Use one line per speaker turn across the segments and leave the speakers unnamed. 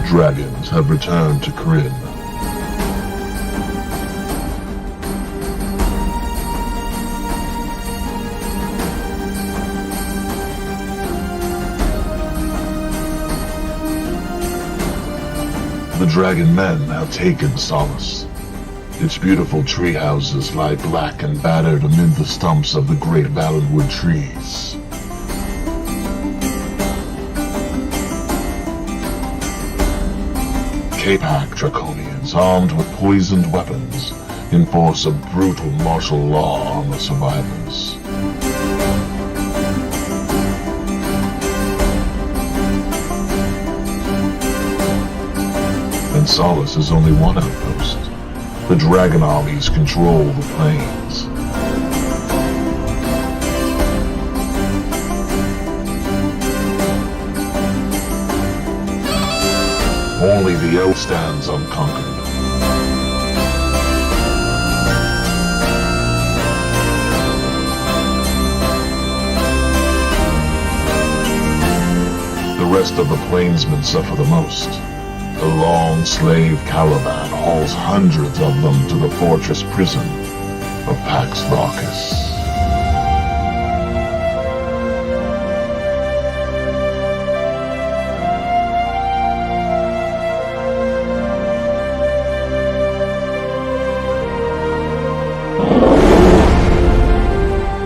dragons have returned to Kryn. The dragon men have taken Solace. Its beautiful tree houses lie black and battered amid the stumps of the great Valenwood trees. K-Pack Draconians, armed with poisoned weapons, enforce a brutal martial law on the survivors. And Solace is only one outpost. The dragon armies control the plains. Only the elf stands unconquered. The rest of the plainsmen suffer the most. The long slave caravan hauls hundreds of them to the fortress prison of Pax Larkus.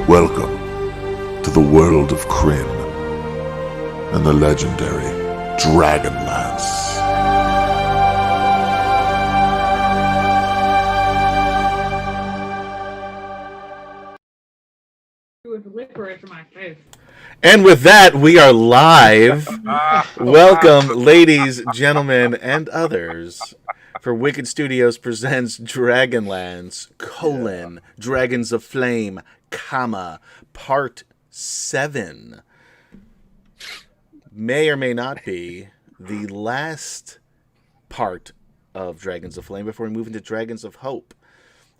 Welcome to the world of Kryn and the legendary DragonLance.
And with that, we are live. Welcome, ladies, gentlemen, and others, for Wicked Studios presents DragonLance, Dragons of Flame, Part 7. May or may not be the last part of Dragons of Flame before we move into Dragons of Hope.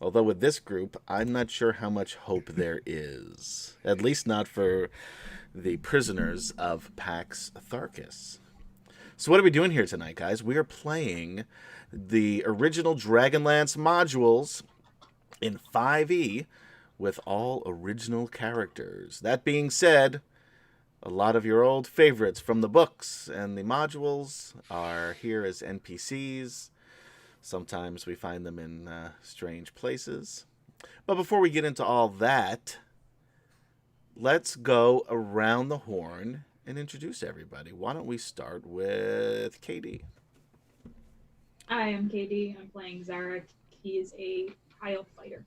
Although with this group, I'm not sure how much hope there is. At least not for the prisoners of Pax Larkus. So what are we doing here tonight, guys? We are playing the original DragonLance modules in 5e with all original characters. That being said, a lot of your old favorites from the books and the modules are here as NPCs. Sometimes we find them in strange places. But before we get into all that, let's go around the horn and introduce everybody. Why don't we start with KD?
Hi, I'm KD. I'm playing Zarek. He is a high elf fighter.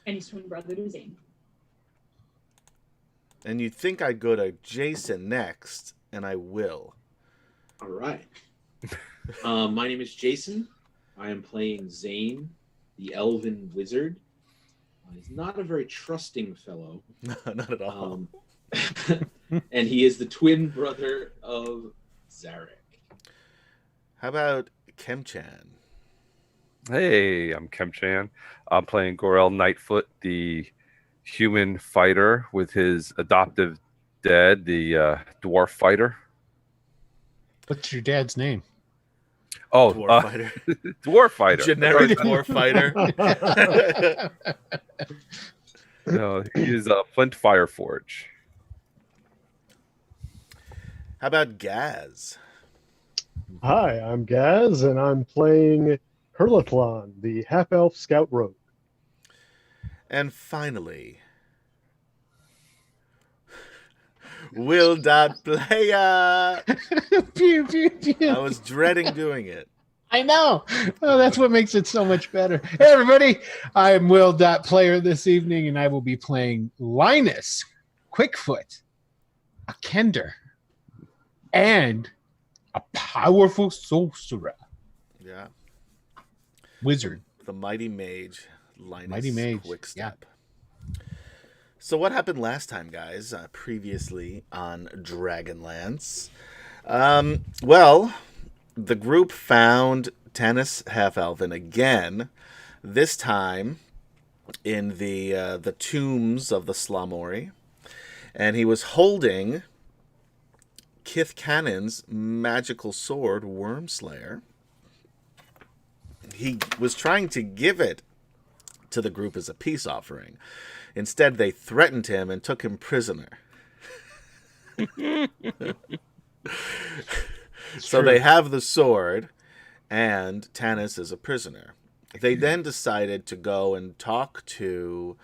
And he's twin brother to Zane.
And you'd think I'd go to Jason next, and I will.
All right. My name is Jason. I am playing Zane, the elven wizard. He's not a very trusting fellow.
No, not at all.
And he is the twin brother of Zarek.
How about Kemchan?
Hey, I'm Kemchan. I'm playing Gorel Nightfoot, the human fighter with his adoptive dad, the dwarf fighter.
What's your dad's name?
Oh,
Dwarf fighter.
Dwarf fighter.
Generic dwarf fighter.
No, he is Flint Fireforge.
How about Gaz?
Hi, I'm Gaz, and I'm playing Hurlathlon, the half-elf scout rogue.
And finally, Will.Playa.
Pew, pew, pew.
I was dreading doing it.
I know. Oh, that's what makes it so much better. Hey, everybody. I'm Will.Player this evening, and I will be playing Linus, Quickfoot, a Kender, and a powerful sorcerer.
Yeah.
Wizard.
The mighty mage, Linus
Mighty mage,
Quickstep.
yeah.
So what happened last time, guys, previously on DragonLance? Well, the group found Tanis Half-Elven again, this time in the tombs of the Slamori, and he was holding Kith Cannon's magical sword, Wormslayer. He was trying to give it to the group as a peace offering. Instead, they threatened him and took him prisoner. So they have the sword, and Tanis is a prisoner. They then decided to go and talk to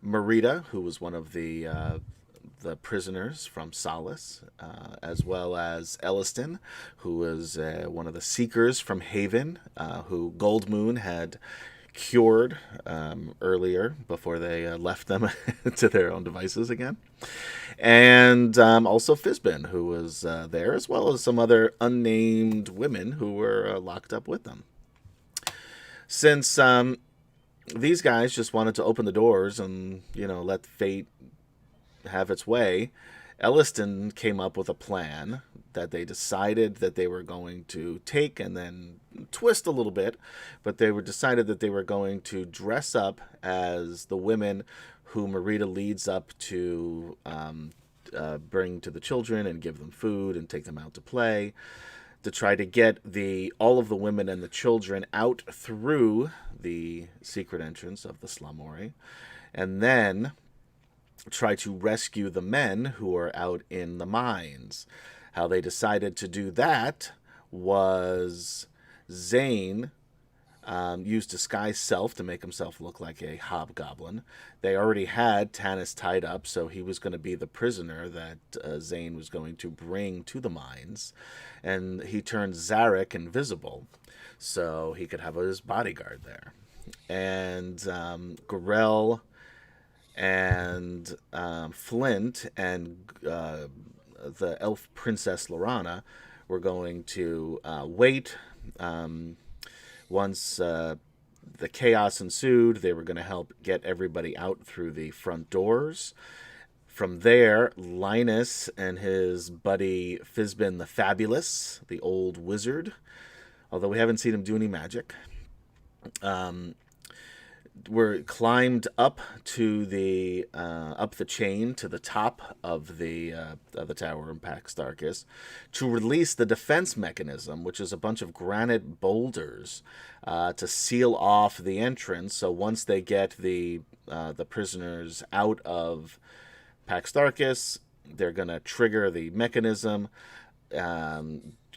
Merida, who was one of the prisoners from Solace, as well as Elliston, who was one of the Seekers from Haven, who Goldmoon had cured earlier before they left them to their own devices again. And also Fizbin, who was there, as well as some other unnamed women who were locked up with them. Since these guys just wanted to open the doors and, let fate have its way, Elliston came up with a plan that they decided that they were going to take and then twist a little bit, but they decided that they were going to dress up as the women who Merida leads up to bring to the children and give them food and take them out to play, to try to get all of the women and the children out through the secret entrance of the Slamori, and then try to rescue the men who are out in the mines. How they decided to do that was Zane used disguise self to make himself look like a hobgoblin. They already had Tanis tied up, so he was going to be the prisoner that Zane was going to bring to the mines. And he turned Zarek invisible, so he could have his bodyguard there. And Gorell and Flint and the elf princess Lorana were going to wait. Once the chaos ensued, they were going to help get everybody out through the front doors. From there, Linus and his buddy Fizbin the Fabulous, the old wizard, although we haven't seen him do any magic, were climbed up to the chain to the top of the tower in Pax Darkus to release the defense mechanism, which is a bunch of granite boulders to seal off the entrance. So once they get the prisoners out of Pax Darkus, they're gonna trigger the mechanism.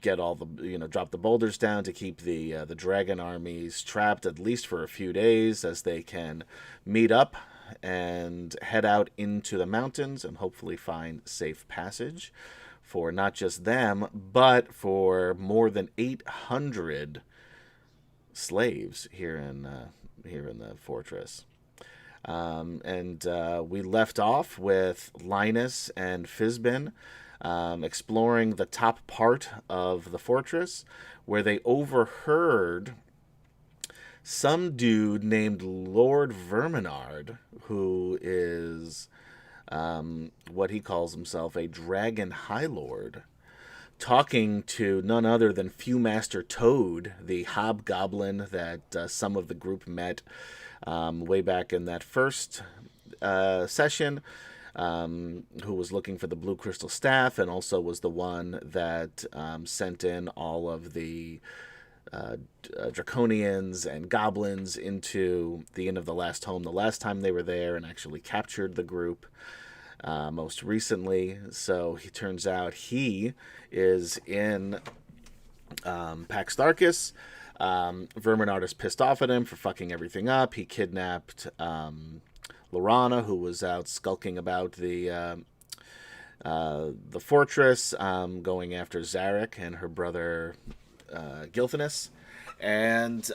Get all the drop the boulders down to keep the dragon armies trapped at least for a few days, as they can meet up and head out into the mountains and hopefully find safe passage for not just them but for more than 800 slaves here in the fortress. And we left off with Linus and Fizbin exploring the top part of the fortress, where they overheard some dude named Lord Verminard, who is what he calls himself, a dragon high lord, talking to none other than Fewmaster Toad, the hobgoblin that some of the group met way back in that first session. Who was looking for the blue crystal staff, and also was the one that sent in all of the draconians and goblins into the Inn of the Last Home the last time they were there, and actually captured the group most recently. So he turns out he is in Pax Darkus. Verminard is pissed off at him for fucking everything up. He kidnapped Lorana, who was out skulking about the fortress, going after Zarek and her brother Gilthanus. And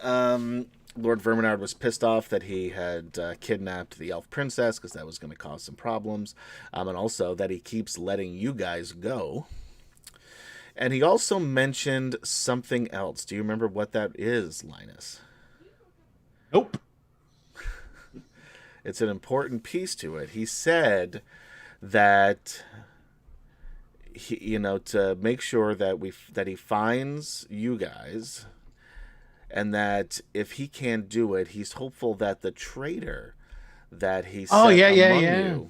Lord Verminard was pissed off that he had kidnapped the elf princess, because that was going to cause some problems, and also that he keeps letting you guys go. And he also mentioned something else. Do you remember what that is, Linus?
Nope.
It's an important piece to it. He said that to make sure that he finds you guys, and that if he can't do it, he's hopeful that the traitor that he set among you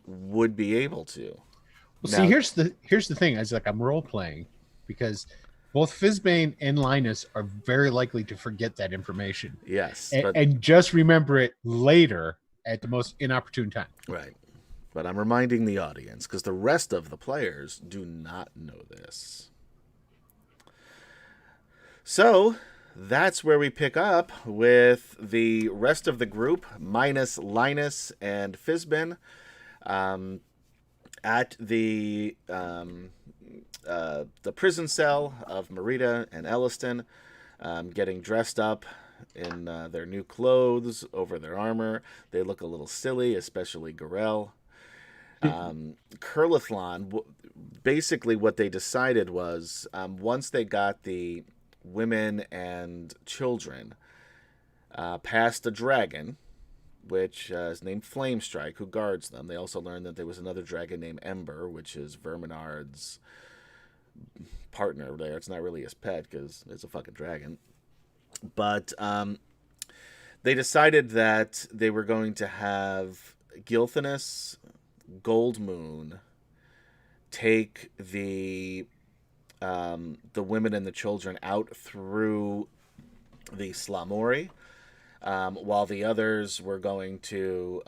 would be able to.
Well,
Now-
see, here's the thing. It's like I'm role playing because both Fizbane and Linus are very likely to forget that information
Yes,
and,
but
and just remember it later at the most inopportune time.
right. But I'm reminding the audience because the rest of the players do not know this. So that's where we pick up with the rest of the group, minus Linus and Fizbin, at the prison cell of Merida and Elliston, getting dressed up in their new clothes over their armor. They look a little silly, especially Gorel. Curlithlon, basically what they decided was once they got the women and children past the dragon, which is named Flamestrike, who guards them. They also learned that there was another dragon named Ember, which is Verminard's partner there. It's not really his pet because it's a fucking dragon. But they decided that they were going to have Gilthanus, Goldmoon take the women and the children out through the Slamori, while the others were going to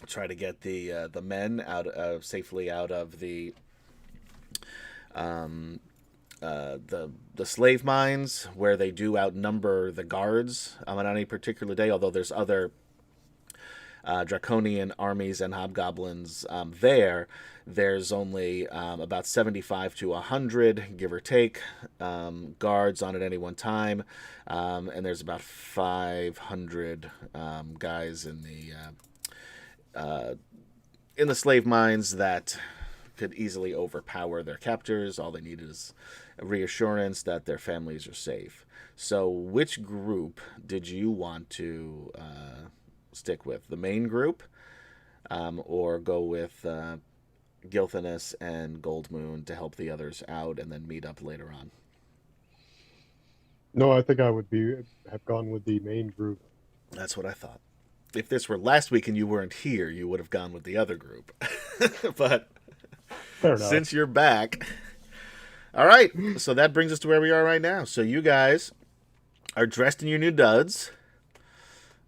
try to get the men out safely out of the slave mines, where they do outnumber the guards on any particular day. Although there's other draconian armies and hobgoblins there's only about 75 to 100, give or take, guards on at any one time, and there's about 500 guys in the slave mines that could easily overpower their captors. All they need is a reassurance that their families are safe. So which group did you want to stick with? The main group, or go with Gilthanus and Goldmoon to help the others out and then meet up later on?
No, I think I would have gone with the main group.
That's what I thought. If this were last week and you weren't here, you would have gone with the other group. But
Fair enough.
since you're back, all right. So that brings us to where we are right now. So you guys are dressed in your new duds,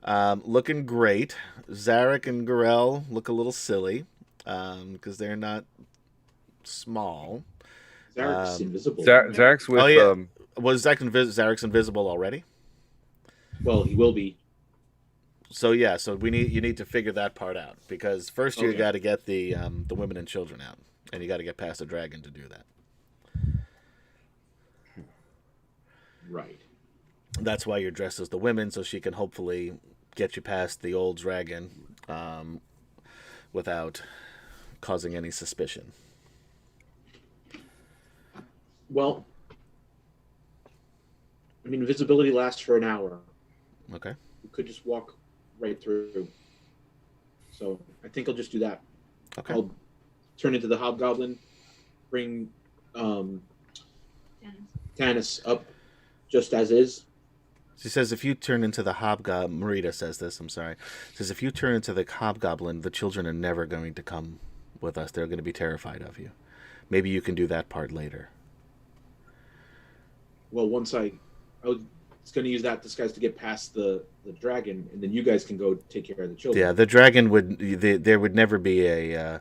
looking great. Zarek and Gorel look a little silly because they're not small.
Zarek's invisible.
Zarek's with
Oh, yeah. Was Zarek's invisible already?
Well, he will be.
So yeah, so you need to figure that part out, because first you
Okay.
got to get the women and children out, and you got to get past the dragon to do that.
Right.
That's why you're dressed as the women, so she can hopefully get you past the old dragon without causing any suspicion.
Well, I mean, invisibility lasts for an hour.
Okay.
You could just walk right through. So I think I'll just do that.
Okay.
I'll turn into the hobgoblin, bring Tanis up just as is.
She says if you turn into the hobgoblin, Marita says this, I'm sorry. Says if you turn into the hobgoblin, the children are never going to come with us. They're going to be terrified of you. Maybe you can do that part later.
Well, once I was going to use that disguise to get past the dragon, and then you guys can go take care of the children.
Yeah, the dragon there would never be a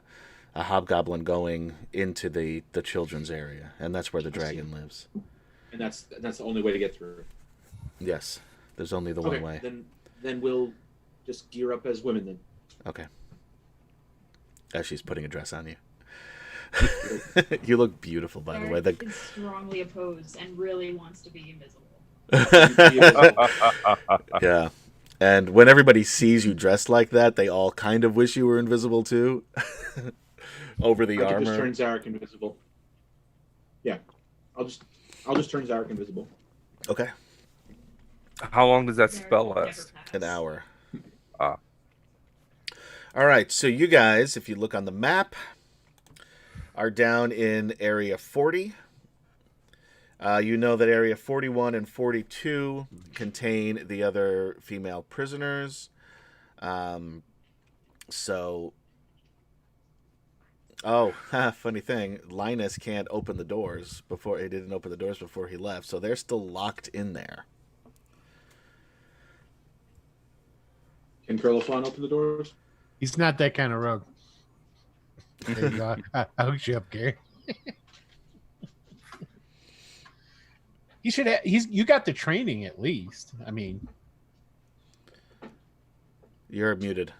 hobgoblin going into the children's area, and that's where the dragon lives.
And that's the only way to get through.
Yes, there's only the
Okay,
one way.
then we'll just gear up as women then.
Okay. As she's putting a dress on you. You look beautiful, by the way.
Zarek is strongly opposed and really wants to be invisible.
Yeah. And when everybody sees you dressed like that, they all kind of wish you were invisible too. Over the
I can
armor.
just turn Zarek invisible. Yeah, I'll just turn Zarek invisible.
Okay.
How long does that
Zarek
spell
will never
last?
pass.
An hour.
Ah.
All right. So you guys, if you look on the map, are down in Area 40. You know that Area 41 and 42 contain the other female prisoners. So Oh, funny thing. Linus can't open the doors before he didn't open the doors before he left, so they're still locked in there.
Can Curlifon open the doors?
He's not that kind of rogue. There you go. I'll hook you up, Gary. You should. You got the training at least. I mean,
You're muted.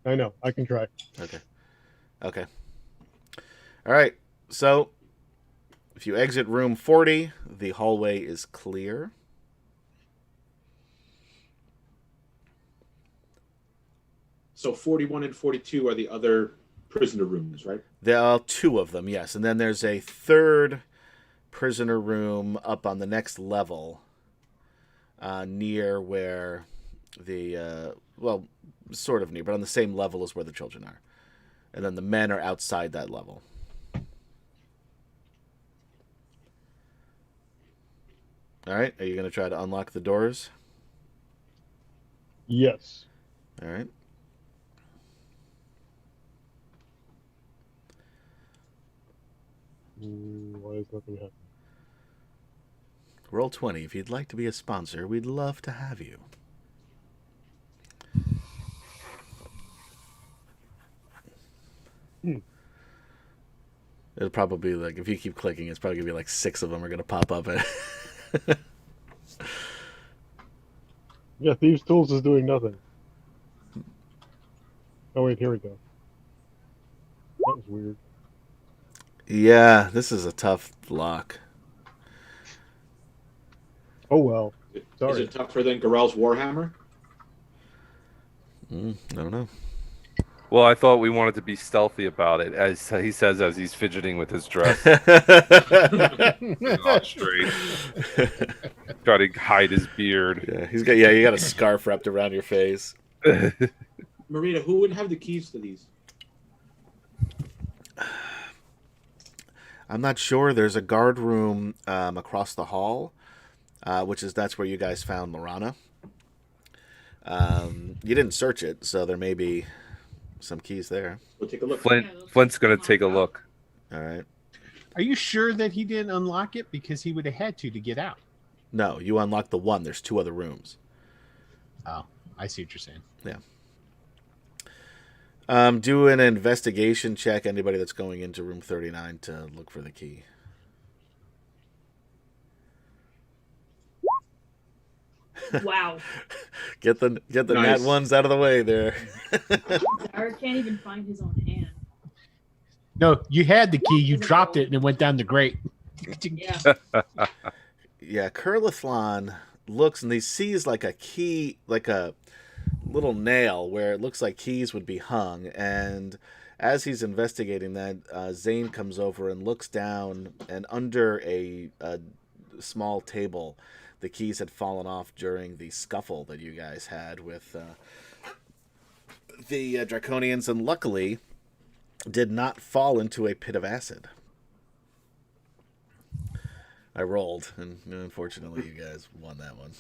I know. I can try.
Okay. All right. So, if you exit room 40, the hallway is clear.
So 41 and 42 are the other prisoner rooms, right?
There are two of them, yes. And then there's a third prisoner room up on the next level near where the, well, sort of near, but on the same level as where the children are. And then the men are outside that level. All right. Are you going to try to unlock the doors?
Yes.
All right.
Why is nothing happening?
Roll 20. If you'd like to be a sponsor, we'd love to have you. It'll probably be like, if you keep clicking, it's probably going to be like 6 of them are going to pop up.
Yeah, Thieves' Tools is doing nothing. Oh, wait, here we go. That was weird.
Yeah, this is a tough lock.
Oh, well.
Is
Sorry.
it tougher than Garel's Warhammer?
I don't know.
Well, I thought we wanted to be stealthy about it, as he says as he's fidgeting with his dress. Not straight. Try to hide his beard.
Yeah, he's got. Yeah, you got a scarf wrapped around your face.
Marita, who would have the keys to these?
I'm not sure. There's a guard room across the hall, that's where you guys found Marana. You didn't search it, so there may be some keys there.
We'll take a look.
Flint's gonna take a look.
All right.
are you sure that he didn't unlock it because he would have had to get out?
No, you unlocked the one. There's 2 other rooms.
Oh, I see what you're saying.
Do an investigation check. Anybody that's going into room 39 to look for the key.
Wow.
Get the
Nice.
nat ones out of the way there.
Zara can't even find his own hand.
No, you had the key. You dropped it, and it went down the grate.
Yeah.
Yeah, Curlithlon looks and he sees like a key, like a little nail where it looks like keys would be hung. And as he's investigating that, Zane comes over and looks down, and under a small table, the keys had fallen off during the scuffle that you guys had with the Draconians, and luckily did not fall into a pit of acid. I rolled, and unfortunately you guys won that one.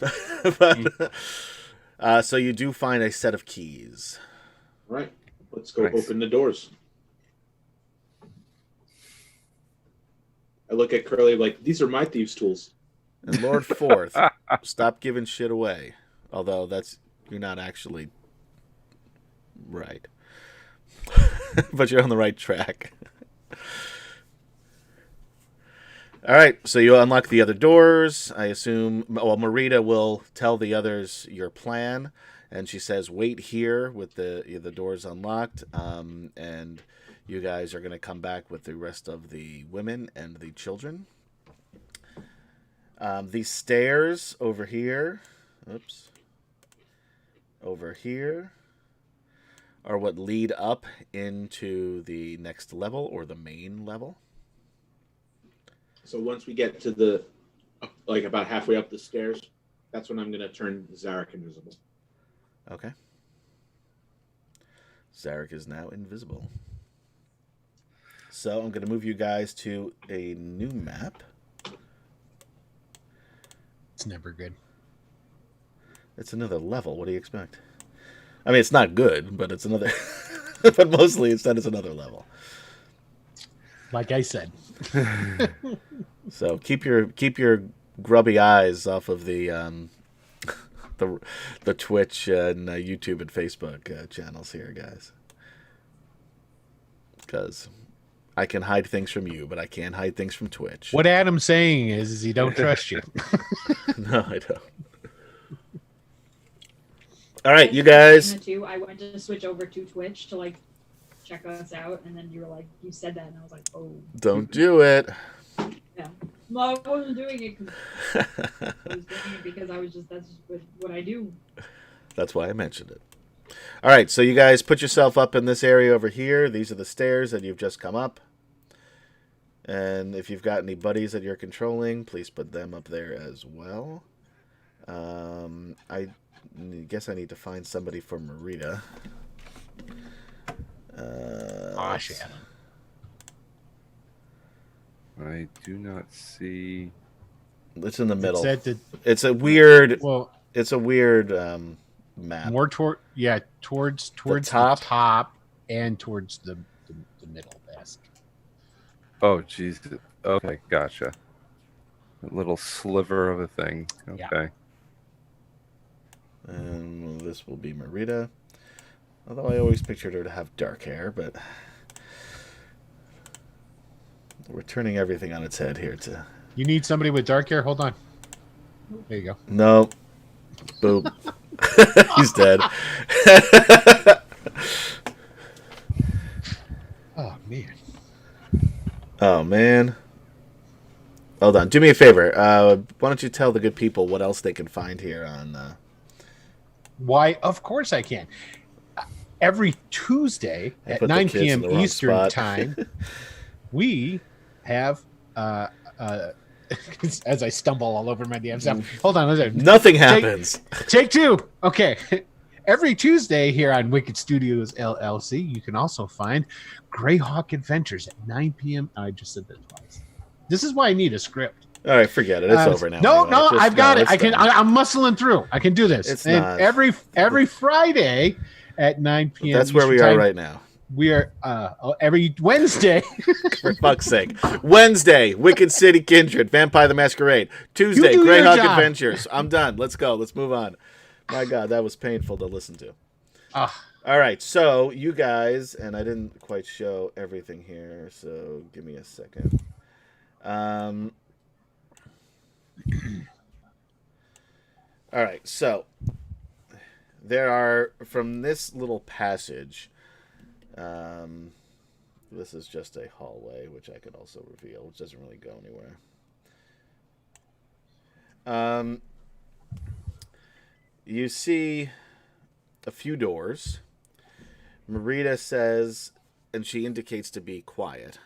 But, so you do find a set of keys.
All right, let's go
Nice.
open the doors. I look at Curly like, these are my thieves' tools.
And Lord Forth, stop giving shit away. Although you're not actually right. But you're on the right track. All right, so you unlock the other doors. I assume, well, Marita will tell the others your plan, and she says, wait here with the doors unlocked, and you guys are going to come back with the rest of the women and the children. These stairs over here, over here, are what lead up into the next level, or the main level.
So once we get to the, like about halfway up the stairs, that's when I'm going to turn Zarek invisible.
Okay. Zarek is now invisible. So I'm going to move you guys to a new map.
It's never good.
It's another level. What do you expect? I mean, it's not good, but it's another. But mostly, it's another level.
like I said.
So keep your grubby eyes off of the the Twitch and YouTube and Facebook channels here, guys. Because I can hide things from you, but I can't hide things from Twitch.
What Adam's saying is he don't trust you.
No, I don't. All right, you guys.
I went to switch over to Twitch to like check us out, and then you were like, you said that, and I was like, oh.
Don't do it.
Yeah. Well, I wasn't doing it because I was doing it because I was just that's what I do.
That's why I mentioned it. All right, so you guys put yourself up in this area over here. These are the stairs that you've just come up. And if you've got any buddies that you're controlling, please put them up there as well. I guess I need to find somebody for Marita.
Gosh, Adam.
I do not see.
It's in the middle.
It's
a weird.
Well,
it's a weird map.
More towards the top and towards the middle desk.
Oh, jeez. Okay, gotcha. A little sliver of a thing. Okay.
Yeah.
And this will be Marita. Although I always pictured her to have dark hair, but we're turning everything on its head here to...
You need somebody with dark hair? Hold on. There you go.
No. Boop. He's dead.
Oh, man.
Oh, man. Hold on. Do me a favor. Why don't you tell the good people what else they can find here on...
Why, of course I can. Every Tuesday at 9 p.m. Eastern time, we have, as I stumble all over my damn self. Hold on.
Nothing happens.
Take two. Okay. Every Tuesday here on Wicked Studios LLC, you can also find Greyhawk Adventures at 9 p.m. I just said that twice. This is why I need a script.
All right, forget it. It's over now.
No, I've got it. I'm muscling through. I can do this.
It's
and
not.
Every Friday at 9 p.m.
That's where we are right now.
We are every Wednesday.
For fuck's sake. Wednesday, Wicked City Kindred, Vampire the Masquerade. Tuesday, Greyhawk Adventures. I'm done. Let's go. Let's move on. My God, that was painful to listen to. All right, so you guys, and I didn't quite show everything here, so give me a second. All right, so there are, from this little passage, this is just a hallway, which I could also reveal, which doesn't really go anywhere. You see a few doors. Marita says, and she indicates to be quiet.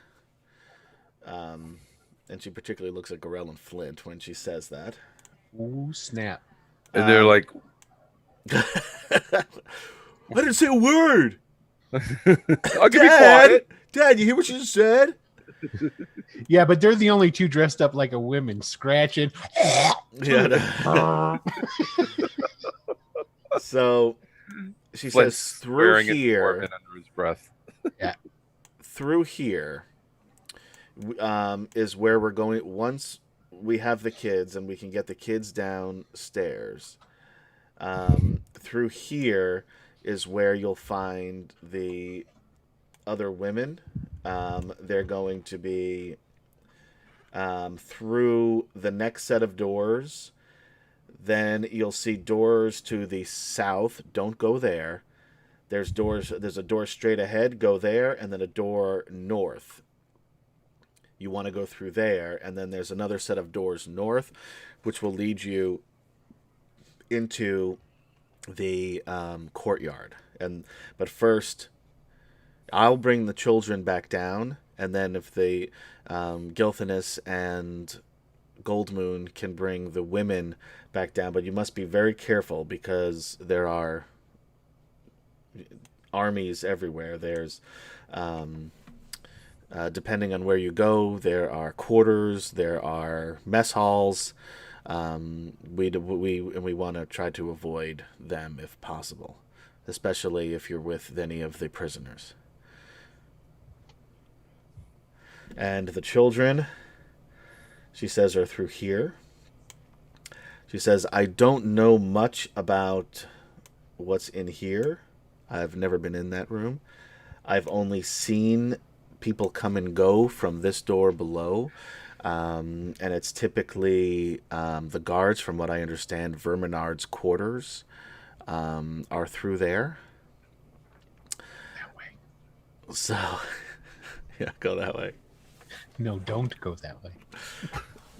And she particularly looks at Gorell and Flint when she says that.
Ooh, snap.
And they're like...
I didn't say a word!
I'll give you quiet.
Dad, you hear what she just said?
Yeah, but they're the only two dressed up like a woman, scratching.
Yeah. So she
Flint's
says through here.
Under his breath.
Yeah.
Through here is where we're going. Once we have the kids and we can get the kids downstairs, through here is where you'll find the other women. They're going to be through the next set of doors. Then you'll see doors to the south. Don't go there. There's a door straight ahead. Go there. And then a door north. You want to go through there. And then there's another set of doors north, which will lead you into the courtyard. But first, I'll bring the children back down. And then if the Gilthanis and Goldmoon can bring the women back down, but you must be very careful because there are armies everywhere. There's depending on where you go, there are quarters, there are mess halls. We want to try to avoid them if possible, especially if you're with any of the prisoners. And the children, she says, are through here. She says, I don't know much about what's in here. I've never been in that room. I've only seen people come and go from this door below. And it's typically the guards, from what I understand, Verminard's quarters are through there.
That way.
So, yeah, go that way.
No, don't go that way.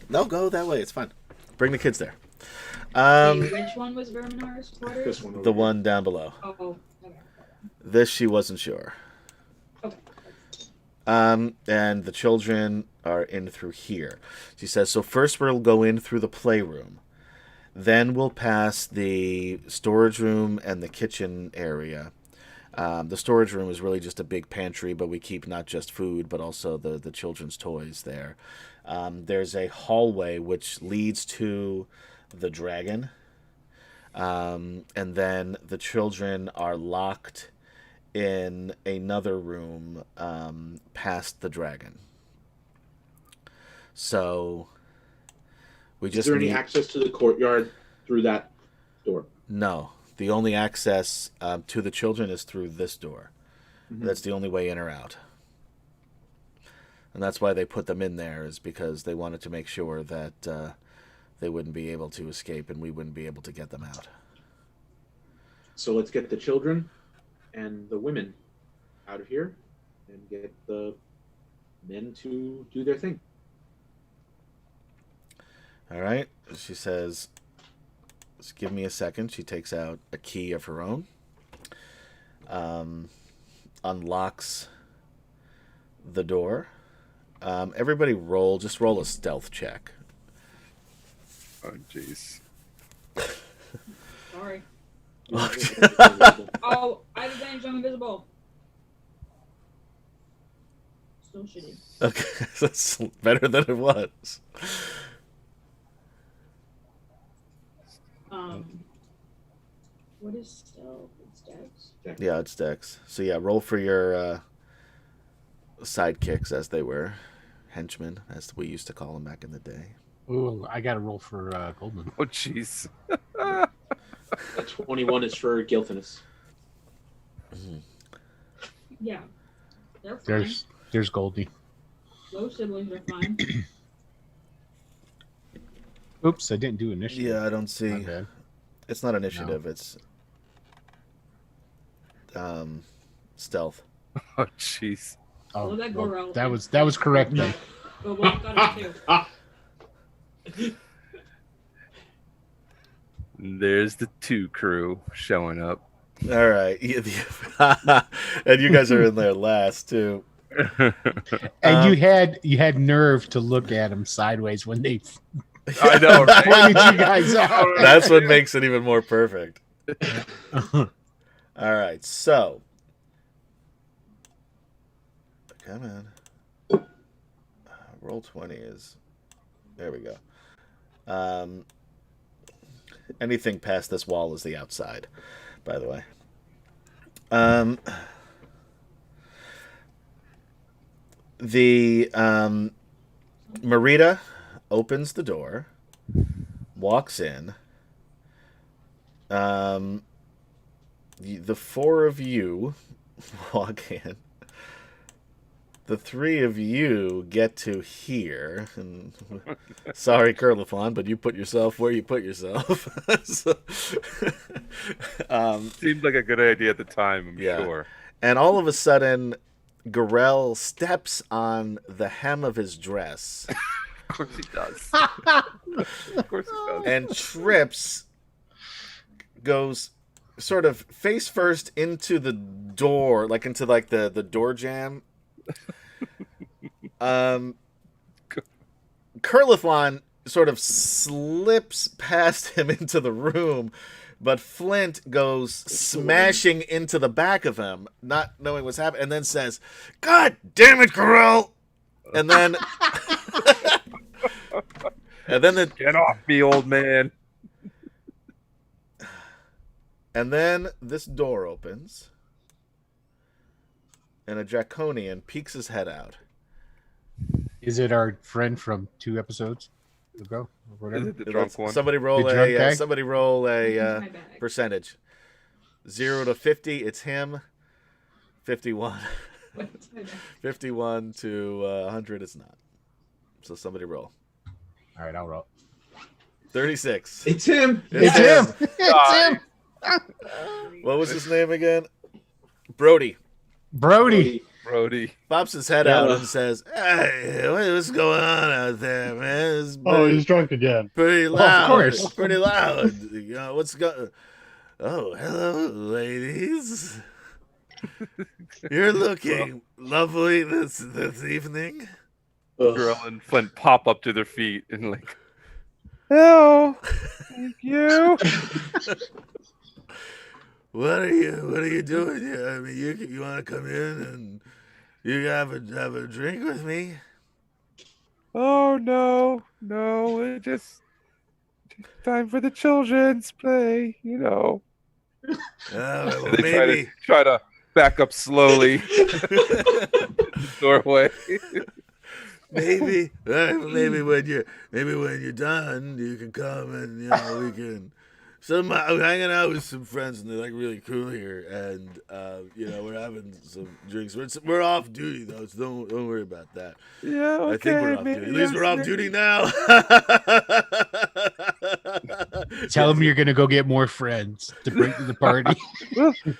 No, go that way. It's fine. Bring the kids there.
Wait, which one was Verminar's quarters?
This one over
The
here.
one down below.
Oh, okay.
This she wasn't sure.
Okay.
And the children are in through here. She says, so first we'll go in through the playroom. Then we'll pass the storage room and the kitchen area. The storage room is really just a big pantry, but we keep not just food, but also the children's toys there. There's a hallway which leads to the dragon. And then the children are locked in another room past the dragon. So we
Is
just
there any
need...
access to the courtyard through that door?
No. The only access to the children is through this door.
Mhm.
That's the only way in or out. And that's why they put them in there, is because they wanted to make sure that they wouldn't be able to escape and we wouldn't be able to get them out.
So let's get the children and the women out of here and get the men to do their thing.
All right. She says, just give me a second. She takes out a key of her own. Unlocks the door. Everybody just roll a stealth check.
Oh, jeez.
Sorry.
Oh.
Oh, I have advantage. I'm invisible. So shitty.
Okay, that's better than it was.
What is stealth? It's dex.
Yeah, it's Dex. So yeah, roll for your sidekicks, as they were. Henchmen, as we used to call them back in the day.
Ooh, I got to roll for Goldman.
Oh, jeez.
A 21 is for guiltiness.
Yeah. They're fine.
There's Goldie.
Those siblings are fine.
Oops, I didn't do initiative.
Yeah, I don't see.
My bad.
It's not initiative. It's stealth.
Oh, jeez.
Oh, that
well,
Gorel.
that was correct then.
Go walk got it too.
There's the 2 crew showing up.
All right, and you guys are in there last too.
And you had nerve to look at him sideways when they
I know, right?
pointed you guys out.
That's what makes it even more perfect. All right, so come on, roll 20 is there. We go. Anything past this wall is the outside, by the way. The Marita opens the door, walks in. The 4 of you walk in. The 3 of you get to here. And, sorry, Curlifon, but you put yourself where you put yourself. So,
Seemed like a good idea at the time, I'm
Yeah.
sure.
and all of a sudden, Gorel steps on the hem of his dress
Of course he does. Of course he does.
and trips, goes sort of face first into the door, into the door jam. Curlithlon sort of slips past him into the room, but Flint goes smashing into the back of him, not knowing what's happening, and then says, "God damn it, Gorel!" And then,
Get off me, old man.
and then this door opens, and a Draconian peeks his head out.
Is it our friend from 2 episodes ago or
Is
whatever?
it the drunk one?
Somebody roll
The drunk guy?
somebody roll
Into
a
my bag.
percentage. 0 to 50, it's him. 51.
What's my bag?
51 to 100, it's not. So somebody roll.
All right, I'll roll.
36.
It's him.
It's him. It's him.
What was his name again? Brody.
Brody.
Brody.
Pops his head out and says, "Hey, what's going on out there, man? It's
Oh, he's drunk again.
pretty
Well,
loud.
of course.
Pretty loud. You know, what's going? Oh, hello, ladies. You're looking lovely this evening."
Ugh.
Girl and Flint pop up to their feet and like, hello, thank you.
What are you doing here? I mean, you want to come in and you have a drink with me?
Oh no, it just time for the children's play, you know.
Well,
And they
maybe.
try to back up slowly in the doorway.
Maybe when you're done, you can come and we can. I'm hanging out with some friends and they're like really cool here, and we're having some drinks. We're off duty though, so don't worry about that.
Yeah, okay.
I think we're off duty. At least we're off duty now.
Tell him you're gonna go get more friends to bring to the party.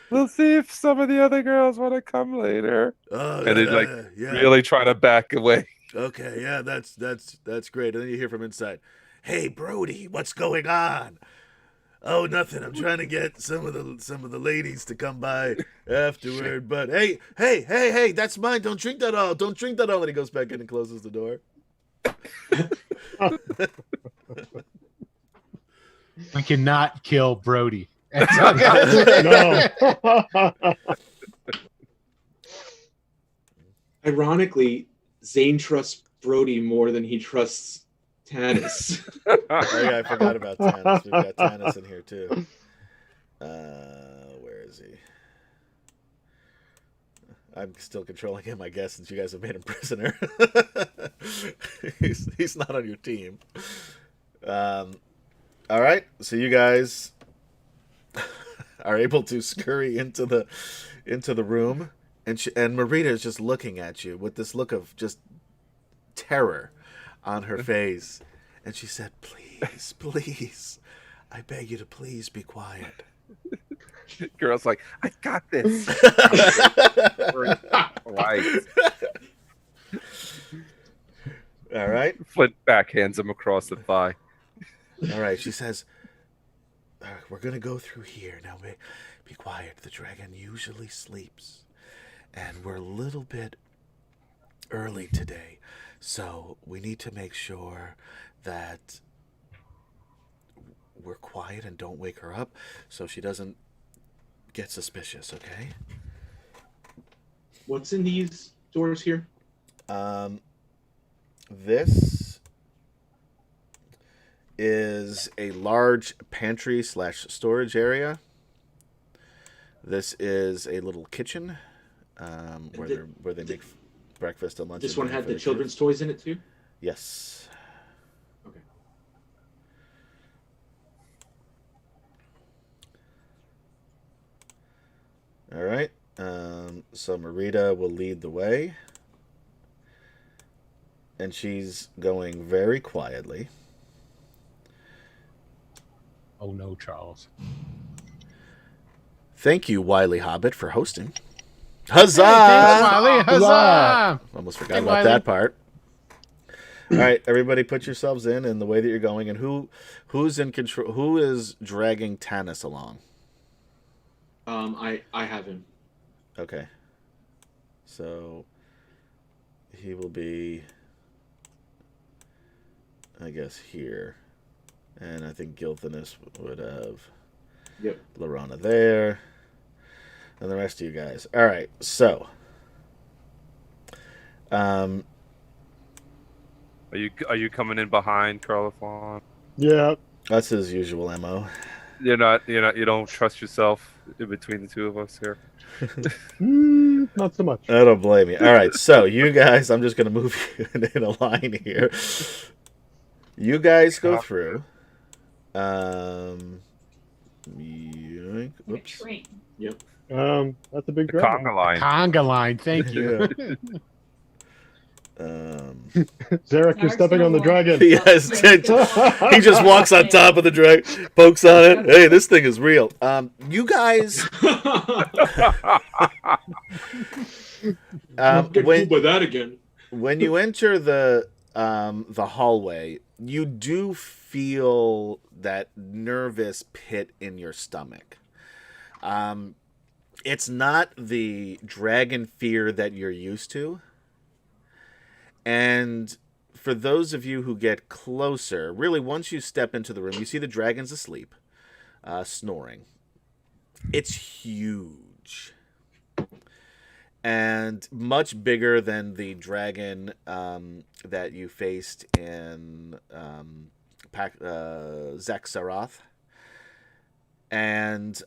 We'll see if some of the other girls want to come later.
Oh,
And they like
yeah.
really try to back away.
Okay, yeah, that's great. And then you hear from inside, "Hey, Brody, what's going on?" "Oh, nothing. I'm trying to get some of the ladies to come by afterward. But hey, that's mine. Don't drink that all. Don't drink that all." And he goes back in and closes the door.
We cannot kill Brody. That's all I gotta say.
No.
Ironically, Zane trusts Brody more than he trusts Tanis.
Oh yeah, I forgot about Tanis. We've got Tanis in here too. Where is he? I'm still controlling him, I guess, since you guys have made him prisoner. he's not on your team. All right, so you guys are able to scurry into the room, and Marita is just looking at you with this look of just terror on her face, and she said, please, I beg you to please be quiet."
Girl's like, I got this. Right.
All right.
Flint backhands him across the thigh.
All right, she says, "We're going to go through here. Now, be quiet. The dragon usually sleeps, and we're a little bit early today, so we need to make sure that we're quiet and don't wake her up so she doesn't get suspicious, okay?"
What's in these doors here?
This is a large pantry / storage area. This is a little kitchen where they make breakfast and lunch.
This
and
one
dinner
had
for
the children's
kids.
toys in it too?
Yes.
Okay.
All right. So Marita will lead the way. And she's going very quietly.
Oh no, Charles.
"Thank you, Wily Hobbit, for hosting." Huzzah!
Thanks, Wally. Huzzah!
Almost forgot
Hey,
about
Wiley.
that part. All right, everybody, put yourselves in the way that you're going, and who's in control? Who is dragging Tanis along?
I have him.
Okay, so he will be, I guess, here, and I think Gilthanis would have
Yep.
Lorana there, and the rest of you guys. All right, so,
Are you coming in behind Carlophon?
Yeah.
that's his usual MO.
You don't trust yourself in between the two of us here.
Not so much.
I don't blame you. All right, so you guys, I'm just going to move you in a line here. You guys go through. Yoink,
Like a
oops.
train.
Yep.
That's a big
The
dragon.
conga line.
Conga line. Thank you.
Zarek, you're stepping on the dragon.
Yes, he just walks on top of the dragon, pokes on it. Hey, this thing is real. You guys,
Get fooled by that again.
when you enter the hallway, you do feel that nervous pit in your stomach. It's not the dragon fear that you're used to. And for those of you who get closer, really once you step into the room, you see the dragon's asleep, snoring. It's huge. And much bigger than the dragon that you faced in Zaxaroth. And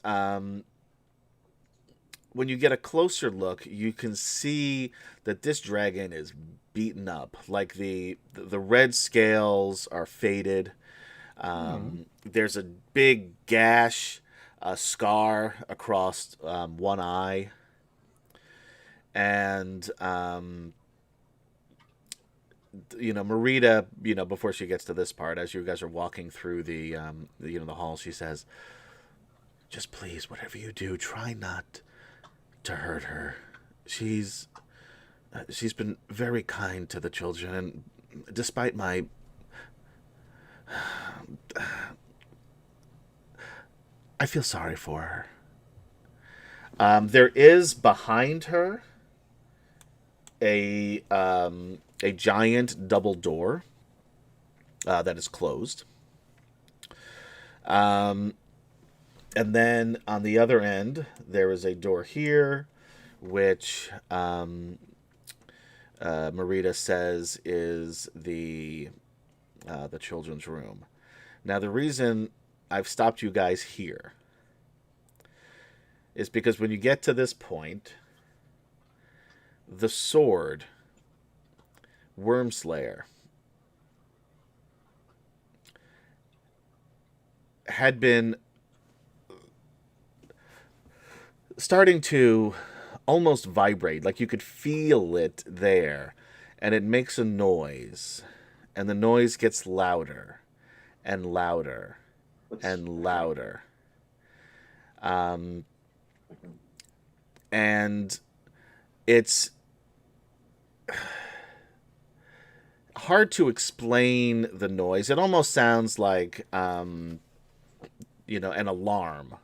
when you get a closer look, you can see that this dragon is beaten up. Like the red scales are faded. There's a big gash, a scar across one eye. And Marita, before she gets to this part, as you guys are walking through the hall, she says, "Just please, whatever you do, try not to hurt her. She's been very kind to the children, and despite my I feel sorry for her." There is behind her a giant double door that is closed. And then on the other end, there is a door here, which Marita says is the children's room. Now, the reason I've stopped you guys here is because when you get to this point, the sword, Wormslayer, had been starting to almost vibrate, like you could feel it there, and it makes a noise, and the noise gets louder and louder and louder. And it's hard to explain the noise. It almost sounds like, an alarm.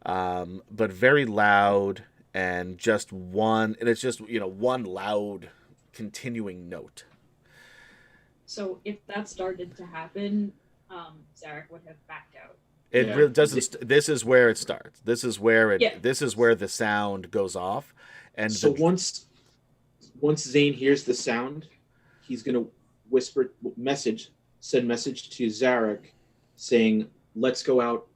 But very loud and just one, and it's just, one loud continuing note.
So if that started to happen, Zarek would have backed out.
It really doesn't. This is where it starts. This is where it.
Yeah.
This is where the sound goes off, and
So once Zane hears the sound, he's gonna send message to Zarek, saying, "Let's go out.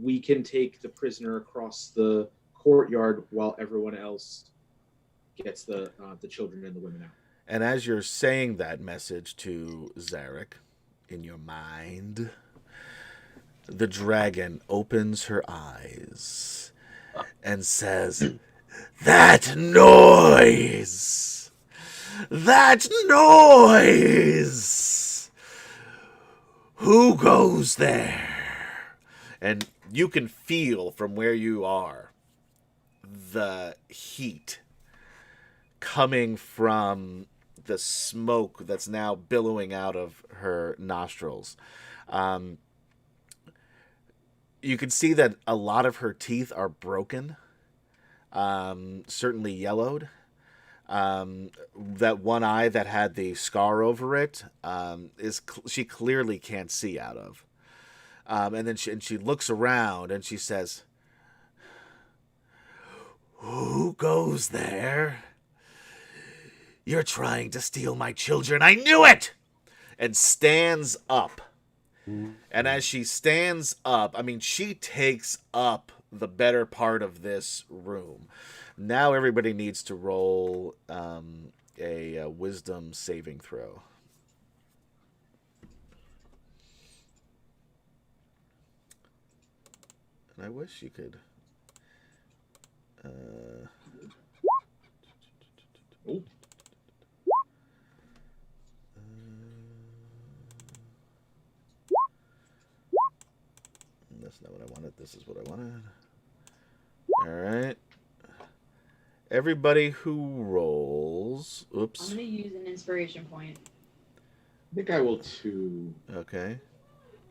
We can take the prisoner across the courtyard while everyone else gets the children and the women out."
And as you're saying that message to Zarek, in your mind, the dragon opens her eyes and says, "That noise! That noise! Who goes there?" And you can feel from where you are the heat coming from the smoke that's now billowing out of her nostrils. You can see that a lot of her teeth are broken, certainly yellowed. That one eye that had the scar over it she clearly can't see out of. And then she looks around and she says, "Who goes there? You're trying to steal my children. I knew it!" And stands up. And as she stands up, she takes up the better part of this room. Now everybody needs to roll a wisdom saving throw. And I wish you could.
Oh.
That's not what I wanted. This is what I wanted. All right. Everybody who rolls.
I'm
Oops.
gonna use an inspiration point.
I think I will too.
Okay.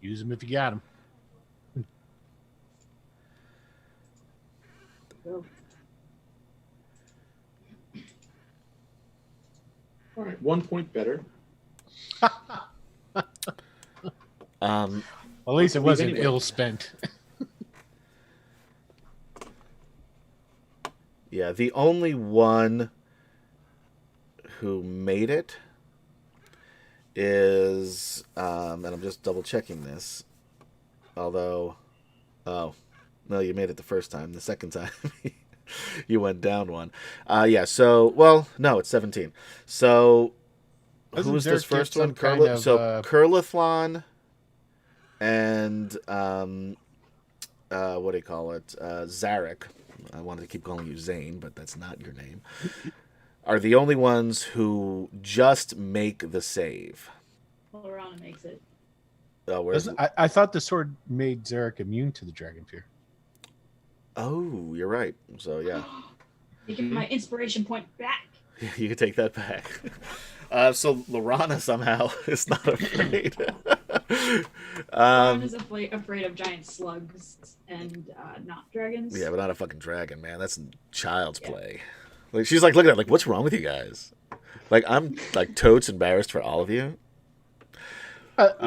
Use them if you got them.
Go.
All right, 1 point better.
Um.
At least it wasn't
Anyway.
ill spent.
Yeah, the only one who made it is, and I'm just double checking this. Although, oh, no, you made it the first time. The second time, you went down one. Yeah. So, well, no, it's 17. So,
Doesn't
who was this
Dirk get
first one?
some kind of,
Curlithlon and what do you call it? Zarek. I wanted to keep calling you Zane, but that's not your name. Are the only ones who just make the save.
Lorana makes it.
Whereas,
I thought the sword made Zarek immune to the dragon fear.
oh, you're right. So yeah,
Taking my inspiration point back.
you can take that back. So Lorana somehow is not afraid.
Lorana's afraid of giant slugs and not dragons.
Yeah, but not a fucking dragon, man. That's child's play. Like she's like looking at it, like, what's wrong with you guys? Like I'm like totes embarrassed for all of you. That's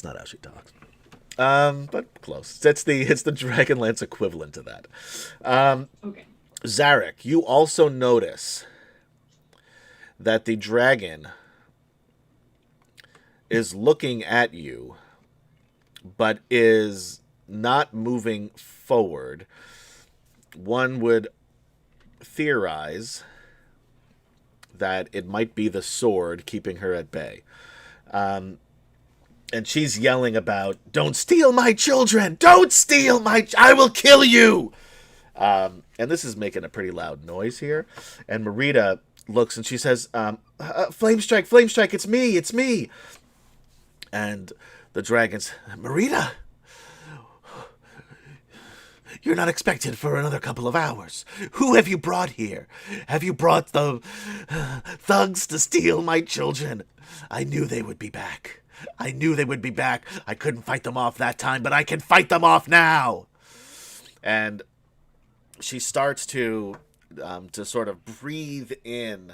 not how she talks. But close. It's the DragonLance equivalent to that.
Okay.
Zarek, you also notice that the dragon is looking at you, but is not moving forward. One would theorize that it might be the sword keeping her at bay. And she's yelling about, "Don't steal my children! Don't steal I will kill you!" And this is making a pretty loud noise here. And Marita looks and she says, Flame strike, it's me. And the dragon's, Marita, you're not expected for another couple of hours. Who have you brought here? Have you brought the thugs to steal my children? I knew they would be back. I couldn't fight them off that time, but I can fight them off now. And she starts to sort of breathe in,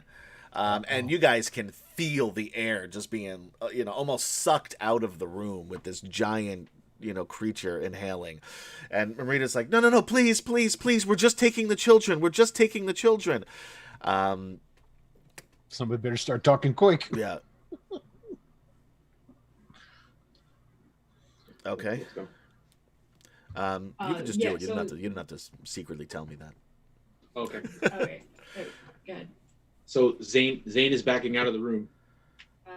and you guys can feel the air just being, almost sucked out of the room with this giant, creature inhaling. And Marita's like, no, please, we're just taking the children.
Somebody better start talking quick.
Yeah. Okay.
Let's go.
You can just do
yeah,
it. You don't have to secretly tell me that.
Okay.
Okay. Good.
So Zane is backing out of the room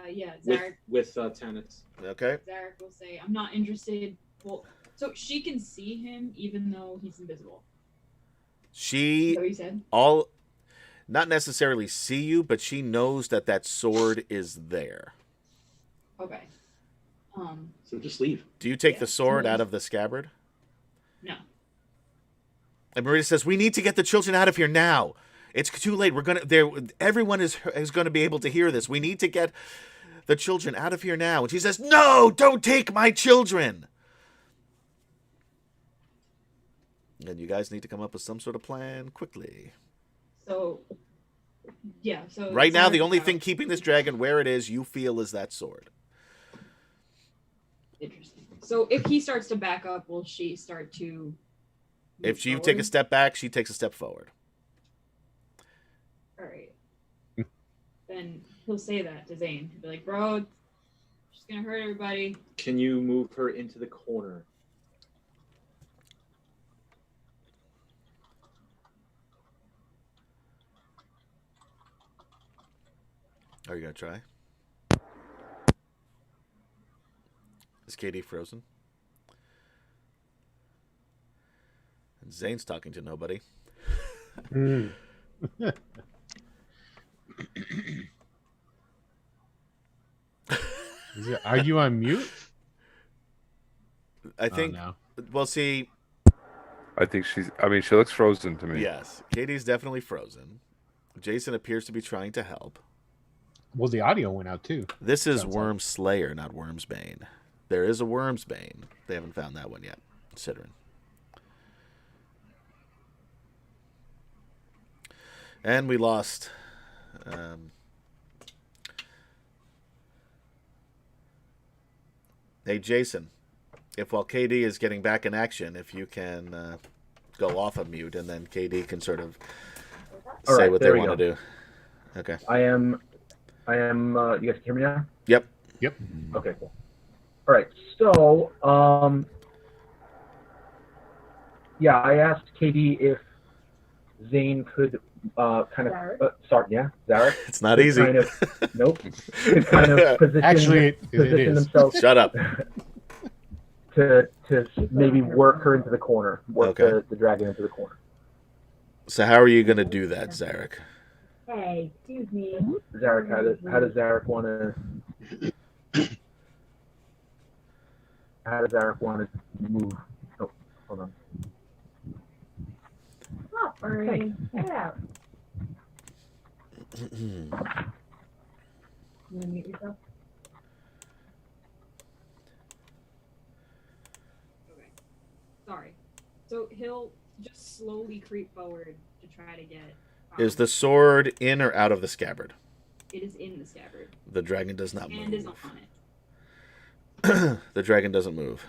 Yeah, Zarek.
with Tannis.
Okay.
Zarek will say, "I'm not interested." Well, so she can see him even though he's invisible.
She
So he said.
Not necessarily see you, but she knows that sword is there.
Okay.
So just leave.
Do you take
Yeah,
the sword
so-
out of the scabbard?
No.
And Marita says, "We need to get the children out of here now. It's too late. Everyone is going to be able to hear this. We need to get the children out of here now." And she says, "No, don't take my children." And you guys need to come up with some sort of plan quickly.
So. Yeah. So.
Right now, the
Zarek's
only
out.
thing keeping this dragon where it is, you feel, is that sword.
Interesting. So if he starts to back up, will she start to?
If you take a step back, she takes a step forward.
All right. Then he'll say that to Zane. He'll be like, "Bro, she's gonna hurt everybody."
Can you move her into the corner?
Are you gonna try? Is Katie frozen? And Zane's talking to nobody.
Hmm.
Are you on mute?
I think.
Oh, no.
Well, see,
I think she looks frozen to me.
yes, Katie's definitely frozen. Jason appears to be trying to help.
Well, the audio went out too.
This is
Sounds
Worm Slayer, not Wormsbane. There is a Wormsbane. They haven't found that one yet. Considering. And we lost. Hey, Jason. If while KD is getting back in action, if you can go off of mute, and then KD can sort of
All
say
right,
what
there
they
we
want to do. Okay.
I am. You guys can hear me now?
Yep.
Okay, cool. All right, so yeah, I asked Katie if Zane could kind of start. Yeah, Zarek.
It's not easy.
Kind of, nope. Could kind of position,
Actually, it
position
is.
themselves
Shut up.
to maybe work her into the corner, work
Okay.
the dragon into the corner.
So how are you going to do that, Zarek?
Hey, excuse me.
Zarek, how does Zarek want to? How does Zarek want to move? Oh, hold on.
Oh, Bernie. Get out. You want to mute yourself?
Okay. Sorry. So he'll just slowly creep forward to try to get.
Is the sword in or out of the scabbard?
It is in the scabbard.
The dragon does not
And is
move.
on it.
The dragon doesn't move.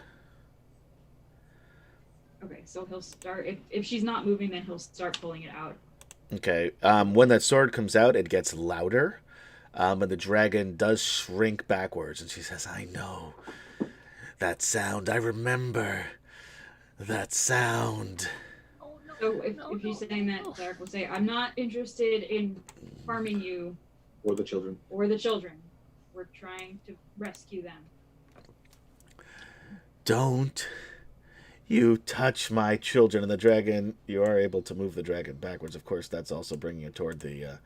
Okay, so he'll start. If she's not moving, then he'll start pulling it out.
Okay. When that sword comes out, it gets louder. And the dragon does shrink backwards. And she says, I know. That sound. I remember. That sound.
So if he's saying that, Zarek will say, I'm not interested in harming you
Or the children.
or the children. We're trying to rescue them.
Don't you touch my children. And the dragon, you are able to move the dragon backwards. Of course, that's also bringing it toward the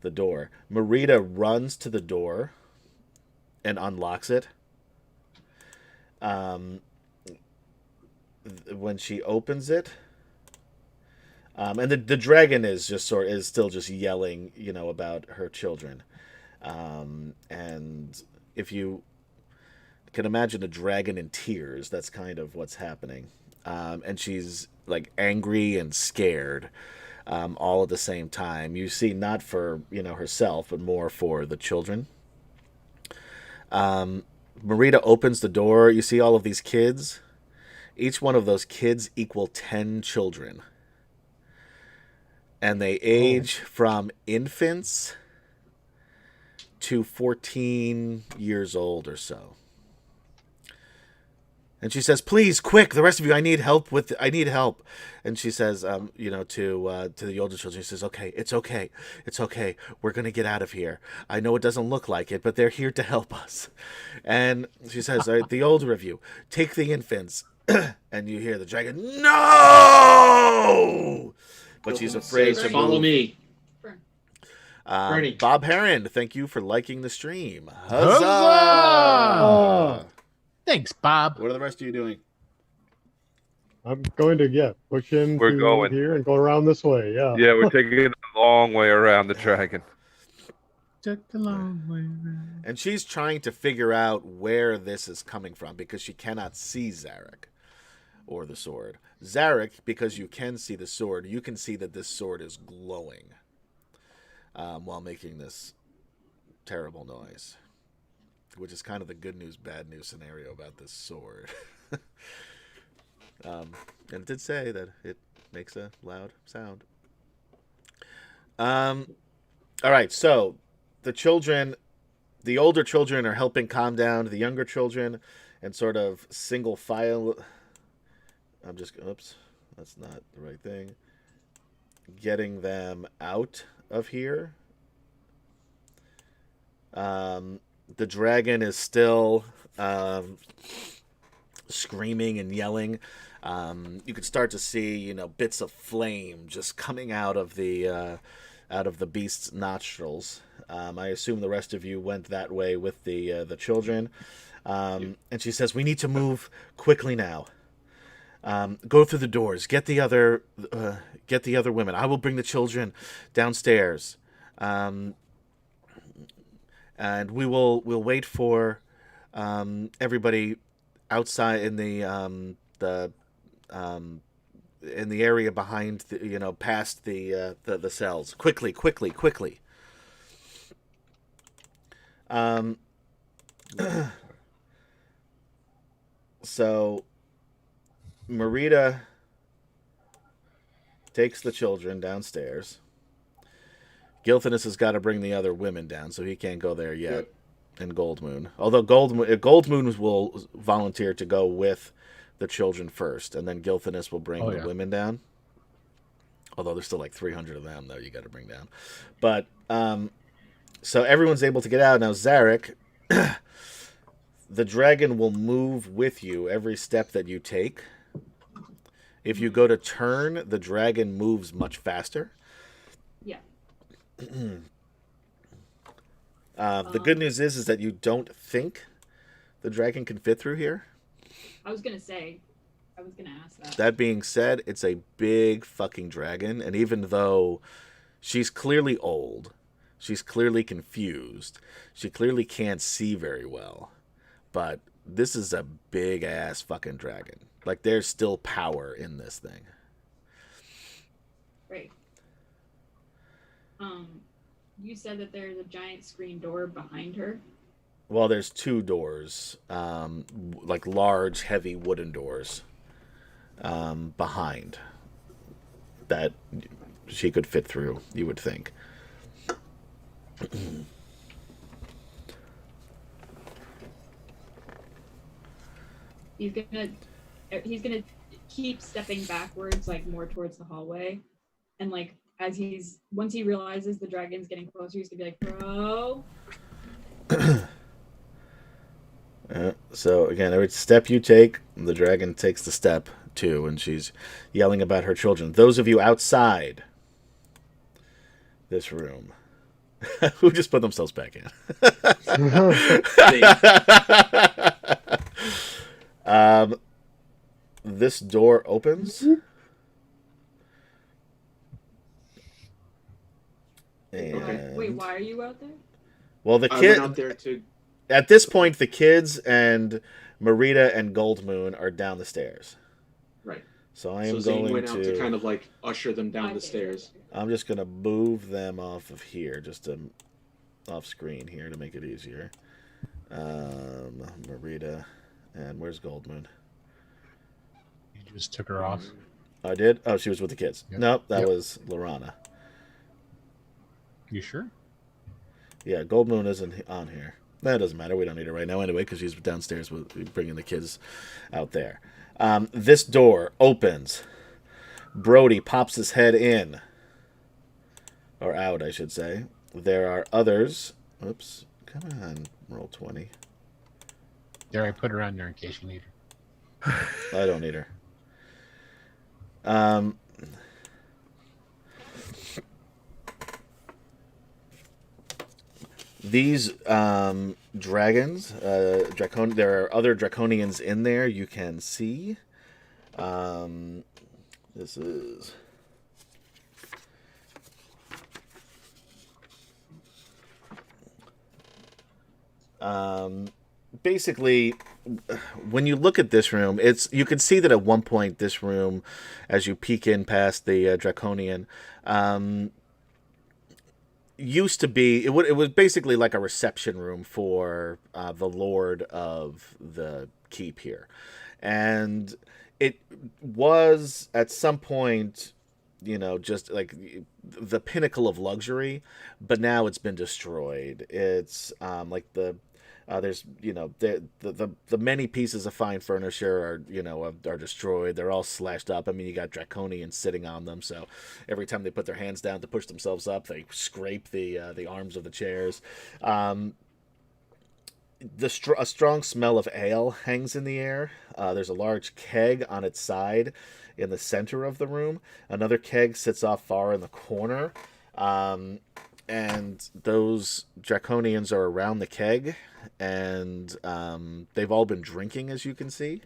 door. Marita runs to the door and unlocks it. When she opens it, and the dragon is still just yelling, about her children. And if you can imagine a dragon in tears, that's kind of what's happening. And she's like angry and scared, all at the same time. You see, not for herself, but more for the children. Marita opens the door. You see all of these kids. Each one of those kids equal 10 children. And they age from infants to 14 years old or so. And she says, please, quick, the rest of you, I need help. And she says, to the older children, she says, okay, it's okay. We're going to get out of here. I know it doesn't look like it, but they're here to help us. And she says, all right, the older of you, take the infants. And you hear the dragon, no! But she's afraid to
Follow
move.
me.
Bernie. Bob Heron, thank you for liking the stream.
Huzzah!
Huzzah!
Thanks, Bob.
What are the rest of you doing?
I'm going to push in
We're
through
going.
here and go around this way. Yeah.
Yeah, we're taking it a long way around the dragon.
Took the long way around.
And she's trying to figure out where this is coming from because she cannot see Zarek or the sword. Zarek, because you can see the sword, you can see that this sword is glowing while making this terrible noise, which is kind of the good news, bad news scenario about this sword. And it did say that it makes a loud sound. All right, so the older children are helping calm down the younger children and sort of single file. Oops, that's not the right thing. Getting them out of here. The dragon is still screaming and yelling. You could start to see, bits of flame just coming out of the beast's nostrils. I assume the rest of you went that way with the children. And she says, "We need to move quickly now. Go through the doors. Get the other women. I will bring the children downstairs, and we'll wait for everybody outside in the area behind past the cells. Quickly, quickly, quickly." So Marita takes the children downstairs. Gilthinus has got to bring the other women down, so he can't go there yet.
Yep.
And Goldmoon. Although Goldmoon will volunteer to go with the children first, and then Gilthinus will bring the women down. Although there's still like 300 of them, though, you got to bring down. But, so everyone's able to get out. Now, Zarek, the dragon will move with you every step that you take. If you go to turn, the dragon moves much faster.
Yeah.
The good news is that you don't think the dragon can fit through here.
I was gonna ask that.
That being said, it's a big fucking dragon, and even though she's clearly old, she's clearly confused, she clearly can't see very well, but this is a big ass fucking dragon. Like, there's still power in this thing.
Right. You said that there's a giant screen door behind her.
Well, there's two doors, like large, heavy wooden doors, behind that she could fit through, you would think.
He's gonna keep stepping backwards, like more towards the hallway, and like once he realizes the dragon's getting closer, he's gonna be like, "Bro."
So again, every step you take, the dragon takes the step too, and she's yelling about her children. Those of you outside this room who just put themselves back in. This door opens. And
Wait, why are you out there?
well, the
I
kid
went out there to.
at this point, the kids and Marita and Goldmoon are down the stairs.
Right.
So I am
Zane
going
went out to kind of like usher them down the stairs.
I'm just gonna move them off of here, just to off screen here to make it easier. Marita, and where's Goldmoon?
You just took her off.
I did. Oh, she was with the kids.
Yep.
Nope, that
Yep.
was Lorana.
You sure?
Yeah, Goldmoon isn't on here. That doesn't matter. We don't need her right now anyway, because she's downstairs with bringing the kids out there. This door opens. Brody pops his head in. Or out, I should say. There are others. Oops. Come on, roll 20.
There, I put her on there in case you need her.
I don't need her. These dragons, there are other draconians in there you can see. This is... basically, when you look at this room, you can see that at one point this room, as you peek in past the draconian, used to be it was basically like a reception room for the lord of the keep here, and it was at some point, just like the pinnacle of luxury, but now it's been destroyed. It's like There's, the many pieces of fine furniture are destroyed. They're all slashed up. I mean, you got draconians sitting on them, so every time they put their hands down to push themselves up, they scrape the arms of the chairs. A strong smell of ale hangs in the air. There's a large keg on its side in the center of the room. Another keg sits off far in the corner. And those draconians are around the keg, and they've all been drinking, as you can see.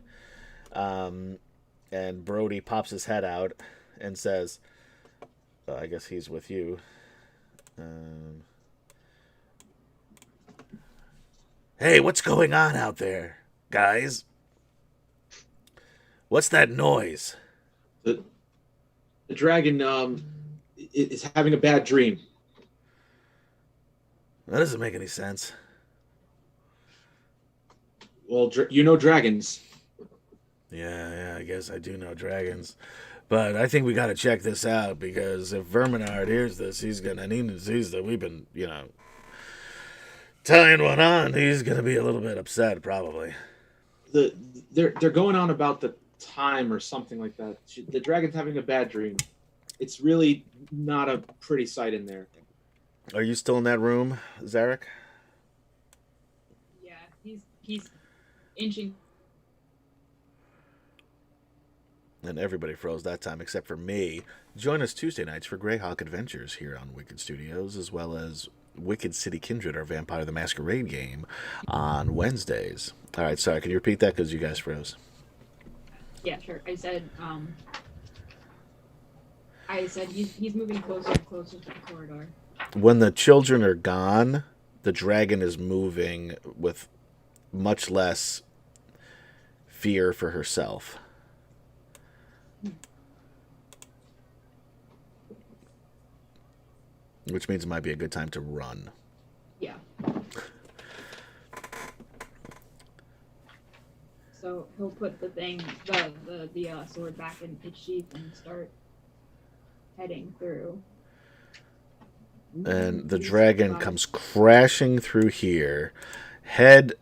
And Brody pops his head out and says, I guess he's with you. Hey, what's going on out there, guys? What's that noise?
The dragon is having a bad dream.
That doesn't make any sense.
Well, you know dragons.
Yeah, I guess I do know dragons. But I think we got to check this out, because if Verminard hears this, he's going to need to see that we've been, tying one on. He's going to be a little bit upset, probably.
They're going on about the time or something like that. The dragon's having a bad dream. It's really not a pretty sight in there.
Are you still in that room, Zarek?
Yeah, he's inching.
And everybody froze that time except for me. Join us Tuesday nights for Greyhawk Adventures here on Wicked Studios, as well as Wicked City Kindred, our Vampire the Masquerade game, on Wednesdays. All right, sorry, can you repeat that because you guys froze?
Yeah, sure. I said he's moving closer and closer to the corridor.
When the children are gone, the dragon is moving with much less fear for herself. Which means it might be a good time to run.
Yeah. So he'll put the sword back in its sheath and start heading through.
And the dragon comes crashing through here. Head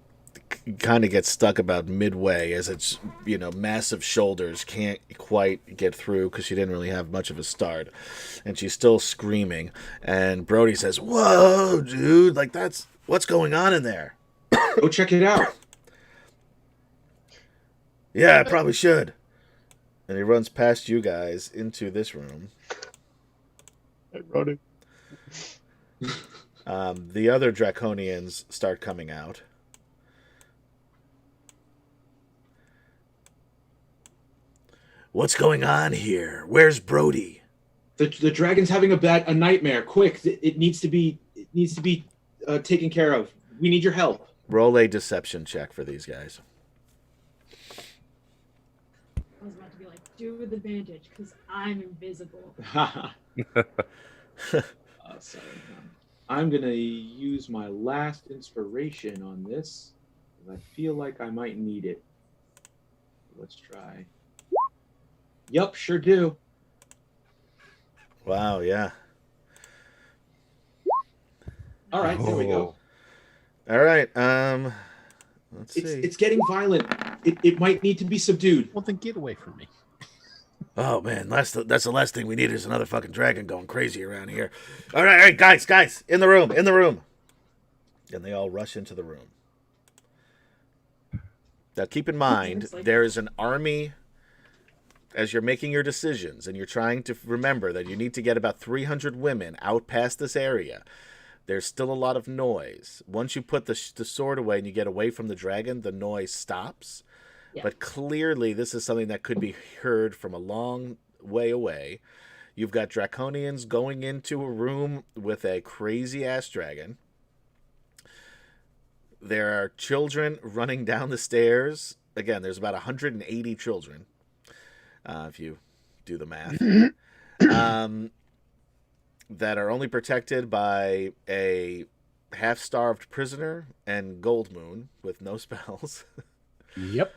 kind of gets stuck about midway, as its massive shoulders can't quite get through because she didn't really have much of a start, and she's still screaming. And Brody says, "Whoa, dude! Like, that's what's going on in there.
Go check it out."
Yeah, I probably should. And he runs past you guys into this room.
Hey, Brody.
The other draconians start coming out. What's going on here? Where's Brody?
The dragon's having a nightmare. Quick! It needs to be taken care of. We need your help.
Roll a deception check for these guys.
I was about to be like, do with advantage, because I'm invisible.
Sorry. I'm going to use my last inspiration on this, because I feel like I might need it. Let's try. Yup, sure do.
Wow, yeah.
All right, there we go.
All right, let's see.
It's getting violent. It might need to be subdued.
Well, then get away from me.
Oh, man, that's the last thing we need is another fucking dragon going crazy around here. All right, guys, in the room. And they all rush into the room. Now, keep in mind, there is an army, as you're making your decisions, and you're trying to remember that you need to get about 300 women out past this area. There's still a lot of noise. Once you put the sword away and you get away from the dragon, the noise stops. Yeah. But clearly, this is something that could be heard from a long way away. You've got draconians going into a room with a crazy-ass dragon. There are children running down the stairs. Again, there's about 180 children, if you do the math, that are only protected by a half-starved prisoner and Gold Moon with no spells.
Yep.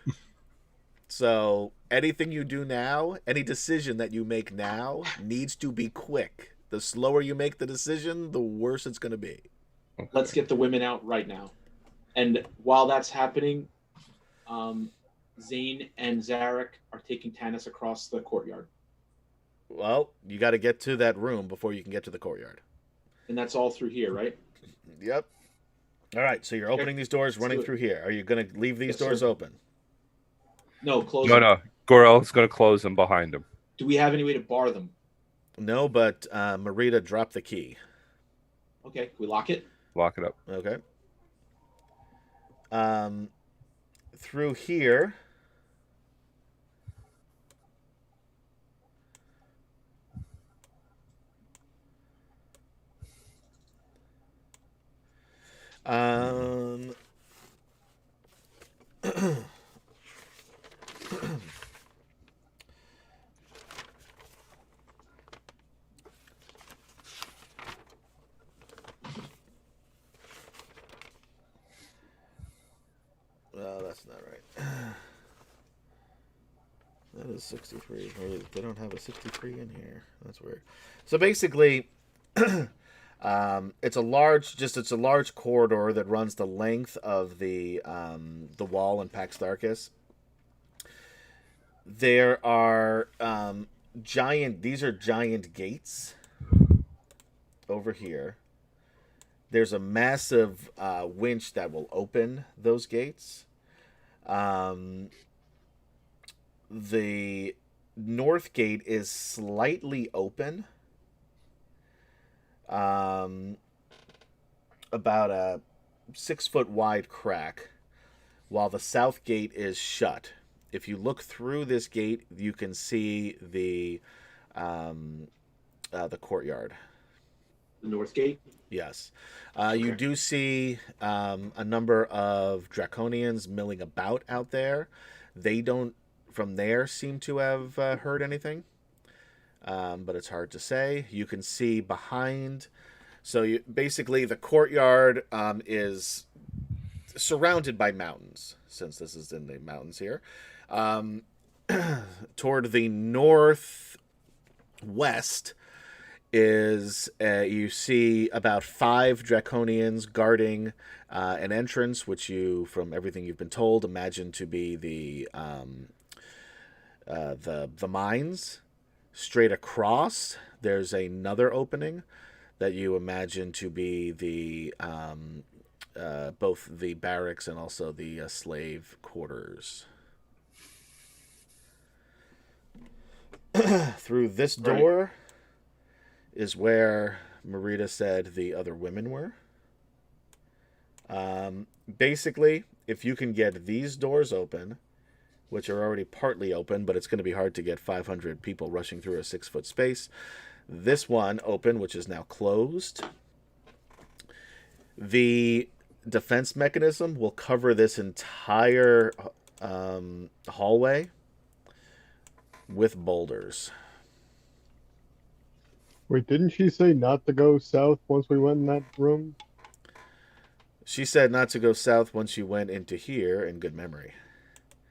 So anything you do now, any decision that you make now needs to be quick. The slower you make the decision, the worse it's going to be.
Okay. Let's get the women out right now. And while that's happening, Zane and Zarek are taking Tanis across the courtyard.
Well, you got to get to that room before you can get to the courtyard.
And that's all through here, right?
Yep. All right, so you're opening these doors, running through here. Are you going to leave these doors open?
No, close
No,
them.
no. Gorel's going to close them behind him.
Do we have any way to bar them?
No, but Marita dropped the key.
Okay, can we lock it?
Lock it up.
Okay. Through here. Well, that's not right. That is 63. They don't have a 63 in here. That's weird. So basically, it's a large corridor that runs the length of the wall in Pax Tharkus. There are these are giant gates over here. There's a massive winch that will open those gates. The north gate is slightly open. About a 6-foot wide crack, while the south gate is shut. If you look through this gate, you can see the courtyard.
The north gate?
Yes. You do see a number of Draconians milling about out there. They don't, from there, seem to have heard anything. But it's hard to say. You can see behind. So basically, the courtyard is surrounded by mountains, since this is in the mountains here. Toward the northwest is you see about 5 Draconians guarding an entrance, which you, from everything you've been told, imagine to be the mines. Straight across, there's another opening that you imagine to be the both the barracks and also the slave quarters. Through this door is where Marita said the other women were. Basically, if you can get these doors open, which are already partly open, but it's going to be hard to get 500 people rushing through a 6-foot space. This one open, which is now closed. The defense mechanism will cover this entire hallway with boulders.
Wait, didn't she say not to go south once we went in that room?
She said not to go south once you went into here, in good memory.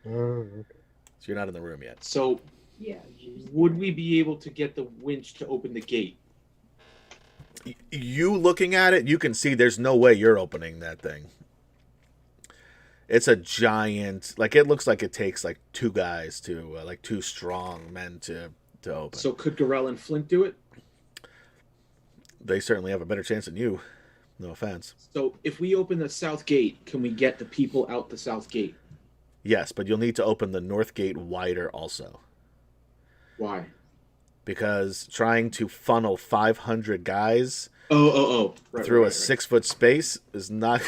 Oh, okay.
So you're not in the room yet.
So,
Yeah.
would we be able to get the winch to open the gate?
You looking at it, you can see there's no way you're opening that thing. It's a giant, like, it looks like it takes like 2 guys to, like 2 strong men to open.
So could Gorel and Flint do it?
They certainly have a better chance than you. No offense.
So if we open the south gate, can we get the people out the south gate?
Yes, but you'll need to open the north gate wider also.
Why?
Because trying to funnel 500 guys
Right,
through a
right.
6-foot space is not.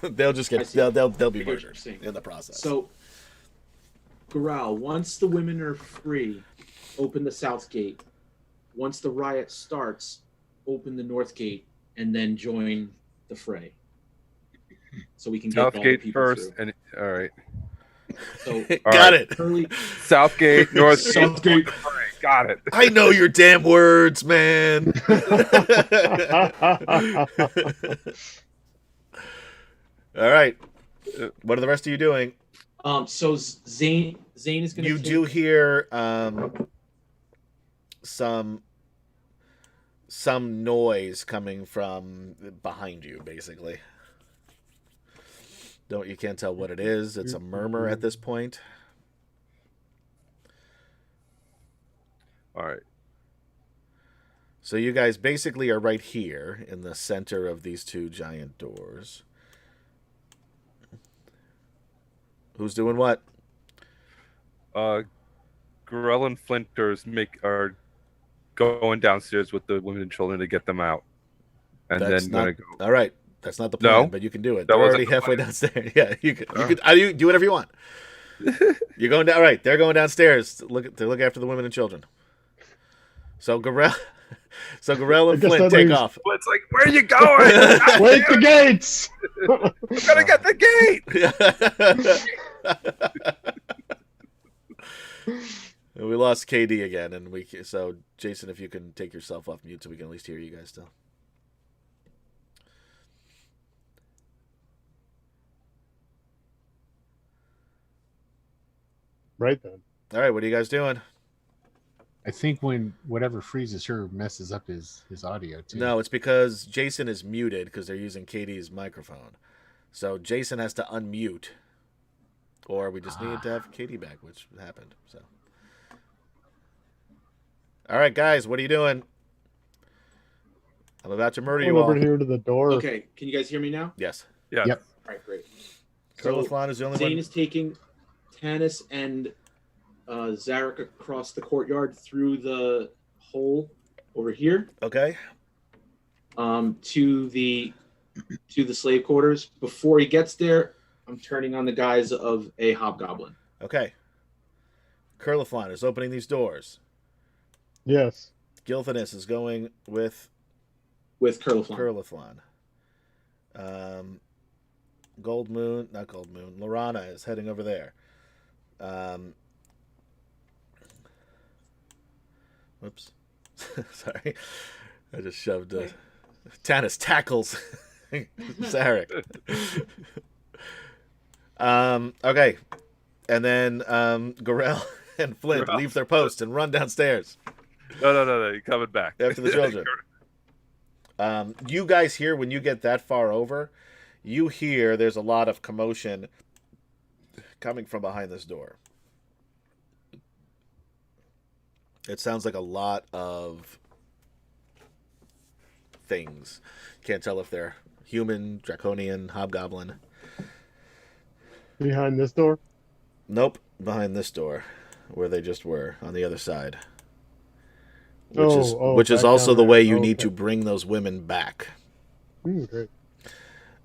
They'll just get. They'll be
I get what
murdered
you're saying.
in the process.
So, Gorel, once the women are free, open the south gate. Once the riot starts, open the north gate, and then join the fray. So we can get
South
all
gate
the people
first,
through.
and all right.
So
Got it.
Early,
South gate, north
South
gate.
gate.
Got it.
I know your damn words, man. All right. What are the rest of you doing?
So Zane is going to.
You do hear some noise coming from behind you, basically. You can't tell what it is. It's a murmur at this point.
All right.
So you guys basically are right here in the center of these two giant doors. Who's doing what?
Gorell and Flinters are going downstairs with the women and children to get them out, and
That's
then
not,
gonna go.
All right, that's not the plan,
No?
but you can do it.
That
They're
wasn't
already
the
halfway
plan?
downstairs. Yeah, you could.
Oh.
You do whatever you want. You're going down. All right, they're going downstairs to look after the women and children. So Gorell and
guess
Flint
that
take
means-
off.
Well, it's like, where are you going?
Wait the gates!
I'm gonna get the gate.
And we lost KD again, and so Jason, if you can take yourself off mute so we can at least hear you guys still.
Right then.
All right, what are you guys doing?
I think when whatever freezes her messes up his audio too.
No, it's because Jason is muted because they're using KD's microphone. So Jason has to unmute, or we just needed to have KD back, which happened. So, all right, guys, what are you doing? I'm about to murder you all.
Over here to the door.
Okay, can you guys hear me now?
Yes.
Yeah.
Yep.
All right, great.
Curliflon is the only
Zane
one.
is taking Tanis and Zarek across the courtyard through the hole over here
Okay.
to the slave quarters. Before he gets there, I'm turning on the guise of a hobgoblin.
Okay. Curliflon is opening these doors.
Yes.
Gilthanus is going with
Curliflon.
Lorana is heading over there. Whoops. Sorry. I just shoved Tanis tackles Zarek. Okay. And then Gorell and Flint leave their posts and run downstairs.
No. You're coming back
After the children. You guys hear when you get that far over, you hear there's a lot of commotion coming from behind this door. It sounds like a lot of things. Can't tell if they're human, draconian, hobgoblin.
Behind this door?
Nope, behind this door, where they just were, on the other side. Which is
back
also
down
the
there.
way you
Oh,
need
okay.
to bring those women back.
Great.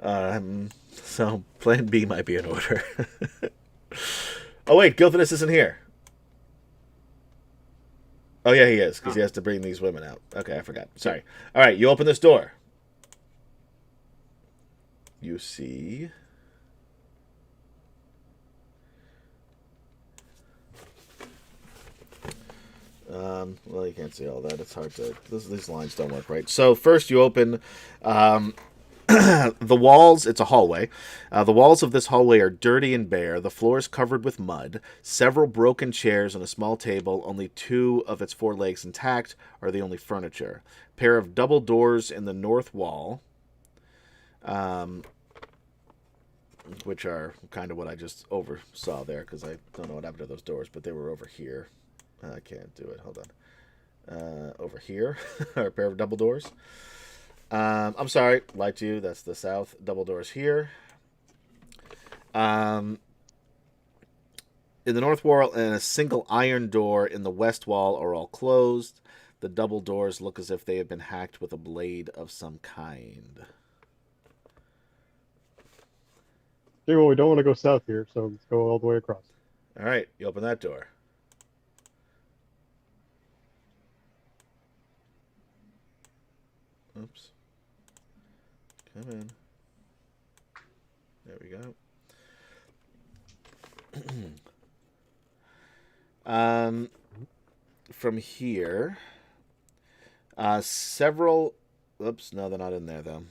So plan B might be in order. Oh wait, Gilthanus isn't here. Oh yeah, he is, because he has to bring these women out. Okay, I forgot. Sorry. All right, you open this door. You see... well, you can't see all that. It's hard to... These lines don't work right. So first you open... the walls, it's a hallway. The walls of this hallway are dirty and bare. The floor is covered with mud. Several broken chairs and a small table. Only 2 of its 4 legs intact are the only furniture. A pair of double doors in the north wall, which are kind of what I just oversaw there, because I don't know what happened to those doors, but they were over here. I can't do it. Hold on. Over here are a pair of double doors. I'm sorry, lied to you. That's the south. Double doors here. In the north wall and a single iron door in the west wall are all closed. The double doors look as if they have been hacked with a blade of some kind.
Okay, well, we don't want to go south here, so let's go all the way across.
All right, you open that door. Oops. Come in. There we go. From here, several... Oops, no, they're not in there, though.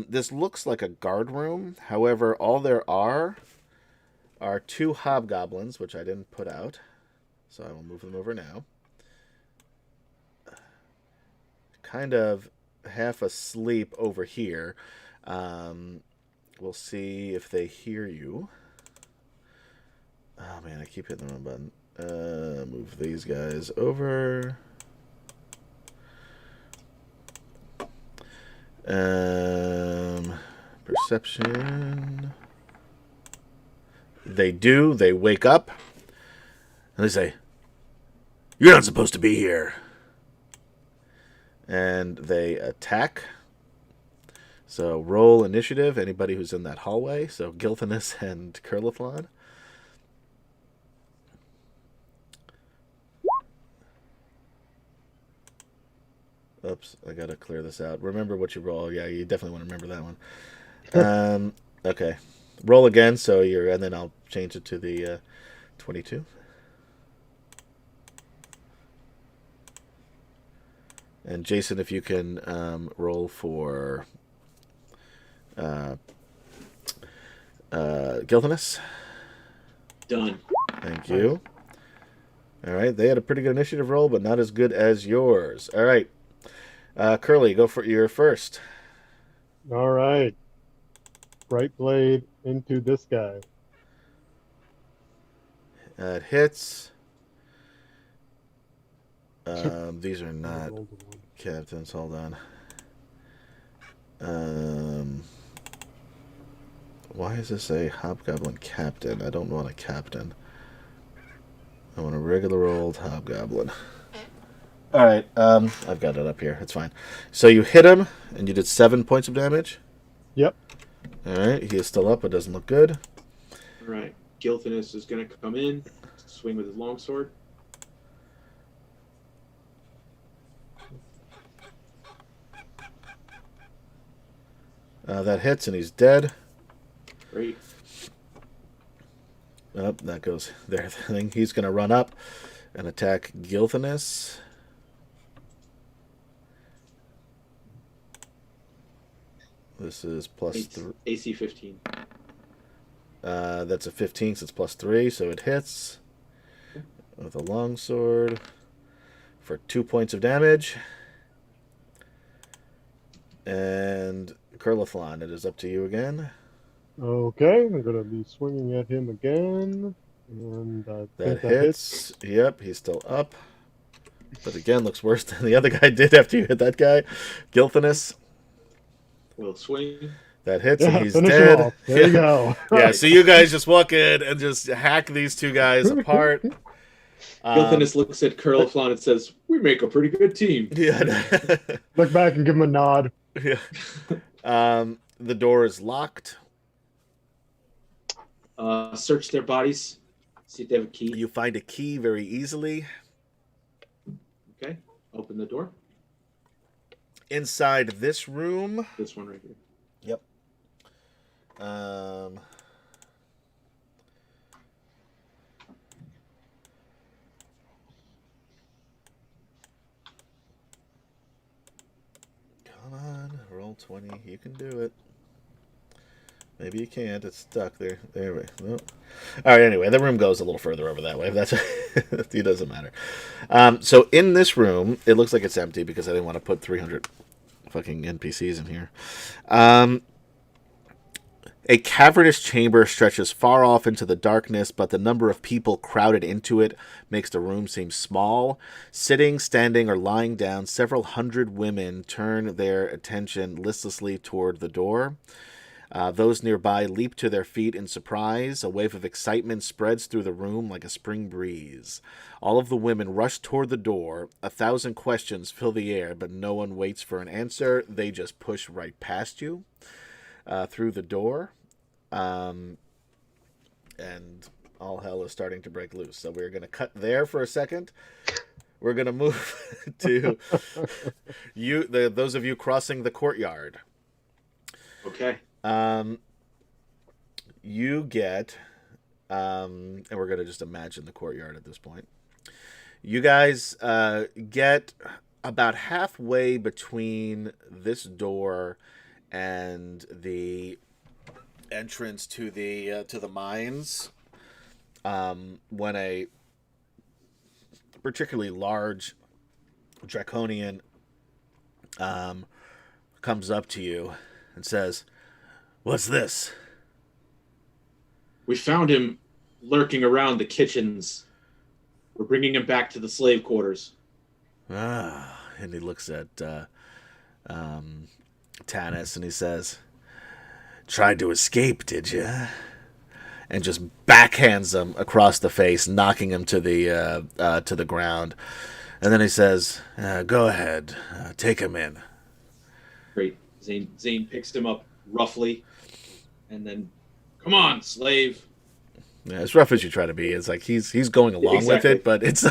This looks like a guard room. However, all there are 2 hobgoblins, which I didn't put out. So I will move them over now. Kind of half asleep over here. We'll see if they hear you. Oh man, I keep hitting the wrong button. Move these guys over. Perception. They do. They wake up. And they say, "You're not supposed to be here." And they attack. So roll initiative, anybody who's in that hallway. So Gilthanus and Curlithlon. Oops, I gotta clear this out. Remember what you roll. Yeah, you definitely want to remember that one. Okay. Roll again, so and then I'll change it to the 22. And Jason, if you can roll for Gilthanus.
Done.
Thank you. All right, they had a pretty good initiative roll, but not as good as yours. All right, Curly, go for your first.
All right. Bright blade into this guy.
It hits. These are not captains. Hold on. Why is this a hobgoblin captain? I don't want a captain. I want a regular old hobgoblin. All right, I've got it up here. It's fine. So you hit him, and you did 7 points of damage.
Yep.
All right, he is still up, but doesn't look good.
All right. Gilthanus is going to come in, swing with his longsword.
That hits, and he's dead.
Great.
Oh, that goes there. Thing. He's going to run up and attack Gilthanus. This is plus 3.
AC 15.
That's a 15, so it's plus 3, so it hits with a longsword for 2 points of damage. And Curlithlon, it is up to you again.
Okay, I'm going to be swinging at him again. And I
That
think
hits. Yep, he's still up. But again, looks worse than the other guy did after you hit that guy. Gilthanus.
Will swing.
That hits,
Yeah,
and he's
finish him
dead.
off. There you go.
Yeah, so you guys just walk in and just hack these two guys apart.
Gilthanus looks at Curlithlon and says, "We make a pretty good team."
Yeah.
Look back and give him a nod.
Yeah. The door is locked.
Search their bodies. See if they have a key.
You find a key very easily.
Okay. Open the door.
Inside this room.
This one right here.
Yep. Come on, roll 20. You can do it. Maybe you can't. It's stuck there. There we go. All right. Anyway, the room goes a little further over that way. That's it doesn't matter. So in this room, it looks like it's empty because I didn't want to put 300 fucking NPCs in here. A cavernous chamber stretches far off into the darkness, but the number of people crowded into it makes the room seem small. Sitting, standing, or lying down, several hundred women turn their attention listlessly toward the door. Those nearby leap to their feet in surprise. A wave of excitement spreads through the room like a spring breeze. All of the women rush toward the door. 1,000 questions fill the air, but no one waits for an answer. They just push right past you through the door. And all hell is starting to break loose. So we're going to cut there for a second. We're going to move to those of you crossing the courtyard.
Okay.
You get, and we're going to just imagine the courtyard at this point. You guys get about halfway between this door and the entrance to the mines, when a particularly large draconian comes up to you and says, What's this?
We found him lurking around the kitchens. We're bringing him back to the slave quarters.
Ah, and he looks at Tanis and he says, "Tried to escape, did you?" And just backhands him across the face, knocking him to the ground. And then he says, "Go ahead, take him in."
Great. Zane picks him up roughly, and then, "Come on, slave."
Yeah, as rough as you try to be, it's like he's going along with it, but it's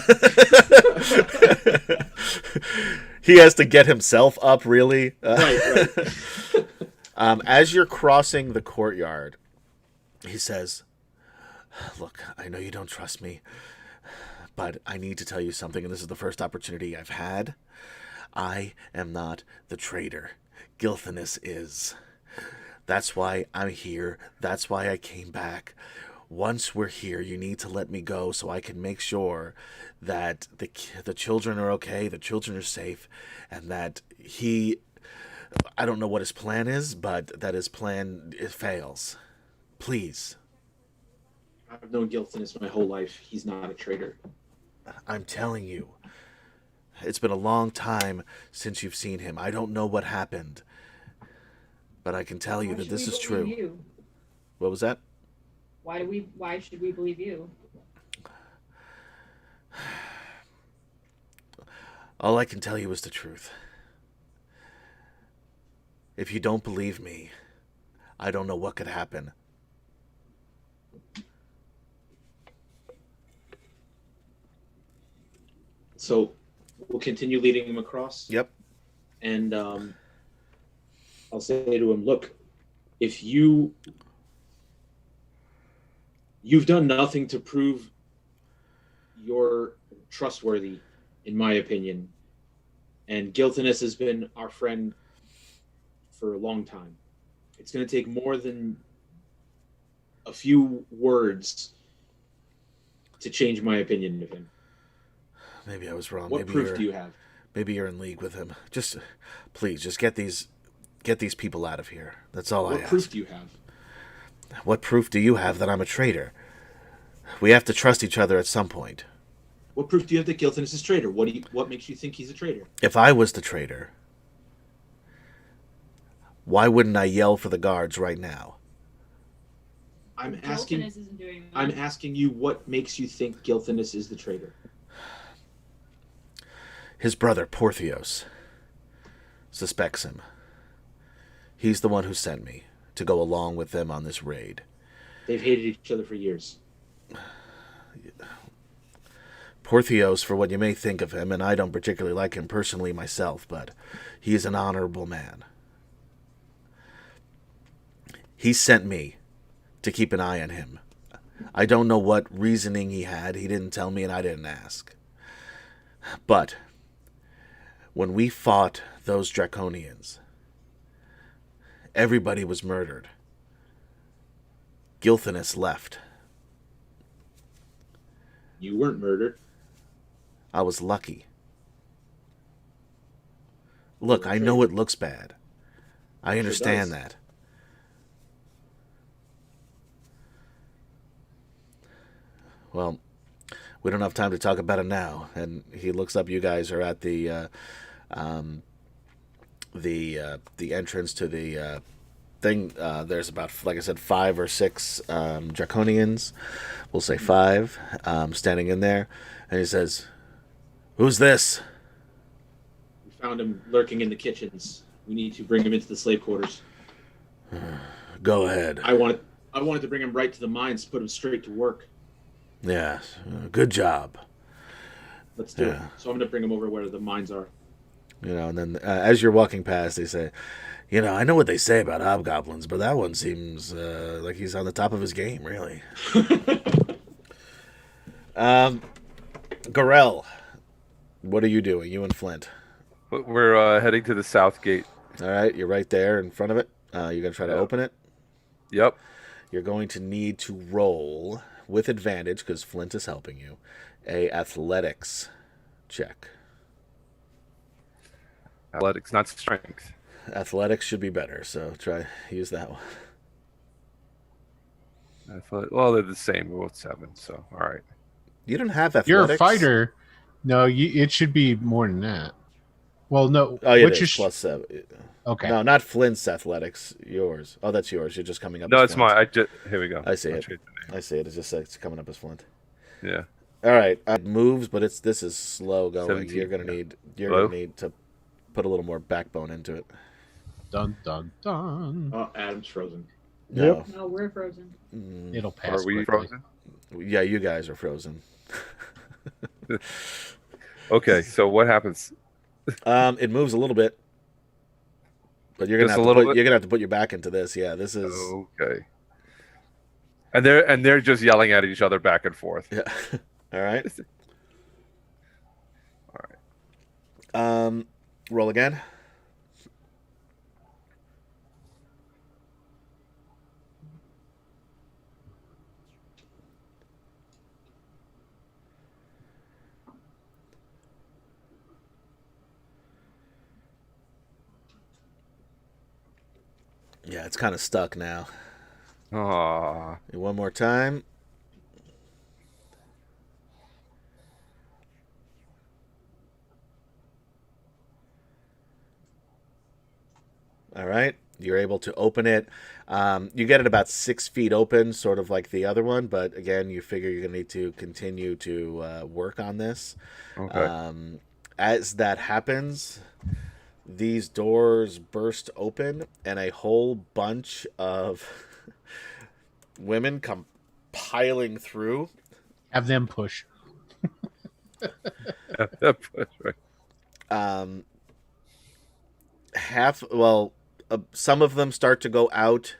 he has to get himself up, really.
Right.
As you're crossing the courtyard, he says, "Look, I know you don't trust me, but I need to tell you something, and this is the first opportunity I've had. I am not the traitor. Gilthanas is. That's why I'm here. That's why I came back. Once we're here, you need to let me go so I can make sure that the children are okay, the children are safe, and that I don't know what his plan is, but that his plan fails. Please."
I've known Gilthanas my whole life. He's not a traitor.
"I'm telling you. It's been a long time since you've seen him. I don't know what happened. But I can tell you that this is true."
You?
What was that?
Why should we believe you?
All I can tell you is the truth. If you don't believe me, I don't know what could happen.
So we'll continue leading him across.
Yep.
And I'll say to him, "Look, if you've done nothing to prove you're trustworthy, in my opinion, and Gilthanas has been our friend for a long time. It's going to take more than a few words to change my opinion of him."
Maybe I was wrong.
What proof do you have?
Maybe you're in league with him. Please, just get these people out of here. That's all I ask.
What proof do you have?
What proof do you have that I'm a traitor? We have to trust each other at some point.
What proof do you have that Gilthanas is a traitor? What makes you think he's a traitor?
If I was the traitor, why wouldn't I yell for the guards right now?
I'm
Gilthanas isn't doing that.
I'm asking you, what makes you think Gilthanas is the traitor?
His brother, Porthios, suspects him. He's the one who sent me to go along with them on this raid.
They've hated each other for years.
Porthios, for what you may think of him, and I don't particularly like him personally myself, but he is an honorable man. He sent me to keep an eye on him. I don't know what reasoning he had. He didn't tell me, and I didn't ask. But when we fought those Draconians, everybody was murdered. Gilthanas left.
You weren't murdered.
I was lucky. Look, I know it looks bad. I understand that. Well, we don't have time to talk about it now. And he looks up. You guys are at the entrance to the thing. There's about, like I said, 5 or 6 Draconians. We'll say 5 standing in there. And he says, "Who's this?"
We found him lurking in the kitchens. We need to bring him into the slave quarters.
Go ahead.
I wanted to bring him right to the mines, put him straight to work.
Yeah, good job.
Let's do it. So I'm going to bring him over where the mines are.
And then as you're walking past, they say, I know what they say about hobgoblins, but that one seems like he's on the top of his game, really. Gorell, what are you doing? You and Flint.
We're heading to the south gate.
All right, you're right there in front of it. You're going to try to open it?
Yep.
You're going to need to roll with advantage, because Flint is helping you, a athletics check.
Athletics, not strength.
Athletics should be better, so use that one.
Well, they're the same. We're both 7. So all right.
You don't have athletics.
You're a fighter. No, it should be more than that. Well, no.
Oh, yeah,
what's
it
your
is plus 7.
Okay.
No, not Flint's athletics. Yours. Oh, that's yours. You're just coming up.
No,
as
it's
Flint.
mine. Here we go.
I see
I'll
it.
change the name.
I see it. It's just it's coming up as Flint.
Yeah.
All right. It moves, but this is slow going.
17,
You're gonna
yeah.
need to put a little more backbone into it.
Dun dun dun.
Oh, Adam's frozen.
No.
No, we're frozen.
It'll pass.
Are we
quickly.
frozen?
Yeah, you guys are frozen.
Okay, so what happens?
It moves a little bit, but you're
Just a
gonna
little bit?
you're gonna have to put your back into this. Yeah, this is.
Okay. And they're just yelling at each other back and forth.
Yeah. All right.
All right.
Roll again. Yeah, it's kind of stuck now.
Aww.
One more time. All right. You're able to open it. You get it about 6 feet open, sort of like the other one. But again, you figure you're going to need to continue to work on this.
Okay.
As that happens, these doors burst open and a whole bunch of women come piling through.
Have them push.
Some of them start to go out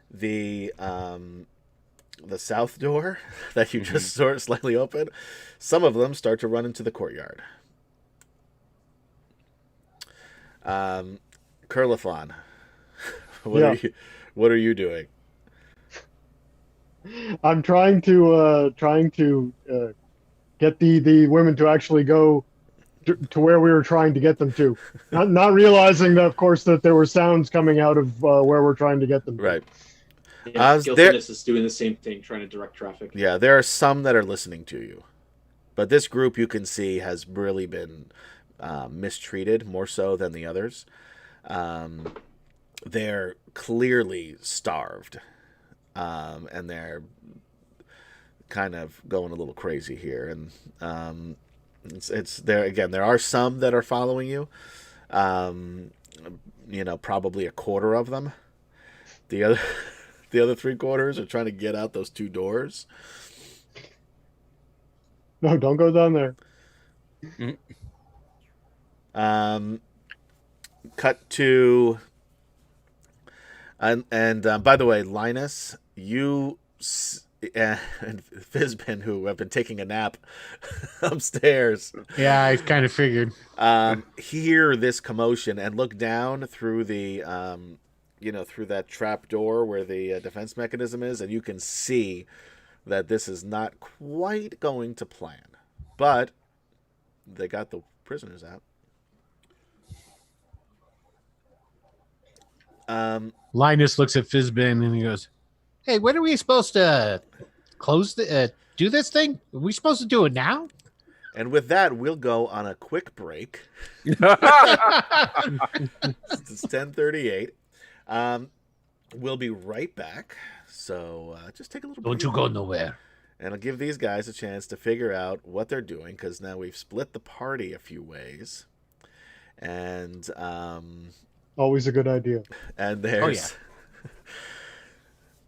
the south door that you just sort of slightly opened. Some of them start to run into the courtyard. Curlithon, what are you doing?
I'm trying to get the women to actually go to where we were trying to get them to, not realizing that, of course, that there were sounds coming out of where we're trying to get them to.
Right.
Yeah, Guiltiness is doing the same thing, trying to direct traffic.
Yeah, there are some that are listening to you, but this group you can see has really been mistreated more so than the others. They're clearly starved, and they're kind of going a little crazy here. And it's there again. There are some that are following you. Probably a quarter of them. The other 3/4 are trying to get out those 2 doors.
No, don't go down there.
Cut to, and by the way, Linus, you and Fizbin, who have been taking a nap upstairs.
Yeah, I kind of figured.
Hear this commotion and look down through the, through that trap door where the defense mechanism is, and you can see that this is not quite going to plan. But they got the prisoners out.
Linus looks at Fizbin and he goes, "Hey, when are we supposed to close do this thing? Are we supposed to do it now?"
And with that, we'll go on a quick break. It's 10:38. We'll be right back. So just take a little break.
Don't you go nowhere.
And I'll give these guys a chance to figure out what they're doing, because now we've split the party a few ways. And
always a good idea.
And there's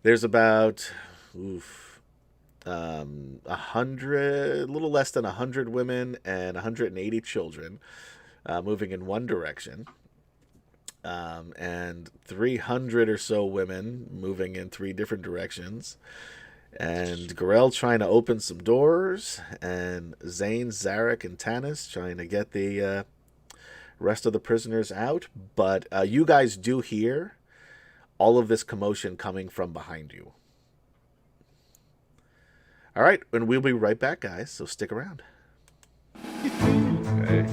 there's about 100, a little less than 100 women and 180 children moving in one direction, and 300 or so women moving in 3 different directions, and Gorel trying to open some doors, and Zane, Zarek, and Tanis trying to get the rest of the prisoners out. But you guys do hear all of this commotion coming from behind you. All right, and we'll be right back, guys, so stick around.
Okay.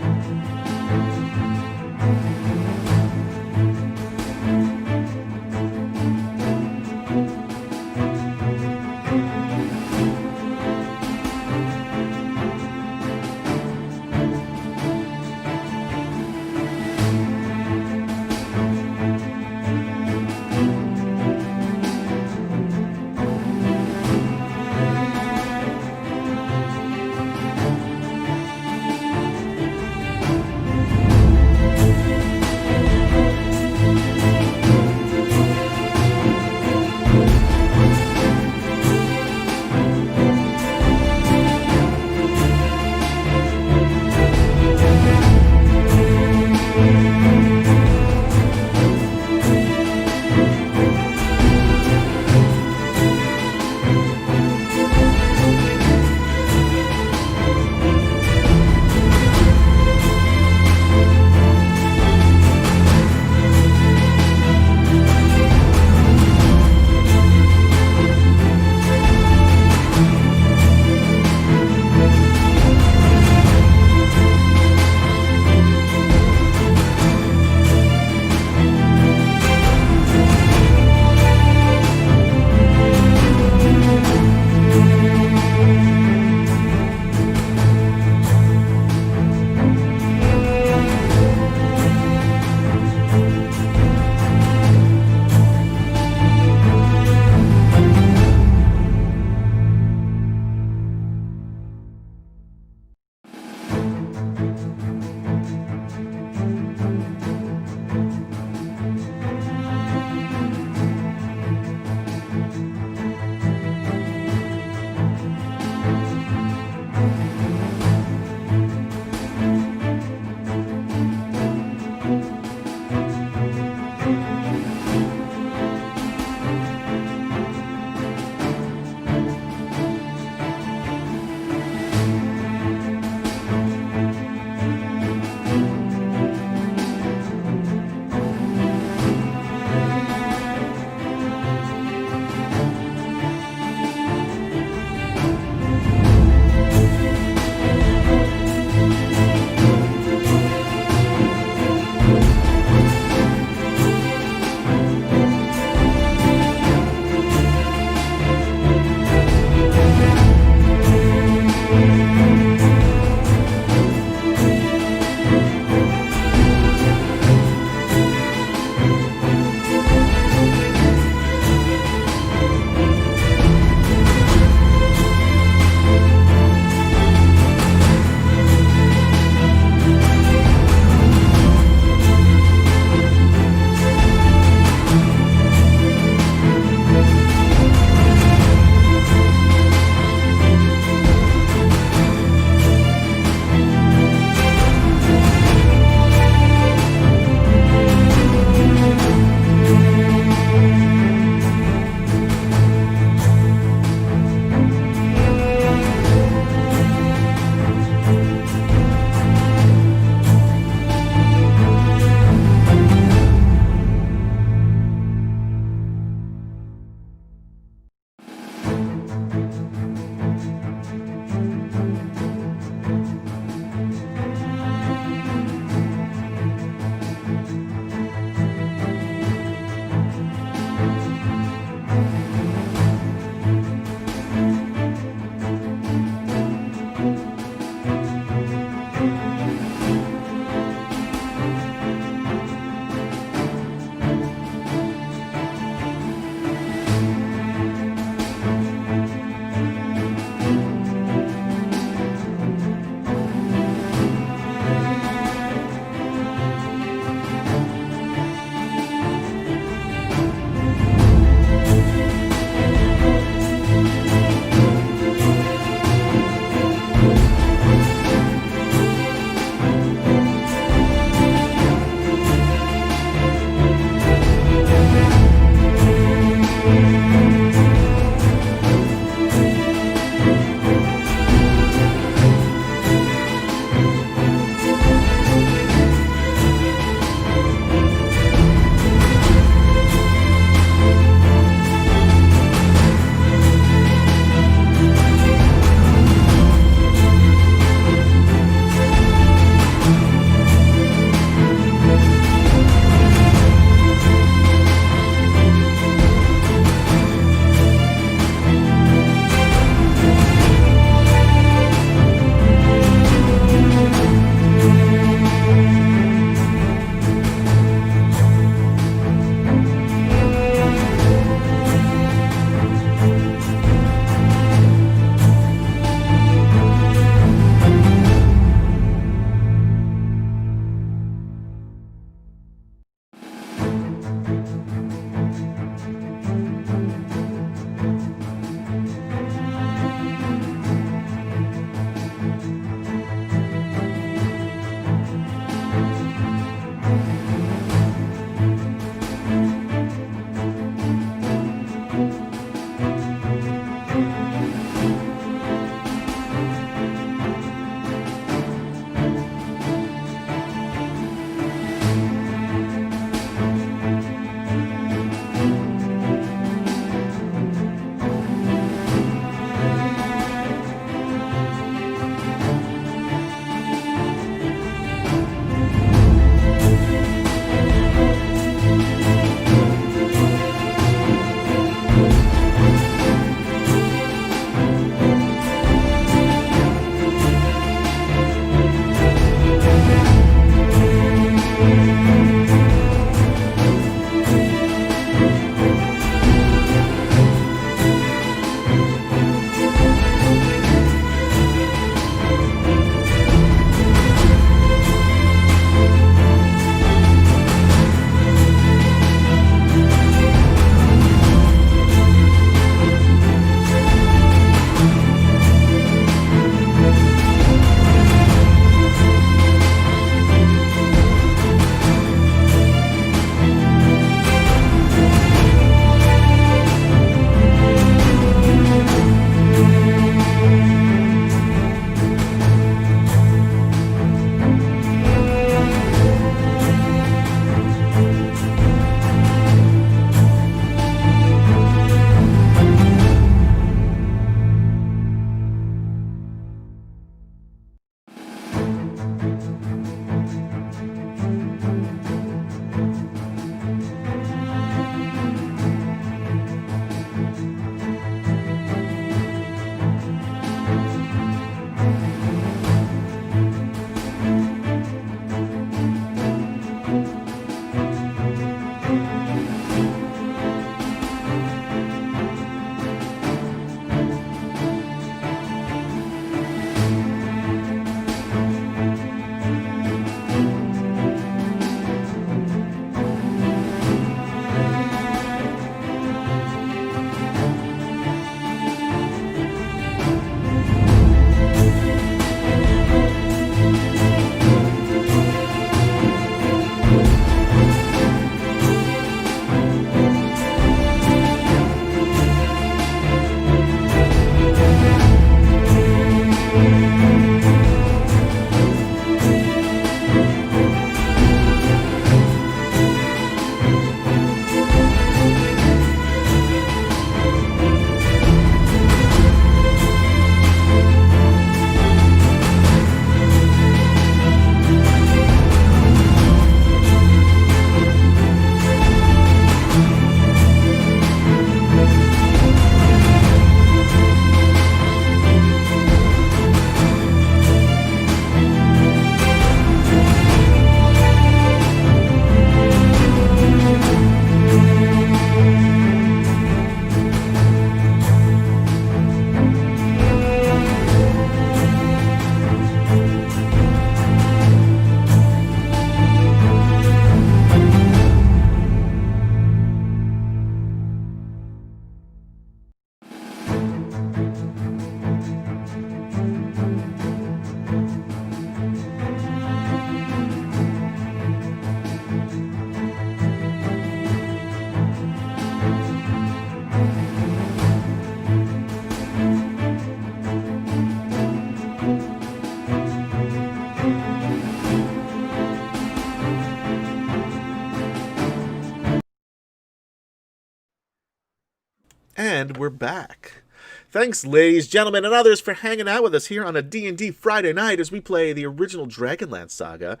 And we're back. Thanks, ladies, gentlemen, and others for hanging out with us here on a D&D Friday night as we play the original Dragonlance saga.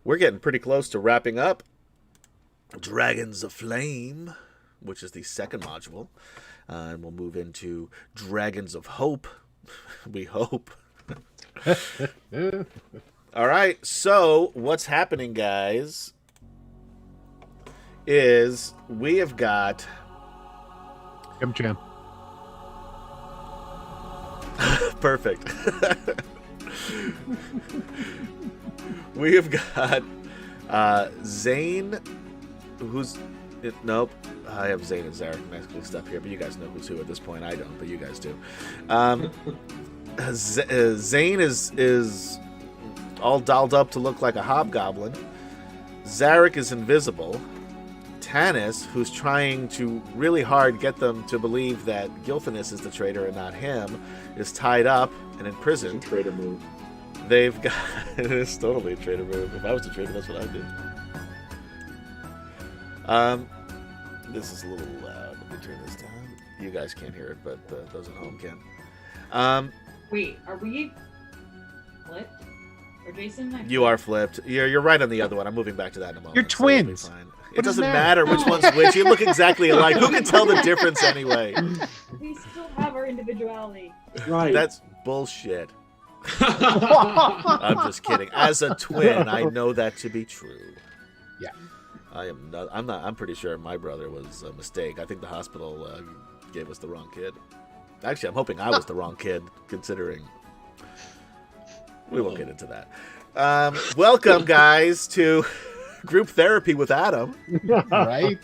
We're getting pretty close to wrapping up Dragons of Flame, which is the second module. And we'll move into Dragons of Hope. We hope. All right, so what's happening, guys, is we have got...
Chem.
Perfect. We have got Zane, who's... Nope. I have Zane and Zarek mixed up here, but you guys know who's who at this point. I don't, but you guys do. Zane is all dolled up to look like a hobgoblin. Zarek is invisible. Tanis, who's trying to really hard get them to believe that Gilthanis is the traitor and not him, is tied up and imprisoned.
Traitor move.
They've got... It's totally a traitor move. If I was a traitor, that's what I'd do. This is a little loud. Let me turn this down. You guys can't hear it, but those at home can.
Wait, are we flipped? Or Jason?
You are flipped. You're right on the other one. I'm moving back to that in a moment.
You're twins.
So it doesn't matter which one's which. You look exactly alike. Who can tell the difference anyway?
We still have our individuality.
Right.
That's bullshit. I'm just kidding. As a twin, I know that to be true.
Yeah.
I'm pretty sure my brother was a mistake. I think the hospital gave us the wrong kid. Actually, I'm hoping I was the wrong kid, considering. We won't get into that. Welcome, guys, to group therapy with Adam.
Right?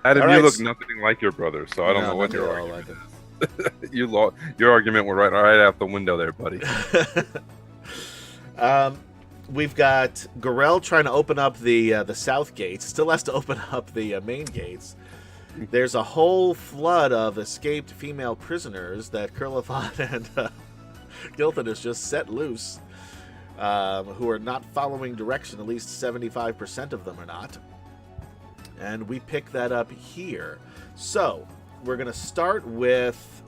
Adam,
All
you
right.
look nothing like your brother, so I don't know what
nothing
your
at all
argument
like
is. Your argument went right out the window there, buddy.
We've got Gorell trying to open up the south gates. Still has to open up the main gates. There's a whole flood of escaped female prisoners that Kurlafon and Gilthan has just set loose, who are not following direction. At least 75% of them are not. And we pick that up here. So, we're going to start with...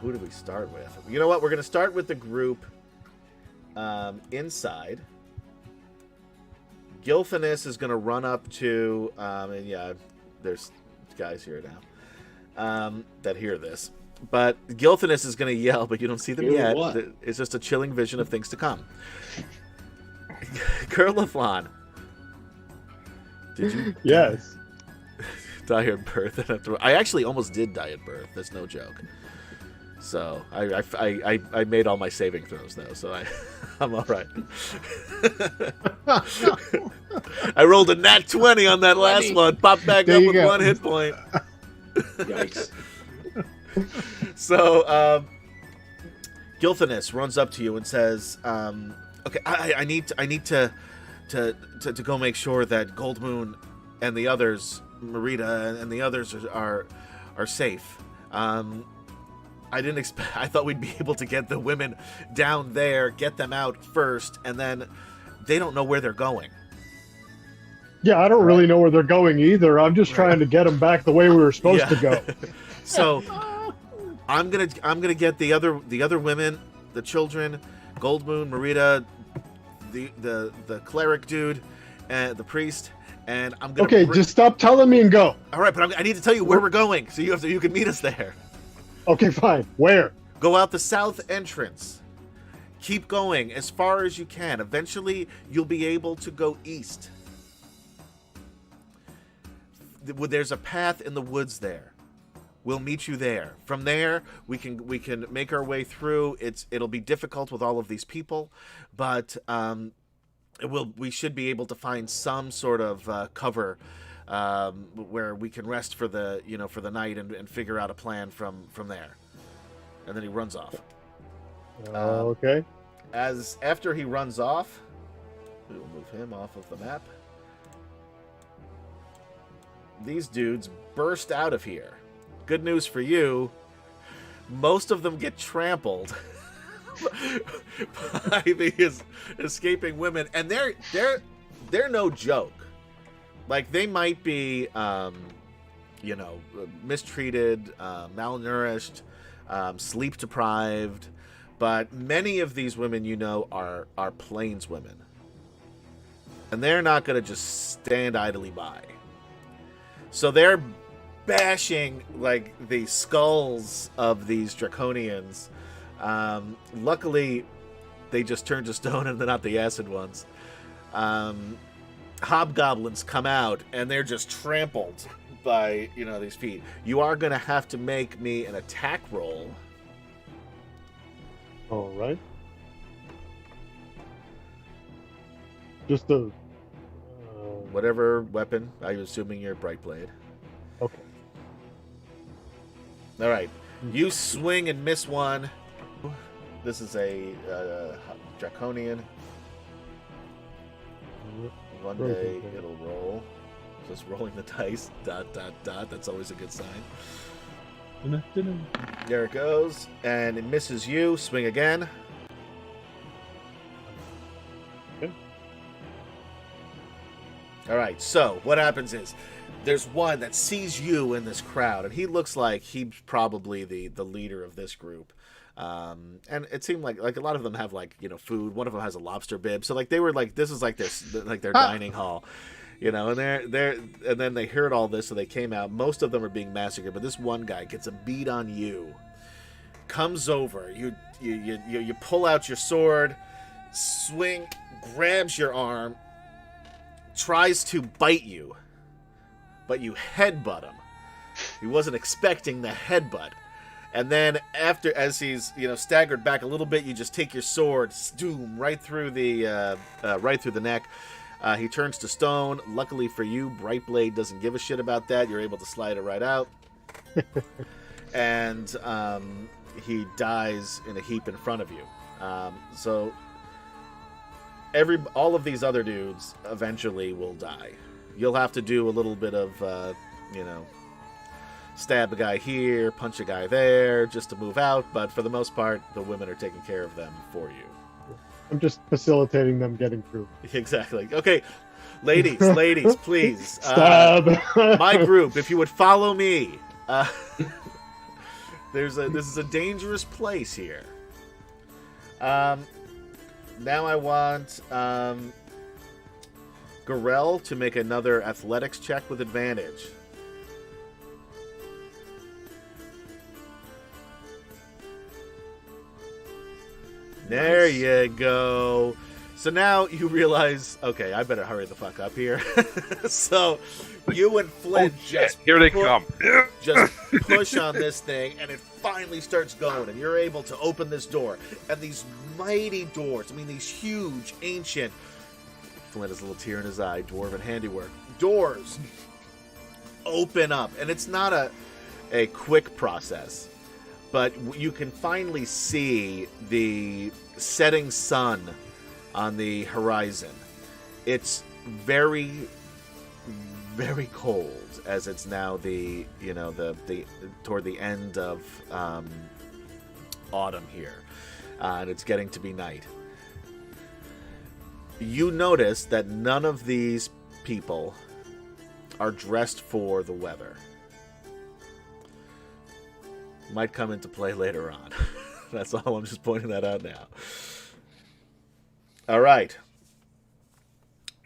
who do we start with? You know what? We're going to start with the group inside. Gilthanis is going to run up to... and yeah, there's guys here now that hear this. But Gilthanis is going to yell, but you don't see them
Hear
yet.
what?
It's just a chilling vision of things to come. Kurlafon, did you
Yes.
die at birth? I actually almost did die at birth. That's no joke. So I made all my saving throws though, so I'm all right. I rolled a nat 20 on that last one. Popped back
There
up
you
with
go.
1 hit point.
Yikes.
So Gilthanis runs up to you and says, "Okay, I need to go make sure that Goldmoon and the others, Marita and the others are safe. I didn't expect. I thought we'd be able to get the women down there, get them out first, and then they don't know where they're going."
Yeah, I don't really know where they're going either. I'm just trying to get them back the way we were supposed to go.
So I'm gonna get the other women, the children, Goldmoon, Marita, the cleric dude, and the priest, and I'm gonna.
Okay, just stop telling me and go.
All right, but I need to tell you where we're going, so you can meet us there.
Okay, fine. Where?
Go out the south entrance. Keep going as far as you can. Eventually, you'll be able to go east. There's a path in the woods there. We'll meet you there. From there, we can make our way through. It'll be difficult with all of these people, but we should be able to find some sort of cover where we can rest for the night and figure out a plan from there. And then he runs off.
Okay.
After he runs off, we will move him off of the map. These dudes burst out of here. Good news for you, most of them get trampled by these escaping women, and they're no joke. Like, they might be mistreated, malnourished, sleep deprived. But many of these women, are plains women. And they're not going to just stand idly by. So they're bashing, like, the skulls of these draconians. Luckily, they just turned to stone and they're not the acid ones. Hobgoblins come out, and they're just trampled by, these feet. You are going to have to make me an attack roll.
All right. Just a...
Whatever weapon. I'm assuming you're Bright Blade.
Okay.
All right. You swing and miss one. This is a draconian. One day it'll roll. Just rolling the dice. ... That's always a good sign. There it goes. And it misses you. Swing again.
Okay.
All right. So what happens is there's one that sees you in this crowd, and he looks like he's probably the leader of this group. And it seemed like a lot of them have, like, food. One of them has a lobster bib. So, like, they were like, this is like their dining hall. And and then they heard all this, so they came out. Most of them are being massacred, but this one guy gets a beat on you. Comes over, you pull out your sword, swing, grabs your arm, tries to bite you, but you headbutt him. He wasn't expecting the headbutt. And then as he's staggered back a little bit, you just take your sword, stoom right through the neck. He turns to stone. Luckily for you, Bright Blade doesn't give a shit about that. You're able to slide it right out. And he dies in a heap in front of you. So all of these other dudes eventually will die. You'll have to do a little bit of, stab a guy here, punch a guy there, just to move out. But for the most part, the women are taking care of them for you.
I'm just facilitating them getting through.
Exactly. Okay, ladies, please.
Stab.
My group, if you would follow me. This is a dangerous place here. Now I want Gorell to make another athletics check with advantage. There you go. So now you realize, okay, I better hurry the fuck up here. So you and Flint
here they come.
Just push on this thing, and it finally starts going, and you're able to open this door. And these mighty doors, these huge, ancient, Flint has a little tear in his eye, dwarven handiwork, doors open up. And it's not a quick process. But you can finally see the setting sun on the horizon. It's very, very cold, as it's now the toward the end of autumn here, and it's getting to be night. You notice that none of these people are dressed for the weather. Might come into play later on. That's all. I'm just pointing that out now. All right.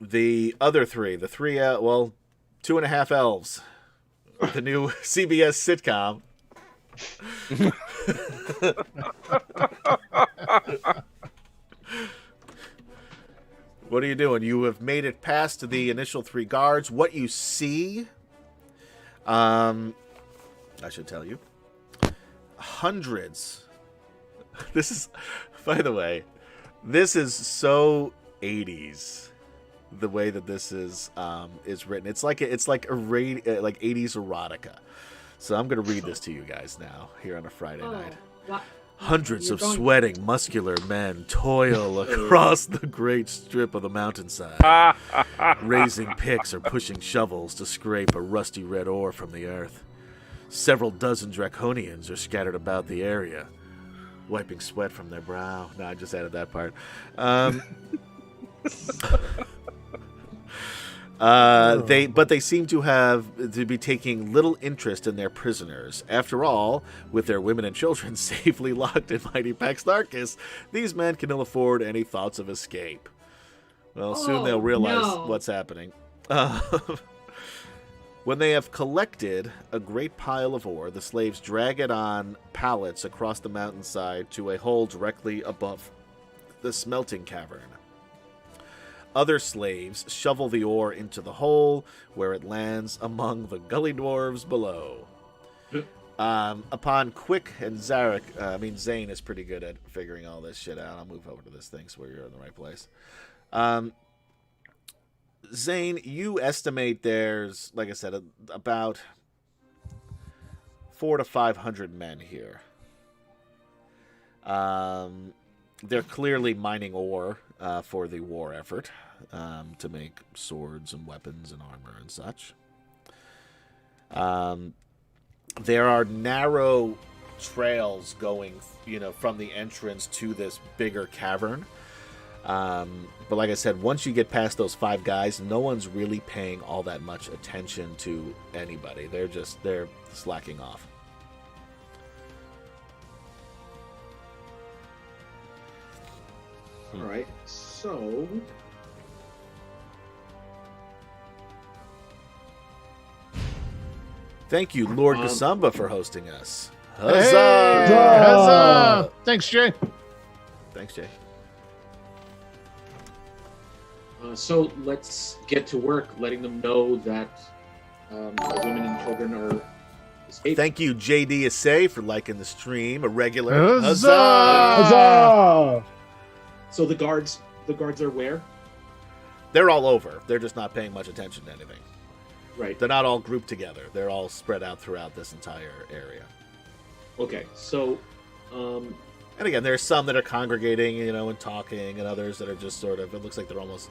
The other three, 2.5 elves, the new CBS sitcom. What are you doing? You have made it past the initial 3 guards. What you see, I should tell you. Hundreds. This is, by the way, this is so 80s. The way that this is written, it's like 80s erotica. So I'm gonna read this to you guys now here on a Friday night.
What?
Hundreds of sweating, muscular men toil across the great strip of the mountainside, raising picks or pushing shovels to scrape a rusty red ore from the earth. Several dozen draconians are scattered about the area, wiping sweat from their brow. No, I just added that part. They seem to be taking little interest in their prisoners. After all, with their women and children safely locked in mighty Pax Narcus, these men can ill afford any thoughts of escape. Well, soon they'll realize what's happening. When they have collected a great pile of ore, the slaves drag it on pallets across the mountainside to a hole directly above the smelting cavern. Other slaves shovel the ore into the hole, where it lands among the gully dwarves below. Upon quick and Zane is pretty good at figuring all this shit out. I'll move over to this thing so you're in the right place. Zane, you estimate there's, like I said, about 400 to 500 men here. They're clearly mining ore for the war effort to make swords and weapons and armor and such. There are narrow trails going, from the entrance to this bigger cavern. But like I said, once you get past those 5 guys, no one's really paying all that much attention to anybody. They're slacking off.
All right, so
Thank you, Lord Gasumba, for hosting us.
Hey,
Huzzah!
huzzah! Thanks, Jay.
Thanks, Jay.
So let's get to work, letting them know that the women and children are escaping.
Thank you, JD Assay, for liking the stream. A regular.
Huzzah!
Huzzah!
So the guards are where?
They're all over. They're just not paying much attention to anything.
Right.
They're not all grouped together. They're all spread out throughout this entire area.
Okay, so
And again, there's some that are congregating, and talking, and others that are just sort of, it looks like they're almost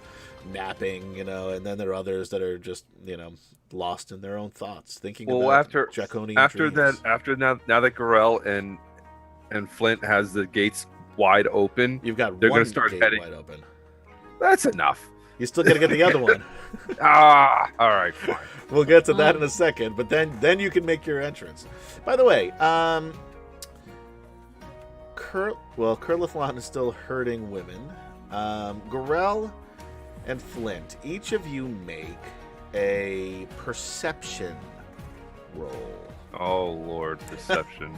napping, and then there are others that are just, lost in their own thoughts, thinking about draconian dreams.
Now that Gorell and Flint has the gates wide open,
They're
going to start heading
wide open.
That's enough.
You still got to get the other one.
All right, fine.
We'll get to that in a second, but then you can make your entrance. By the way, Kurlithlon is still hurting women. Gorell and Flint, each of you make a perception roll.
Oh, Lord, perception.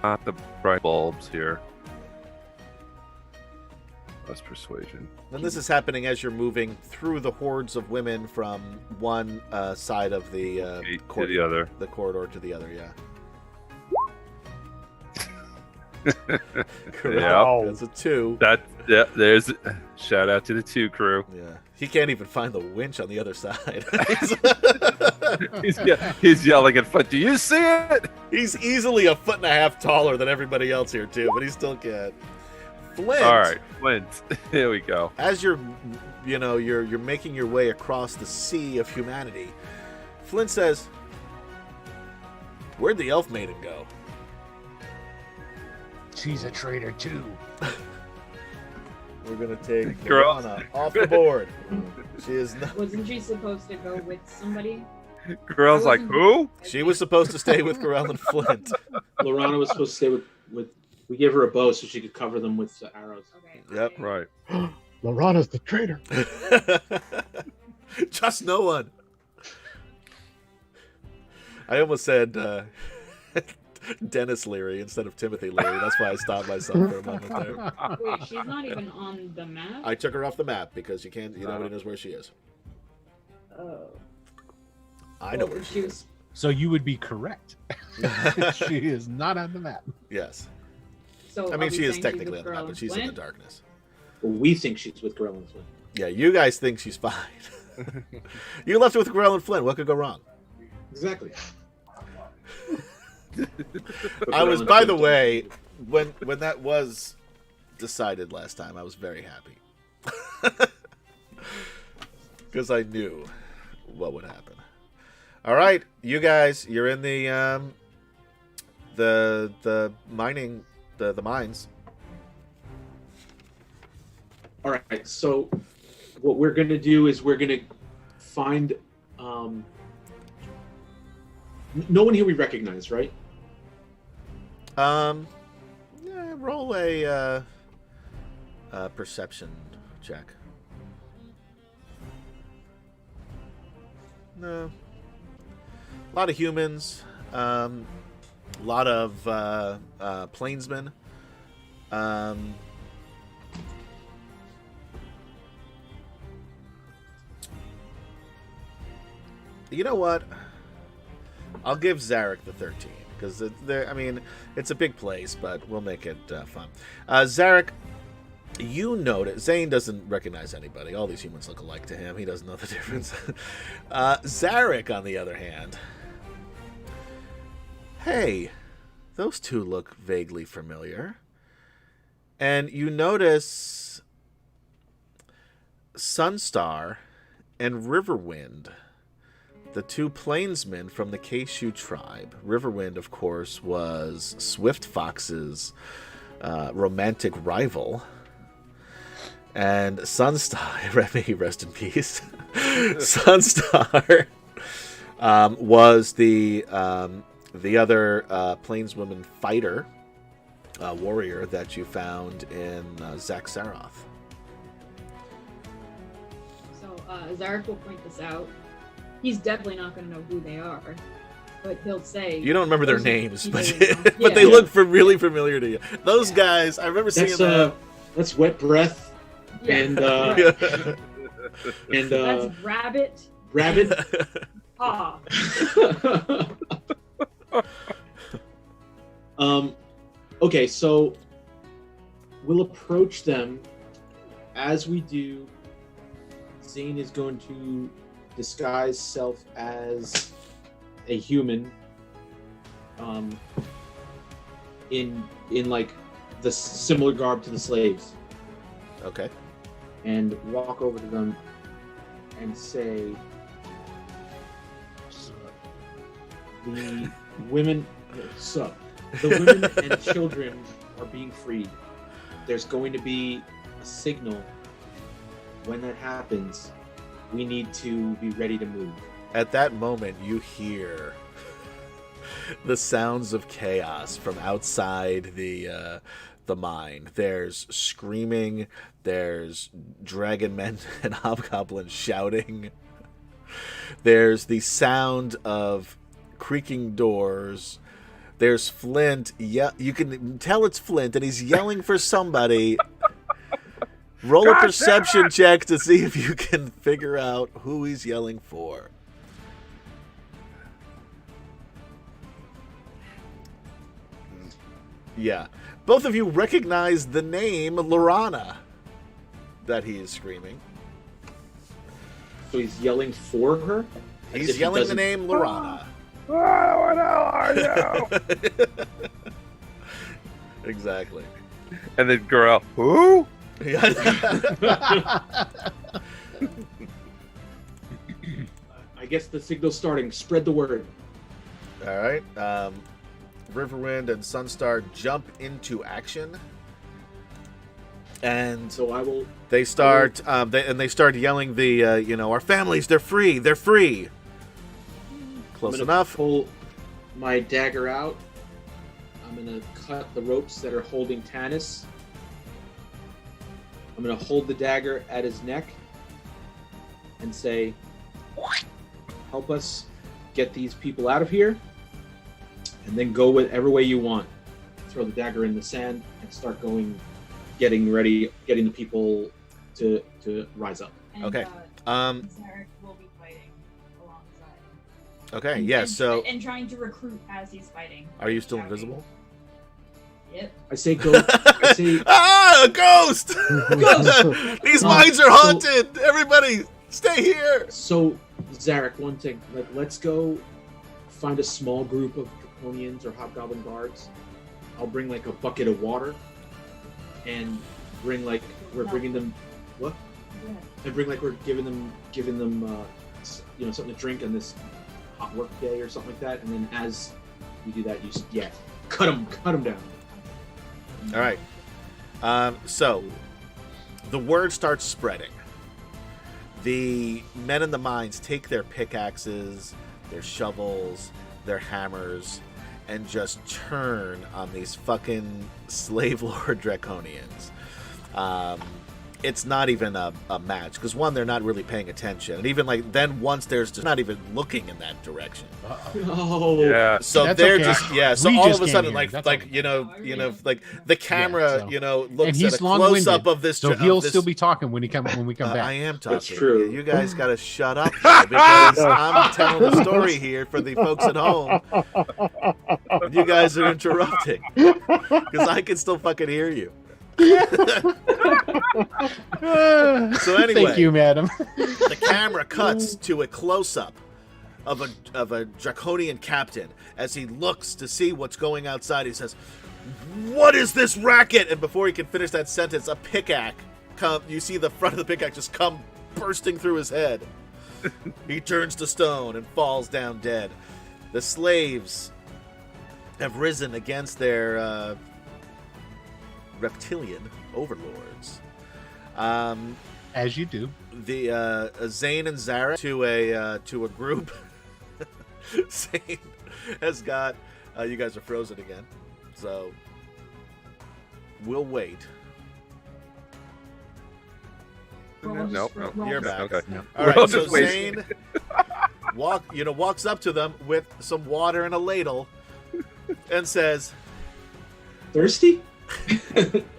Not the bright bulbs here. That's persuasion.
And this is happening as you're moving through the hordes of women from one side of the
to the other.
The corridor to the other, yeah.
Yeah,
that's a 2.
There's shout out to the 2 crew.
Yeah, he can't even find the winch on the other side.
he's yelling at Foot. Do you see it?
He's easily 1.5 feet taller than everybody else here too, but he still can't. Flint.
All right, Flint. Here we go.
As you're making your way across the sea of humanity, Flint says, "Where'd the elf maiden go?"
She's a traitor too.
We're gonna take
Girl.
Lorana off the board. She is not.
Wasn't she supposed to go with somebody?
Girl's like, who?
She was supposed to stay with Gorell and Flint.
Lorana was supposed to stay with. We gave her a bow so she could cover them with the arrows.
Okay.
Yep.
Right.
Lorana's the traitor.
Just no one. I almost said Dennis Leary instead of Timothy Leary. That's why I stopped myself for a moment there.
Wait, she's not even on the map?
I took her off the map because nobody knows where she is.
Oh.
I know where she is.
So you would be correct. She is not on the map.
Yes.
So
I mean, she is
saying
technically
she's
on the
with
map,
Gorell
but
and
she's in the
Flint?
darkness.
Well, we think she's with Gorell and Flint.
Yeah, you guys think she's fine. You left her with Gorell and Flint. What could go wrong?
Exactly.
I was, by the way, when that was decided last time, I was very happy because I knew what would happen. All right, you guys, you're in the mining, the mines.
All right, so what we're gonna do is we're gonna find no one here we recognize, right?
Yeah, roll a perception check. No. A lot of humans. A lot of plainsmen. You know what? I'll give Zarek the 13 because I mean, it's a big place, but we'll make it fun. Zarek, you notice Zane doesn't recognize anybody. All these humans look alike to him. He doesn't know the difference. Zarek, on the other hand, hey, those two look vaguely familiar. And you notice Sunstar and Riverwind, the two plainsmen from the Keishu tribe. Riverwind, of course, was Swift Fox's romantic rival. And Sunstar, may rest in peace, Sunstar was the other plainswoman fighter, warrior that you found in Zaxaroth.
So Zarek will point this out. He's definitely not going to know who they are, but he'll say...
You don't remember their
those are
names,
the
but,
people.
but they look really familiar to you. Those guys, I remember seeing them.
That's Wet Breath,
Yeah.
and and
That's Rabbit.
Ah. Okay, so we'll approach them. As we do, Zane is going to disguise self as a human, in like the similar garb to the slaves.
Okay.
And walk over to them and say, the women and children are being freed. There's going to be a signal. When that happens, we need to be ready to move.
At that moment, you hear the sounds of chaos from outside the mine. There's screaming. There's dragon men and hobgoblins shouting. There's the sound of creaking doors. There's Flint. Yeah, you can tell it's Flint, and he's yelling for somebody. Roll a perception check to see if you can figure out who he's yelling for. Yeah. Both of you recognize the name Lorana that he is screaming.
So he's yelling for her?
He's yelling the name Lorana.
What the hell are you?
Exactly.
And then Gorel, who?
I guess the signal's starting. Spread the word.
All right. Riverwind and Sunstar jump into action, and
so I will.
They start. They start yelling the our families. They're free. They're free. Close enough.
Pull my dagger out. I'm gonna cut the ropes that are holding Tanis. I'm gonna hold the dagger at his neck and say, "Help us get these people out of here." And then go whatever way you want. Throw the dagger in the sand and start getting ready, getting the people to rise up.
And,
okay.
Zarek will be fighting alongside.
Okay. Yeah. So.
And trying to recruit as he's fighting.
Are you still invisible?
Yep.
I say go. I say
a ghost! Ghost! These mines are haunted. Everybody, stay here.
So, Zarek, one thing. Let's go find a small group of Draconians or Hobgoblin guards. I'll bring a bucket of water, and bring we're bringing them what?
Yeah.
And bring we're giving them something to drink on this hot work day or something like that. And then as we do that, cut them down.
All right. So the word starts spreading. The men in the mines take their pickaxes, their shovels, their hammers, and just turn on these fucking slave lord draconians. It's not even a match because one, they're not really paying attention, and even like then once there's just not even looking in that direction.
No.
Yeah.
So
That's
they're
okay.
just So
We
all
just
of a
can't
sudden,
hear.
like
That's
like
okay.
like the camera,
Yeah, so-
looks
And he's
at a
long-winded,
close up of this.
so
of
he'll
this-
still be talking when we come back.
I am talking.
That's true.
You guys got to shut up though, because I'm telling the story here for the folks at home. And you guys are interrupting because I can still fucking hear you. So anyway,
Thank you, madam.
the camera cuts to a close-up of a draconian captain as he looks to see what's going outside. He says, "What is this racket?" And before he can finish that sentence, a pickaxe you see the front of the pickaxe just come bursting through his head. He turns to stone and falls down dead. The slaves have risen against their reptilian overlords.
As you do.
The Zane and Zara to a group. Zane has got you guys are frozen again, so we'll wait.
Nope.
You're back.
Okay.
All right,
We'll
so
just wait.
Zane walks up to them with some water and a ladle and says,
Thirsty?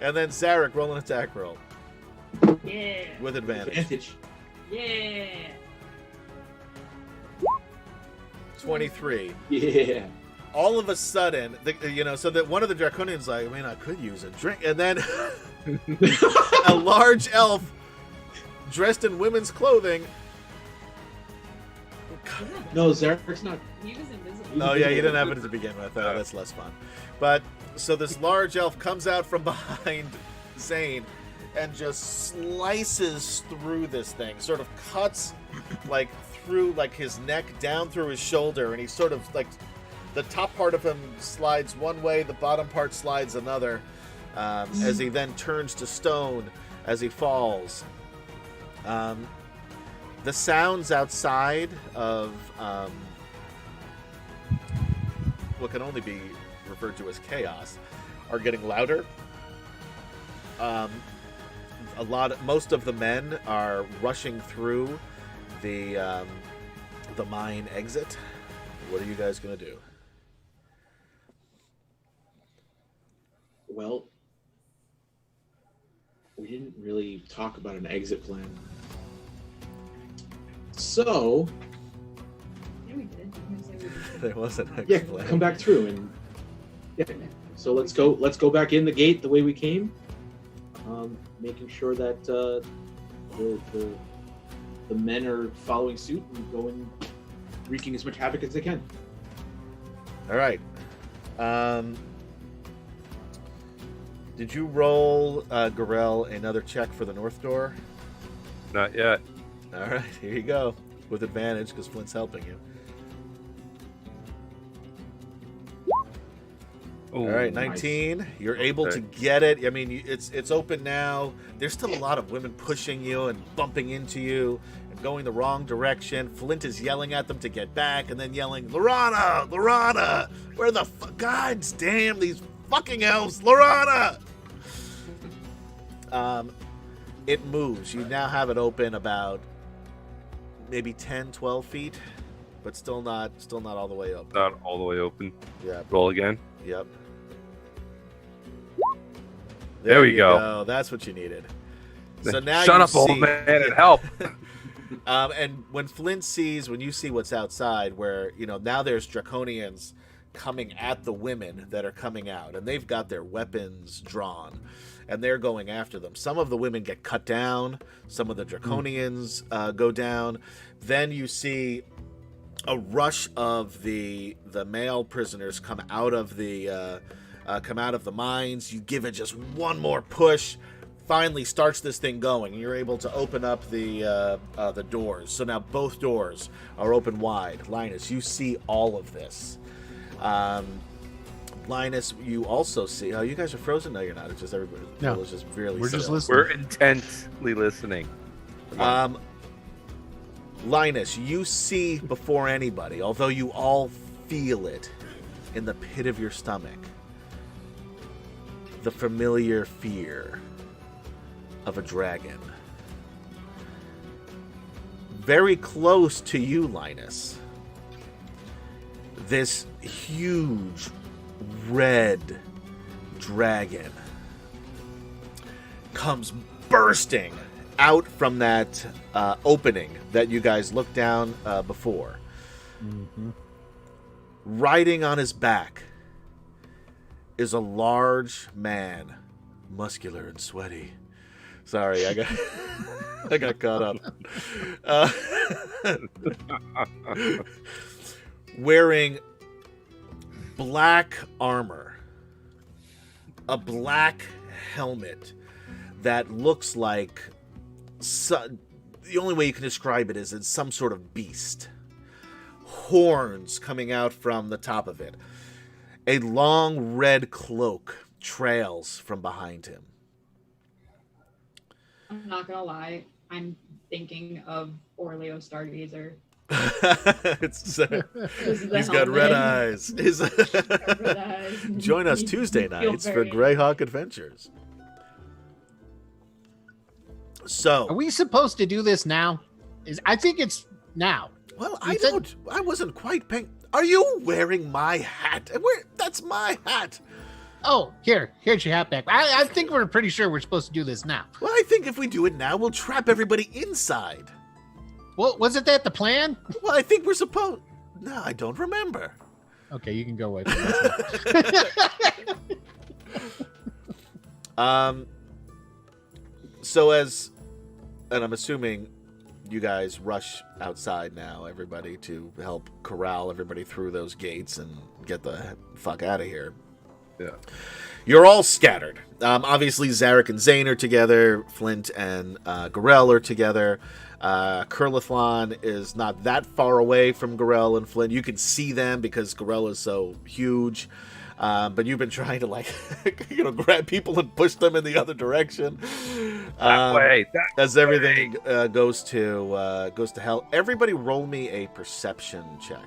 and then Zarek, roll an attack roll
Yeah.
with advantage.
Advantage.
Yeah.
23.
Yeah.
All of a sudden, so that one of the draconians like, I mean, I could use a drink, and then a large elf dressed in women's clothing.
No, Zarek's not.
He was invisible.
Oh yeah, you didn't have it to begin with. That's less fun. But so this large elf comes out from behind Zane and just slices through this thing, sort of cuts like through like his neck down through his shoulder, and he sort of like the top part of him slides one way, the bottom part slides another, as he then turns to stone as he falls. The sounds outside of what can only be referred to as chaos are getting louder. Most of the men are rushing through the mine exit. What are you guys gonna do?
Well, we didn't really talk about an exit plan. So,
Yeah, we did. You can say we did.
There wasn't a
yeah,
plan.
come back through and yeah. So let's go back in the gate the way we came, making sure that the men are following suit and going, wreaking as much havoc as they can.
All right. Did you roll, Gorell, another check for the north door?
Not yet.
All right, here you go. With advantage, because Flint's helping you.
Ooh,
All right,
nice.
19. You're able to
Okay.
get it. I mean, it's open now. There's still a lot of women pushing you and bumping into you and going the wrong direction. Flint is yelling at them to get back and then yelling, Lorana, where the God damn these fucking elves, Lorana! It moves. You now have it open about maybe 10, 12 feet, but still not all the way open.
Not all the way open.
Yeah.
Roll again.
Yep.
There we
you
go.
That's what you needed. So now
Shut
you
up, old
see,
man, and help.
and when you see what's outside, where now there's draconians coming at the women that are coming out, and they've got their weapons drawn, and they're going after them. Some of the women get cut down. Some of the draconians go down. Then you see a rush of the male prisoners come out of the mines. You give it just one more push, finally starts this thing going, and you're able to open up the doors. So now both doors are open wide. Linus, you see all of this. Linus, you also see. Oh, you guys are frozen. No, you're not. It's just everybody.
No.
It's just really.
We're just
still.
listening.
We're intently listening.
Linus, you see before anybody, although you all feel it in the pit of your stomach, the familiar fear of a dragon. Very close to you, Linus, this huge red dragon comes bursting out from that opening that you guys looked down before.
Mm-hmm.
Riding on his back is a large man, muscular and sweaty. Sorry, I got I got caught up. Wearing black armor, a black helmet that looks like the only way you can describe it is it's some sort of beast. Horns coming out from the top of it. A long red cloak trails from behind him.
I'm not gonna lie, I'm thinking of Orleo Stargazer.
He's got red eyes.
Red eyes.
Join us Tuesday nights for Greyhawk Adventures. So,
are we supposed to do this now? I think it's now.
Well, I wasn't quite paying. Are you wearing my hat? That's my hat.
Oh, here's your hat back. I think we're pretty sure we're supposed to do this now.
Well, I think if we do it now, we'll trap everybody inside.
Well, wasn't that the plan?
Well, I think we're supposed. No, I don't remember.
Okay, you can go away.
So and I'm assuming you guys rush outside now, everybody, to help corral everybody through those gates and get the fuck out of here.
Yeah.
You're all scattered. Obviously, Zarek and Zane are together. Flint and Gorell are together. Curlithlon is not that far away from Gorell and Flint. You can see them because Gorell is so huge. But you've been trying to, grab people and push them in the other direction.
That way.
As everything goes to hell. Everybody, roll me a perception check.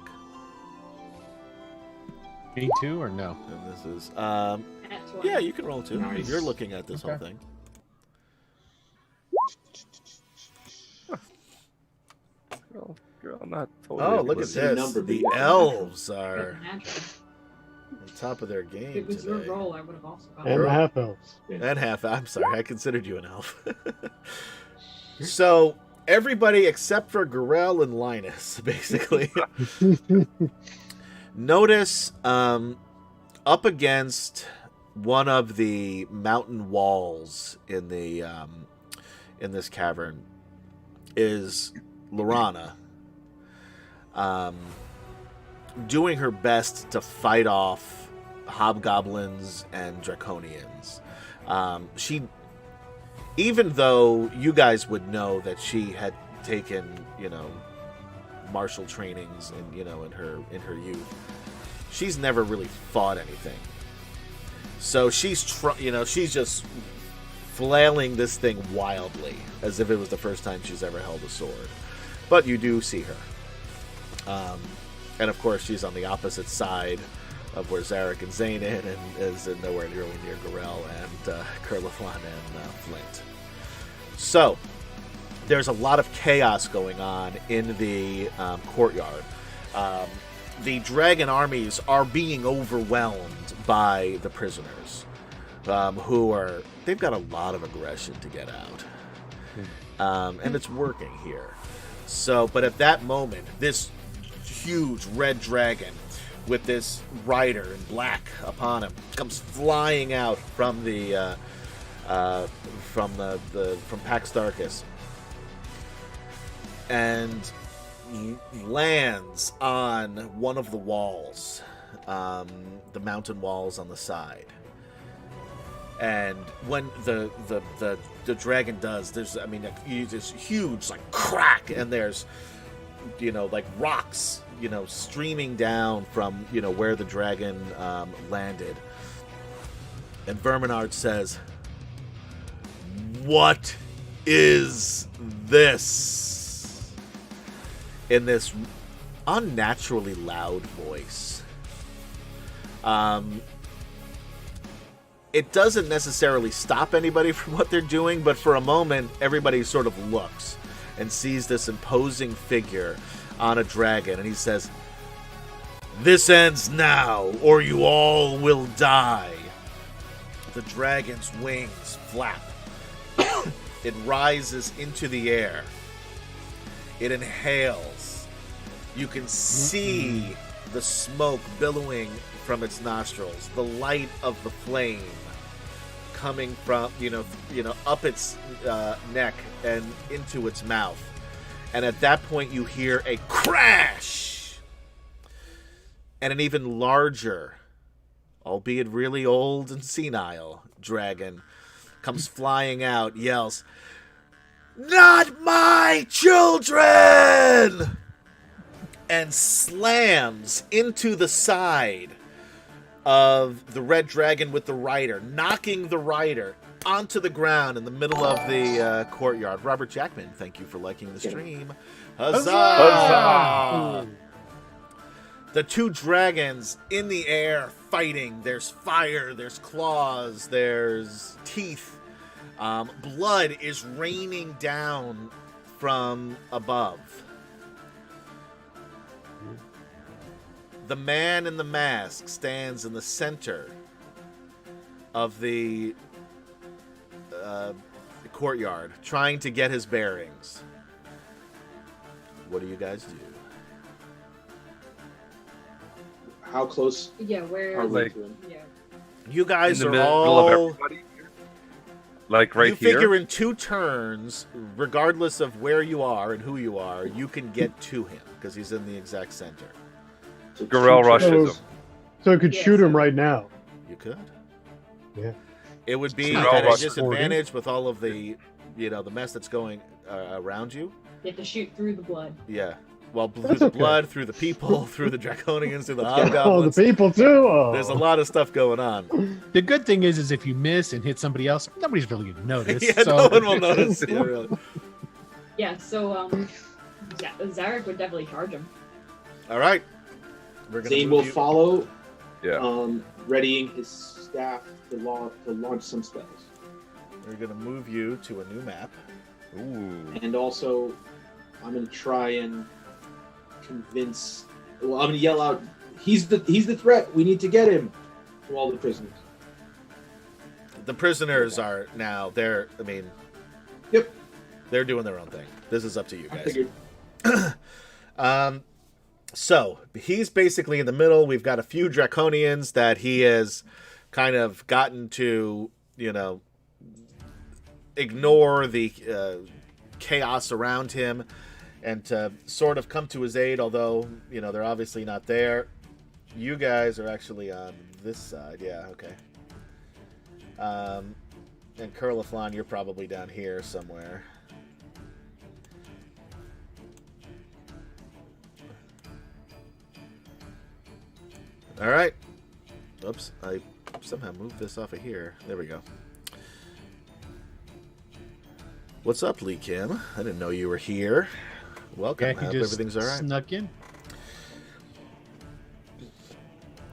Me too, or no?
And this is, yeah, you can roll too.
Nice.
You're looking at this whole thing.
Girl, not totally.
Oh, look at
same
this.
number,
The
but-
elves are
Natural.
on top of their game
If it was your
today.
role, I would have also got
And
it.
the half elves.
And half. I'm sorry, I considered you an elf. So everybody except for Gorell and Linus, basically, notice up against one of the mountain walls in the in this cavern is Lorana, doing her best to fight off hobgoblins and draconians. She, even though you guys would know that she had taken, martial trainings and in her youth, she's never really fought anything. So she's she's just flailing this thing wildly as if it was the first time she's ever held a sword. But you do see her. And of course, she's on the opposite side of where Zarek and Zane and is nowhere nearly near Gorell and Curlithlon and Flint. So, there's a lot of chaos going on in the courtyard. The dragon armies are being overwhelmed by the prisoners, they've got a lot of aggression to get out. And it's working here. So, but at that moment, this huge red dragon with this rider in black upon him comes flying out from from Pax Darkus and lands on one of the walls, the mountain walls on the side. And when the dragon does, there's this huge crack, and there's rocks streaming down from where the dragon landed. And Verminard says, "What is this?" in this unnaturally loud voice. It doesn't necessarily stop anybody from what they're doing, but for a moment, everybody sort of looks and sees this imposing figure on a dragon, and he says, "This ends now, or you all will die." The dragon's wings flap. It rises into the air. It inhales. You can see the smoke billowing from its nostrils, the light of the flame coming from, up its neck and into its mouth. And at that point, you hear a crash. And an even larger, albeit really old and senile, dragon comes flying out, yells, "Not my children!" and slams into the side of the red dragon with the rider, knocking the rider onto the ground in the middle of the courtyard. Robert Jackman, thank you for liking the stream. Huzzah!
Huzzah!
The two dragons in the air fighting. There's fire, there's claws, there's teeth. Blood is raining down from above. The man in the mask stands in the center of the courtyard, trying to get his bearings. What do you guys do?
How close
Yeah, where?
are we
Like-
to him?
Yeah.
You guys
in
are
the middle
all...
of everybody? Like right
you figure
here?
in 2 turns, regardless of where you are and who you are, you can get to him, because he's in the exact center.
So
Gorell
two-
rushes
So-
him.
So I could
Yeah,
shoot him
so-
right now.
You could.
Yeah.
It would be
Gorell
at a
rushes
disadvantage with all of the, the mess that's going around you.
You have to shoot through the blood.
Yeah. Well, through
That's
the
okay.
blood, through the people, through the Draconians, through the
Oh, the
Hobgoblins.
people too. Oh.
There's a lot of stuff going on.
The good thing is if you miss and hit somebody else, nobody's really going to notice.
Yeah,
so.
no one will notice. Yeah, really.
Yeah, so Zarek would definitely charge him.
All right. We're gonna
Zane
move
will
you-
follow,
Yeah.
readying his staff to launch some spells.
We're going to move you to a new map.
Ooh.
And also, I'm going to try and convince. Well, I'm going to yell out, "He's the threat. We need to get him!" to all the prisoners.
The prisoners are now,
Yep.
they're doing their own thing. This is up to you
I
guys.
figured.
So he's basically in the middle. We've got a few Draconians that he has kind of gotten to, ignore the chaos around him and to sort of come to his aid, although, they're obviously not there. You guys are actually on this side. Yeah, okay. And Curliflon, you're probably down here somewhere. All right. Oops, I somehow moved this off of here. There we go. What's up, Lee Kim? I didn't know you were here. Welcome.
Yeah, he
Hope
just
everything's all right.
snuck in.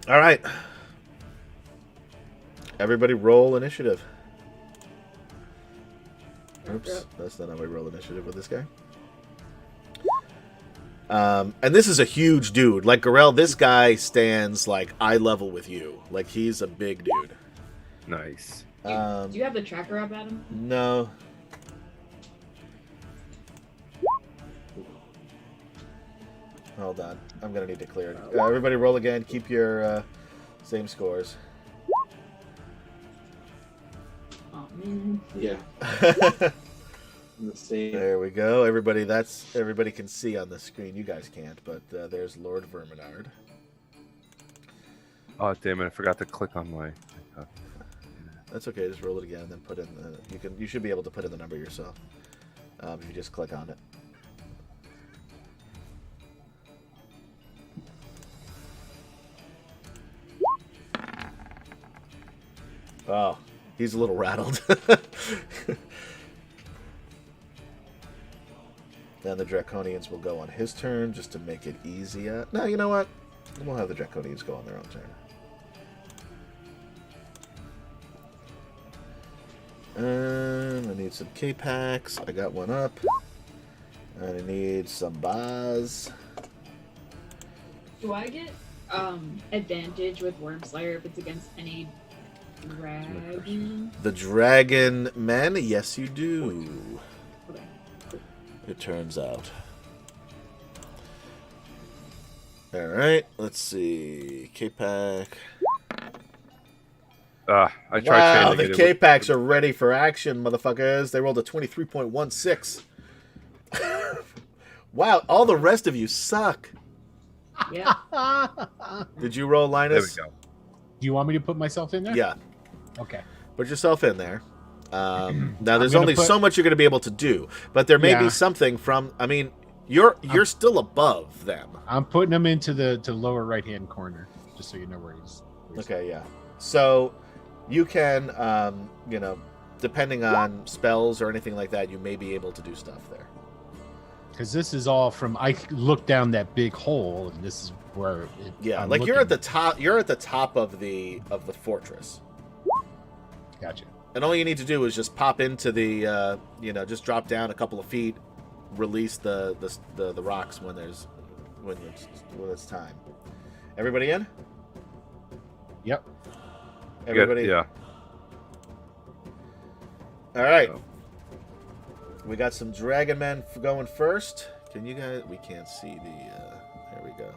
All right. Everybody roll initiative. Oops, that's not how we roll initiative with this guy. And this is a huge dude. Like, Gorell, this guy stands, like, eye level with you. Like, he's a big dude.
Nice.
Do you have the tracker up, Adam?
No. Hold on. I'm going to need to clear it. Everybody roll again. Keep your same scores.
Oh, man.
Yeah. In the same.
There we go. Everybody can see on the screen. You guys can't, but there's Lord Verminard.
Oh, damn it. I forgot to click on my...
That's okay. Just roll it again, and then put in the. You should be able to put in the number yourself. If you just click on it. Oh, he's a little rattled. Then the Draconians will go on his turn just to make it easier. No, you know what? We'll have the Draconians go on their own turn. I need some K-Packs. I got one up. And I need some Baz.
Do I get advantage with Wormslayer if it's against any dragon?
The dragon men? Yes, you do.
Okay.
It turns out. Alright, let's see. K-Pack.
I tried
Wow,
changing
the
it.
K-Packs are ready for action, motherfuckers. They rolled a 23.16. Wow, all the rest of you suck.
Yeah.
Did you roll,
There
Linus?
we go.
Do you want me to put myself in there?
Yeah.
Okay.
Put yourself in there. Now, there's
gonna
only
put-
so much you're going to be able to do, but there may be
Yeah.
something from. I mean, you're still above them.
I'm putting him into the lower right hand corner, just so you know where he's.
Okay, yeah. So you can, depending on spells or anything like that, you may be able to do stuff there.
Because this is all from. I looked down that big hole, and this is where.
Yeah,
I'm
like you're
looking.
at the top. You're at the top of the fortress,
Gotcha.
and all you need to do is just pop into the, just drop down a couple of feet, release the rocks when it's time. Everybody in?
Yep.
Everybody.
Yeah.
All right.
So.
We got some dragon men going first. Can you guys? We can't see the. There we go.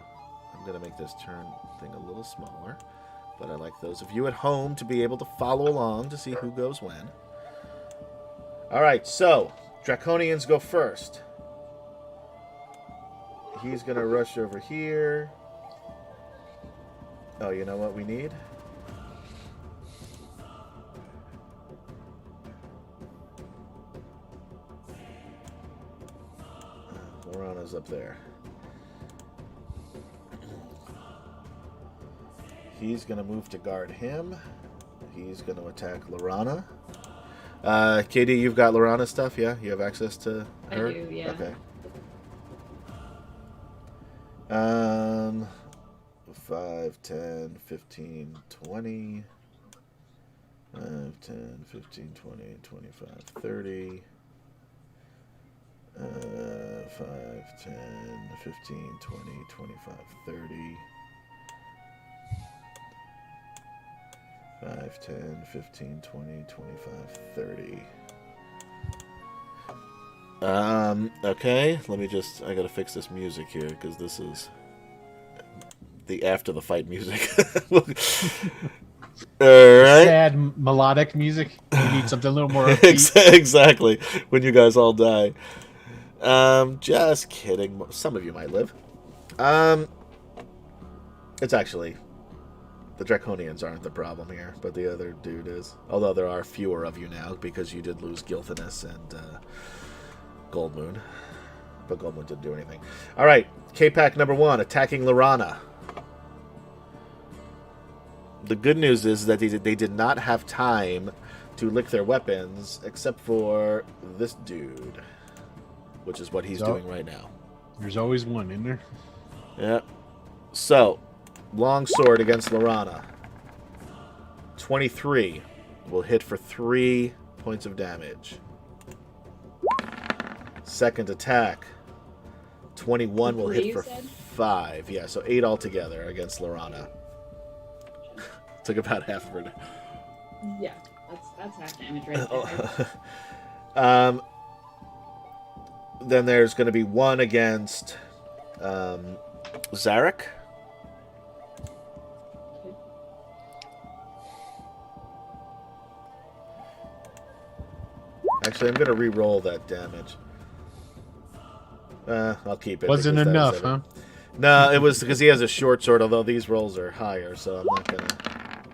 I'm gonna make this turn thing a little smaller, but I like those of you at home to be able to follow along to see who goes when. All right, so Draconians go first. He's gonna rush over here. Oh, you know what we need? Lorana's up there. He's going to move to guard him. He's going to attack Lorana. Katie, you've got Lorana stuff, yeah? You have access to her?
I do, yeah.
Okay. 5, 10, 15, 20. 5, 10, 15, 20, 25, 30. 5, 10, 15, 20, 25, 30. 5, 10, 15, 20, 25, 30. Okay, let me just, I gotta fix this music here, because this is the after the fight music. Alright.
Sad melodic music. You need something a little more upbeat.
Exactly, when you guys all die. Just kidding. Some of you might live. It's actually, the Draconians aren't the problem here, but the other dude is. Although there are fewer of you now, because you did lose Gilthanus and Goldmoon. But Goldmoon didn't do anything. Alright, K-Pack number 1, attacking Lorana. The good news is that they did not have time to lick their weapons, except for this dude. Which is what he's doing right now.
There's always one in there.
Yeah. So, longsword against Lorana. 23 will hit for 3 points of damage. Second attack. 21 will hit
Three,
for
you said?
5. Yeah, so 8 altogether against Lorana. Took about half of her.
Yeah, that's half damage right there.
Then there's going to be 1 against Zarek. Actually, I'm going to re-roll that damage. I'll keep it.
Wasn't
because that
enough,
was
huh?
No, it was because he has a short sword, although these rolls are higher, so I'm not going to...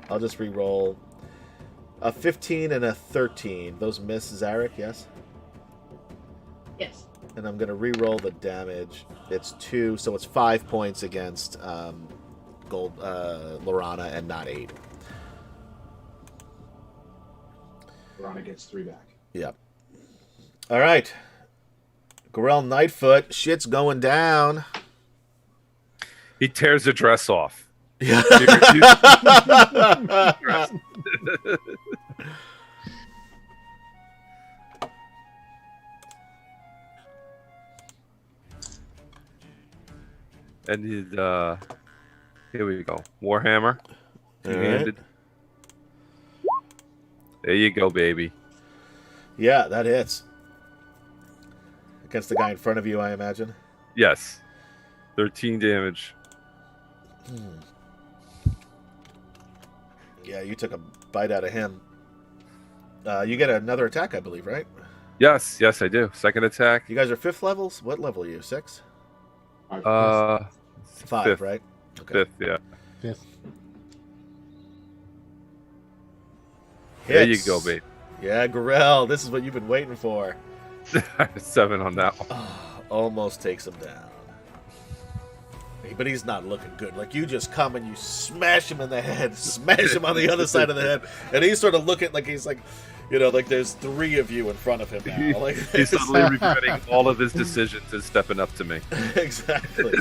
I'll just re-roll. A 15 and a 13. Those miss Zarek, yes?
Yes.
And I'm going to re-roll the damage. It's 2, so it's 5 points against Lorana and not 8.
Lorana gets 3 back.
Yep. All right. Gorell Nightfoot, shit's going down.
He tears the dress off.
Yeah.
And he's, here we go. Warhammer. Two-handed. There you go, baby.
Yeah, that hits. Against the guy in front of you, I imagine.
Yes. 13 damage.
Yeah, you took a bite out of him. You get another attack, I believe, right?
Yes, I do. Second attack.
You guys are 5th levels? What level are you? 6?
5.
5,
fifth.
right? Okay.
5th, yeah.
5th.
There you
Hits.
go, babe.
Yeah, Gorell, this is what you've been waiting for.
7 on that one.
Almost takes him down. But he's not looking good. Like, you just come and you smash him in the head, smash him on the other side of the head, and he's sort of looking like he's like, you know, like there's 3 of you in front of him now. Like,
He's suddenly regretting all of his decisions and stepping up to me.
Exactly.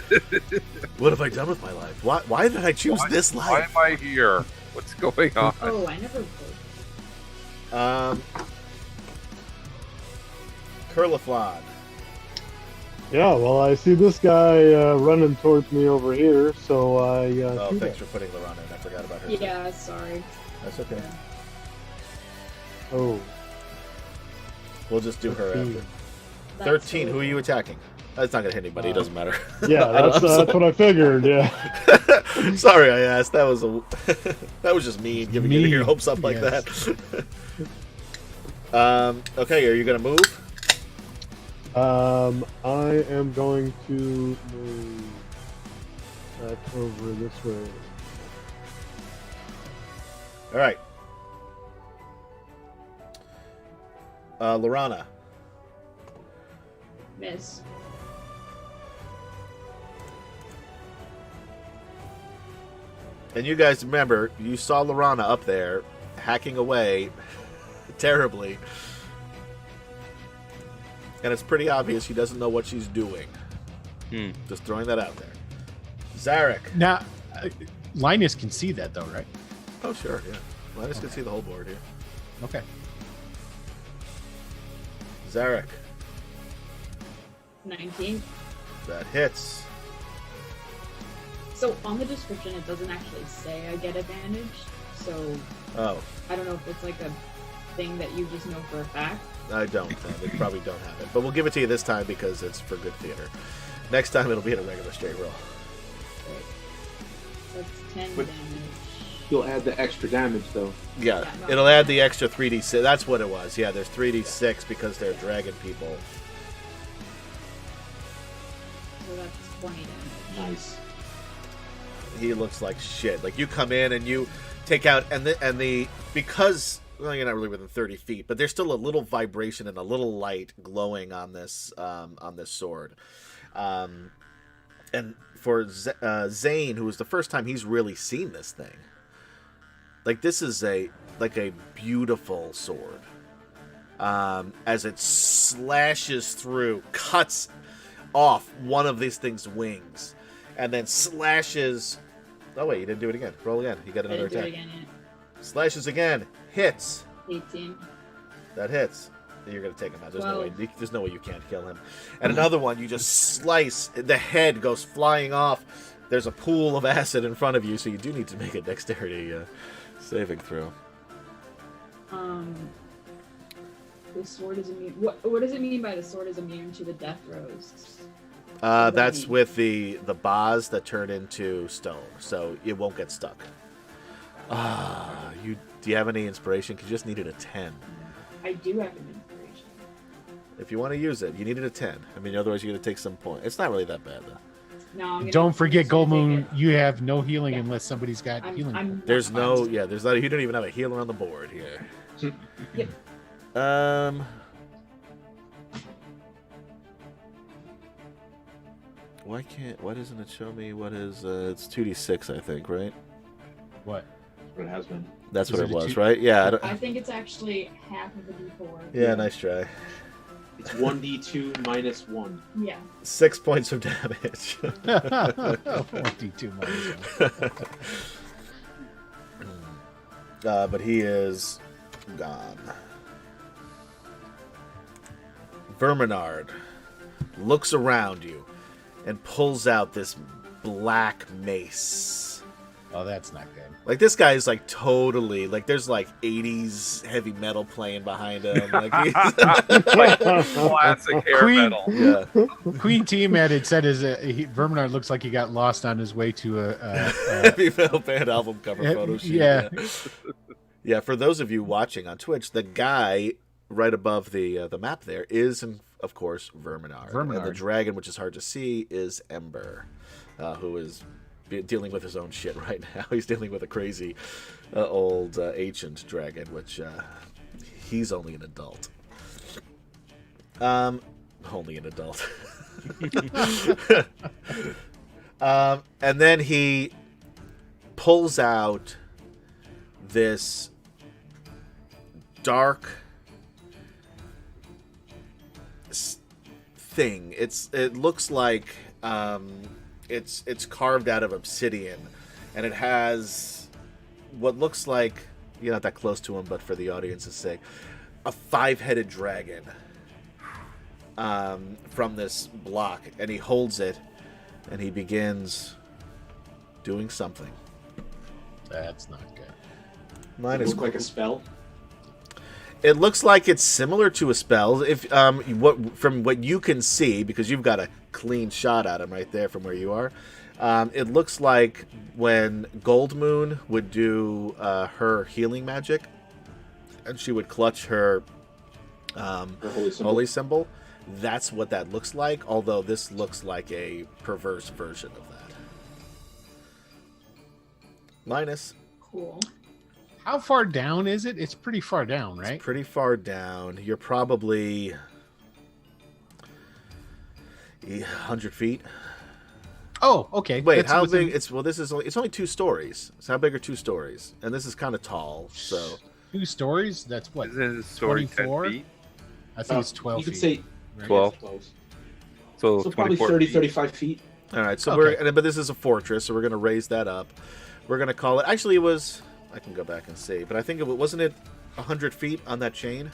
What have I done with my life? Why did I choose this life?
Why am I here? What's going on?
Oh, I never played.
Curliflon.
Yeah, well, I see this guy running towards me over here, so I.
Oh,
shoot
thanks
him.
for putting Laron in. I forgot about her.
Yeah, sorry.
That's okay.
Oh,
We'll just do her
13.
after.
That's
13.
so-
Who are you attacking? That's not gonna hit anybody. It doesn't matter.
yeah, that's what I figured. Yeah.
Sorry, I asked. That was that was just mean, giving you your hopes up like
Yes.
that. Okay, are you gonna move?
I am going to move back over this way.
All right. Lorana.
Miss.
And you guys remember, you saw Lorana up there hacking away terribly. And it's pretty obvious she doesn't know what she's doing. Just throwing that out there. Zarek.
Now, Linus can see that though, right?
Oh, sure, yeah. Well, I just can see the whole board here.
Okay.
Zarek.
19.
That hits.
So on the description, it doesn't actually say I get advantage. So
Oh,
I don't know if it's like a thing that you just know for a fact.
I don't. We probably don't have it. But we'll give it to you this time because it's for good theater. Next time it'll be in a regular straight roll.
Right. That's 10
But-
damage.
You'll add the extra damage, though.
Yeah,
Yeah, no.
it'll add the extra 3d6. That's what it was. Yeah, there's 3d6 because they're dragon people.
So that's 20 damage.
Nice.
He looks like shit. Like, you come in and you take out and the because, well, you're not really within 30 feet, but there's still a little vibration and a little light glowing on this sword. And for Zane, who was the first time he's really seen this thing, like, this is a beautiful sword. As it slashes through, cuts off one of these thing's wings, and then slashes. Oh wait, you didn't do it again. Roll again. You got
I
another
didn't do
attack.
it again yet.
Slashes again. Hits.
18.
That hits. You're gonna take him out. There's no way.
12.
There's no way you can't kill him. And another one, you just slice. The head goes flying off. There's a pool of acid in front of you, so you do need to make a dexterity saving throw.
The sword is immune. What does it mean by the sword is immune to the death throws?
That's with the bars that turn into stone, so it won't get stuck. Do you have any inspiration? Because you just needed a 10.
I do have an inspiration.
If you want to use it, you needed a 10. I mean, otherwise you're gonna take some point. It's not really that bad though.
No, I'm gonna,
Don't forget,
I'm just gonna
Gold
take
Moon.
it.
You have no healing
Yeah.
unless somebody's got healing.
There's no, there's not. You don't even have a healer on the board here.
Yep.
Why doesn't it show me what is? It's 2d6, I think, right?
What?
That's what it has been.
That's
Is
what
it
it
a
was,
two-
right? Yeah. I don't,
I think it's actually half of a d4.
yeah, nice try.
It's 1d2 minus 1.
Yeah.
6 points of damage.
42 minus one.
But he is gone. Verminard looks around you and pulls out this black mace.
Oh, that's not good.
Like, this guy is like totally like there's like 80s heavy metal playing behind him. Like, he's
Like classic hair
Queen-
metal.
yeah.
Queen Tiamat had said Verminard looks like he got lost on his way to a
Heavy metal band album cover photo shoot.
yeah.
Yeah, for those of you watching on Twitch, the guy right above the map there is, of course, Verminard. And the dragon, which is hard to see, is Ember, who is dealing with his own shit right now. He's dealing with a crazy old ancient dragon, which he's only an adult. Only an adult. And then he pulls out this dark thing. It looks like it's carved out of obsidian, and it has what looks like, you're not that close to him, but for the audience's sake, a 5-headed dragon from this block, and he holds it and he begins doing something.
That's not good.
Mine
Does
is
it look like a spell?
It looks like it's similar to a spell. If from what you can see, because you've got a clean shot at him right there from where you are, it looks like when Gold Moon would do her healing magic, and she would clutch her holy symbol. That's what that looks like. Although this looks like a perverse version of that. Linus.
Cool.
How far down is it? It's pretty far down, right?
It's pretty far down. You're probably 100 feet.
Oh, okay.
Wait,
That's
how
within-
big? It's only 2 stories. So how big are 2 stories? And this is kind of tall. So
2 stories? That's what?
Isn't it story
24?
10 feet?
I think it's 12
You could
feet.
say
right?
12. So,
So probably
24
30,
feet.
35 feet.
all right. So
Okay.
but this is a fortress, so we're gonna raise that up. We're gonna call it. Actually, it was. I can go back and see, but I think wasn't it 100 feet on that chain?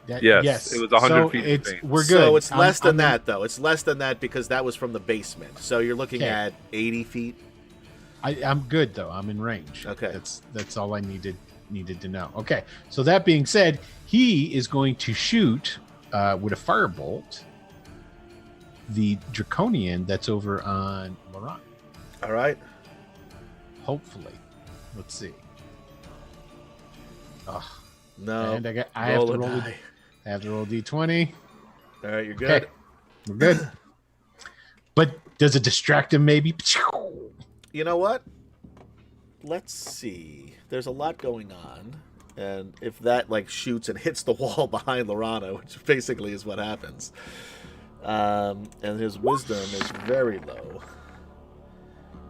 Yes, it was 100
So
feet
It's,
in
we're good.
So it's less
I'm
than that, though. It's less than that because that was from the basement. So you're looking
Okay.
at 80 feet.
I'm good though. I'm in range.
Okay.
That's all I needed to know. Okay. So that being said, he is going to shoot with a firebolt the draconian that's over on Laurent.
All right.
Hopefully. Let's see. Oh,
No.
and I have to roll.
die.
I have to roll d20.
All right, you're good.
Okay. We're good. But does it distract him? Maybe.
You know what? Let's see. There's a lot going on, and if that shoots and hits the wall behind Lorana, which basically is what happens, and his wisdom is very low,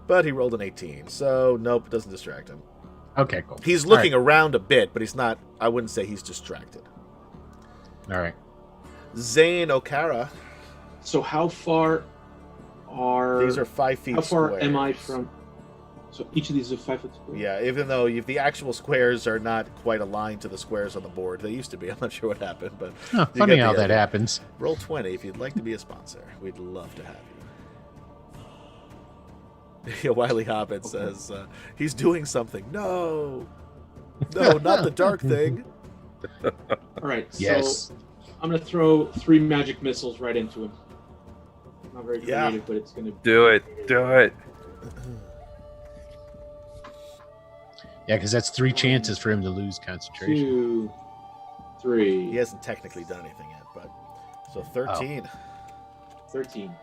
but he rolled an 18, so nope, doesn't distract him.
Okay, cool.
He's
All
looking
right.
around a bit, but he's not. I wouldn't say he's distracted.
All right.
Zane Okara.
So how far are
These are 5 feet.
how far
squares.
am I from? So each of these are 5 foot squares.
Yeah, even though the actual squares are not quite aligned to the squares on the board. They used to be. I'm not sure what happened, but
Huh,
you
funny
get the
how that
idea.
happens.
Roll 20 if you'd like to be a sponsor. We'd love to have you. Yeah, Wiley Hobbit says he's doing something. No, not the dark thing.
All right.
Yes.
So I'm gonna throw 3 magic missiles right into him. Not very
Yeah.
creative, but it's gonna
Do it. Do it.
Yeah, because that's 3 chances for him to lose concentration.
2, 3,
He hasn't technically done anything yet, but so 13.
13.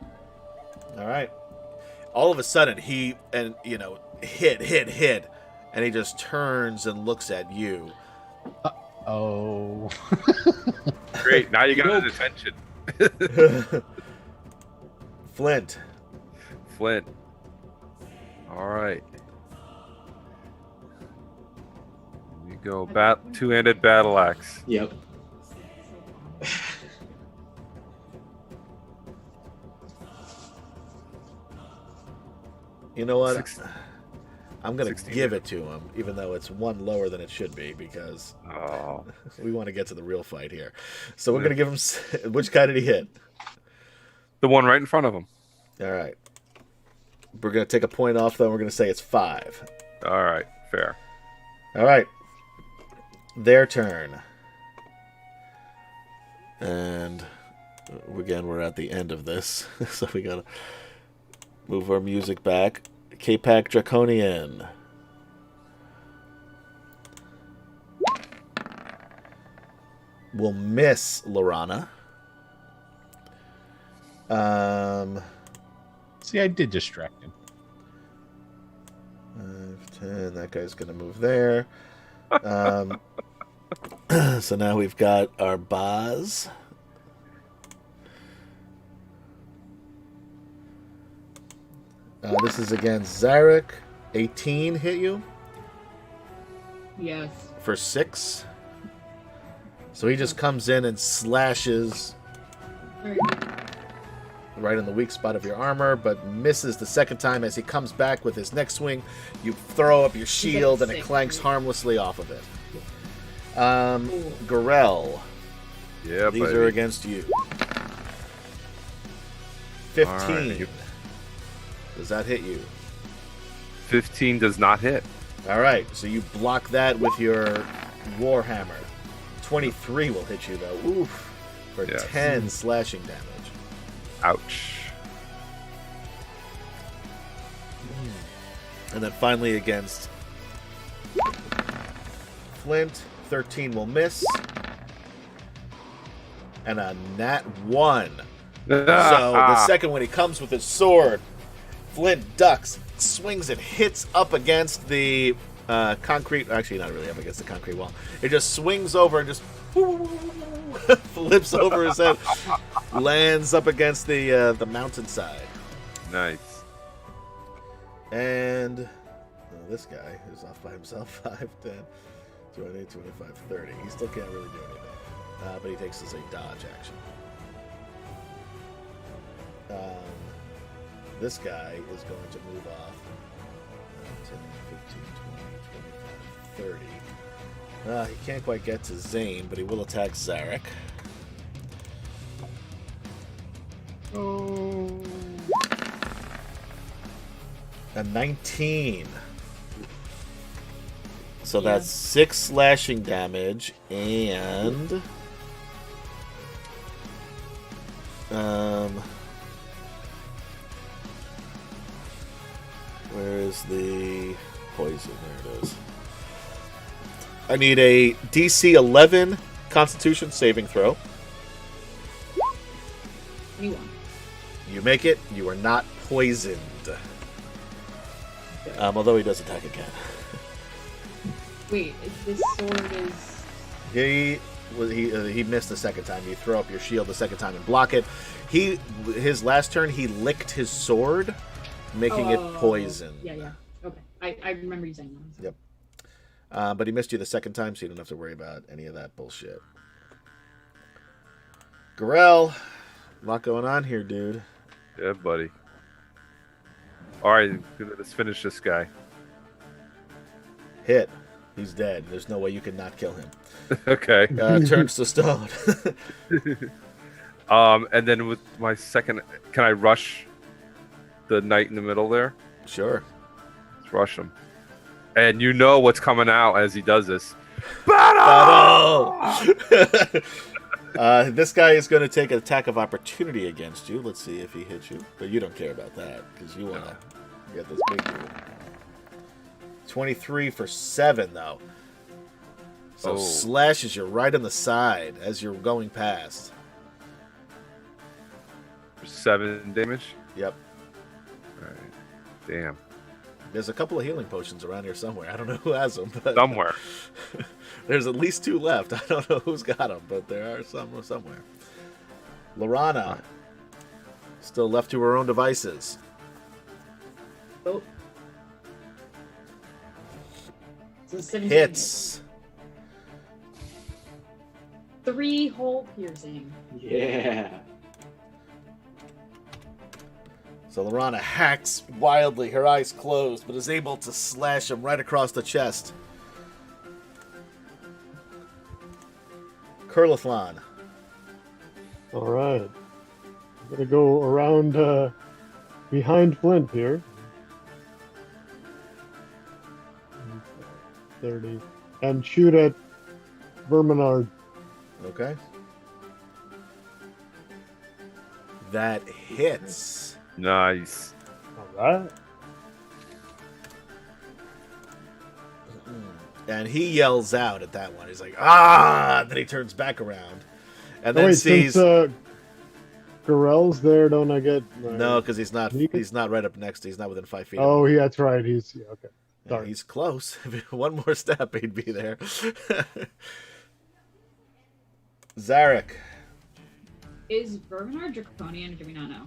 All right. All of a sudden, he hit, and he just turns and looks at you.
Oh.
Great. Now you got his attention.
Flint.
Flint. All right. Here we go. Two-handed battle axe.
Yep.
You know what?
Six-
I'm gonna
16
give it to him, even though it's one lower than it should be, because
Oh,
we want to get to the real fight here. So we're gonna give him. Which guy did he hit?
the one right in front of him.
All right. We're gonna take a point off, though. We're gonna say it's 5.
All right, fair.
All right. Their turn. And again, we're at the end of this, so we gotta move our music back. K-Pack Draconian. Will miss Lorana.
See, I did distract him.
5, 10. That guy's gonna move there. So now we've got our Baz. This is against Zarek. 18 hit you
Yes.
for 6. So he just comes in and slashes
Alright.
right in the weak spot of your armor, but misses the second time as he comes back with his next swing. You throw up your shield and it
6,
clanks
right?
harmlessly off of it. Gorell.
Yeah,
These
buddy.
are against you. 15.
Alright.
Does that hit you?
15 does not hit.
All right, so you block that with your Warhammer. 23 will hit you, though. Oof. For
Yes.
10 slashing damage.
Ouch.
And then finally against Flint, 13 will miss. And a nat 1. So the second one, he comes with his sword. Flint ducks, swings, and hits up against the concrete. Actually, not really up against the concrete wall. It just swings over and just flips over his head, lands up against the mountainside.
Nice.
And this guy is off by himself. 5, 10, 20, 25, 30. He still can't really do anything. But he takes as a dodge action. This guy is going to move off 10, 15, 20, 25, 30. He can't quite get to Zane, but he will attack Zarek.
Oh.
A 19. So
Yeah.
that's 6 slashing damage and where is the poison? There it is. I need a DC 11 Constitution saving throw.
21.
You make it. You are not poisoned. Although he does attack again.
Wait, this sword is.
He missed the second time. You throw up your shield the second time and block it. His last turn he licked his sword, making it poison.
Yeah. Okay. I remember you saying that.
Yep. But he missed you the second time, so you don't have to worry about any of that bullshit. Gorell, a lot going on here, dude.
Yeah, buddy. All right, let's finish this guy.
Hit. He's dead. There's no way you can not kill him.
Okay.
Turns to stone.
And then with my second, can I rush the knight in the middle there?
Sure.
Let's rush him. And you know what's coming out as he does this. Battle!
This guy is going to take an attack of opportunity against you. Let's see if he hits you. But you don't care about that because you want to get this big dude. 23 for 7, though. So slashes you right in the side as you're going past.
7 damage?
Yep.
All right. Damn.
There's a couple of healing potions around here somewhere. I don't know who has them. But
Somewhere.
there's at least 2 left. I don't know who's got them, but there are some somewhere. Lorana, still left to her own devices.
Oh. So 17
Hits.
3 hole piercing.
Yeah.
So Lorana hacks wildly, her eyes closed, but is able to slash him right across the chest. Kurlathlon.
All right. I'm going to go around behind Flint here. 30. And shoot at Verminard.
Okay. That hits.
Nice.
All right.
And he yells out at that one. He's like, ah! And then he turns back around. And then
Wait,
sees...
since Gorell's there, don't I get...
No, because he's not right up next. He's not within 5 feet.
Oh, yeah, that's right. Okay.
Yeah,
Sorry.
he's close. One more step, he'd be there. Zarek.
Is Verminard draconian? Do we not know?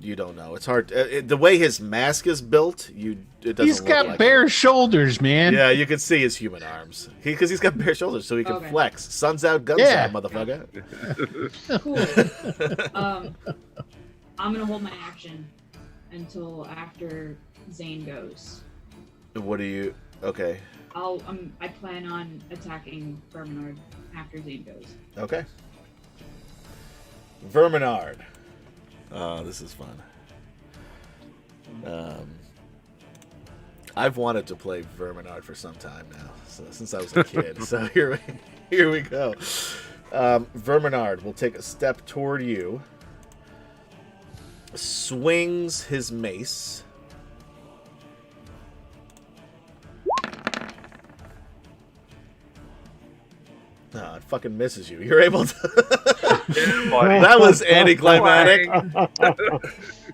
You don't know. It's hard. The way his mask is built, it doesn't.
He's
look
got
like
bare
him.
shoulders, man.
Yeah, you can see his human arms. Because he's got bare shoulders, so he can
Okay.
flex. Sun's out, guns
Yeah.
out, motherfucker.
Cool. I'm gonna hold my action until after Zane goes.
What do you? Okay.
I plan on attacking Verminard after Zane goes.
Okay. Verminard. Oh, this is fun. I've wanted to play Verminard for some time now, since I was a kid. So here we go. Verminard will take a step toward you, swings his mace. No, it fucking misses you. You're able to. That was anticlimactic.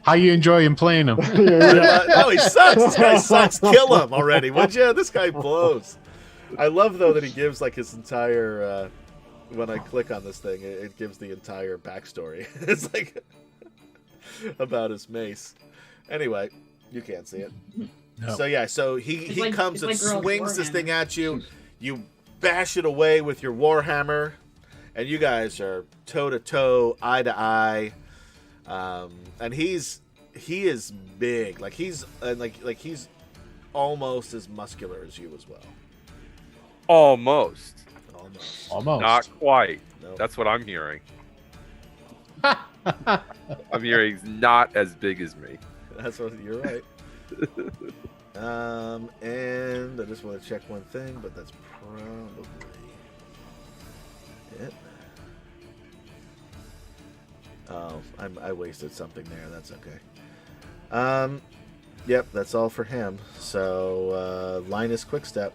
How you enjoying playing him?
Oh, he sucks. This guy sucks. Kill him already, would you? This guy blows. I love, though, that he gives, like, his entire... when I click on this thing, it gives the entire backstory. It's, like, about his mace. Anyway, you can't see it.
No.
So, yeah, so he
like-
comes
it's
and
like Girl's
swings this
Warhammer.
thing at you. You bash it away with your Warhammer, and you guys are toe-to-toe, eye-to-eye. And he is big. Like he's he's almost as muscular as you as well.
Almost.
Almost.
Not quite.
Nope.
That's what I'm hearing. I'm hearing he's not as big as me.
That's what you're right. And I just want to check one thing, but that's probably it. Oh, I wasted something there. That's okay. Yep, that's all for him. So Linus Quickstep.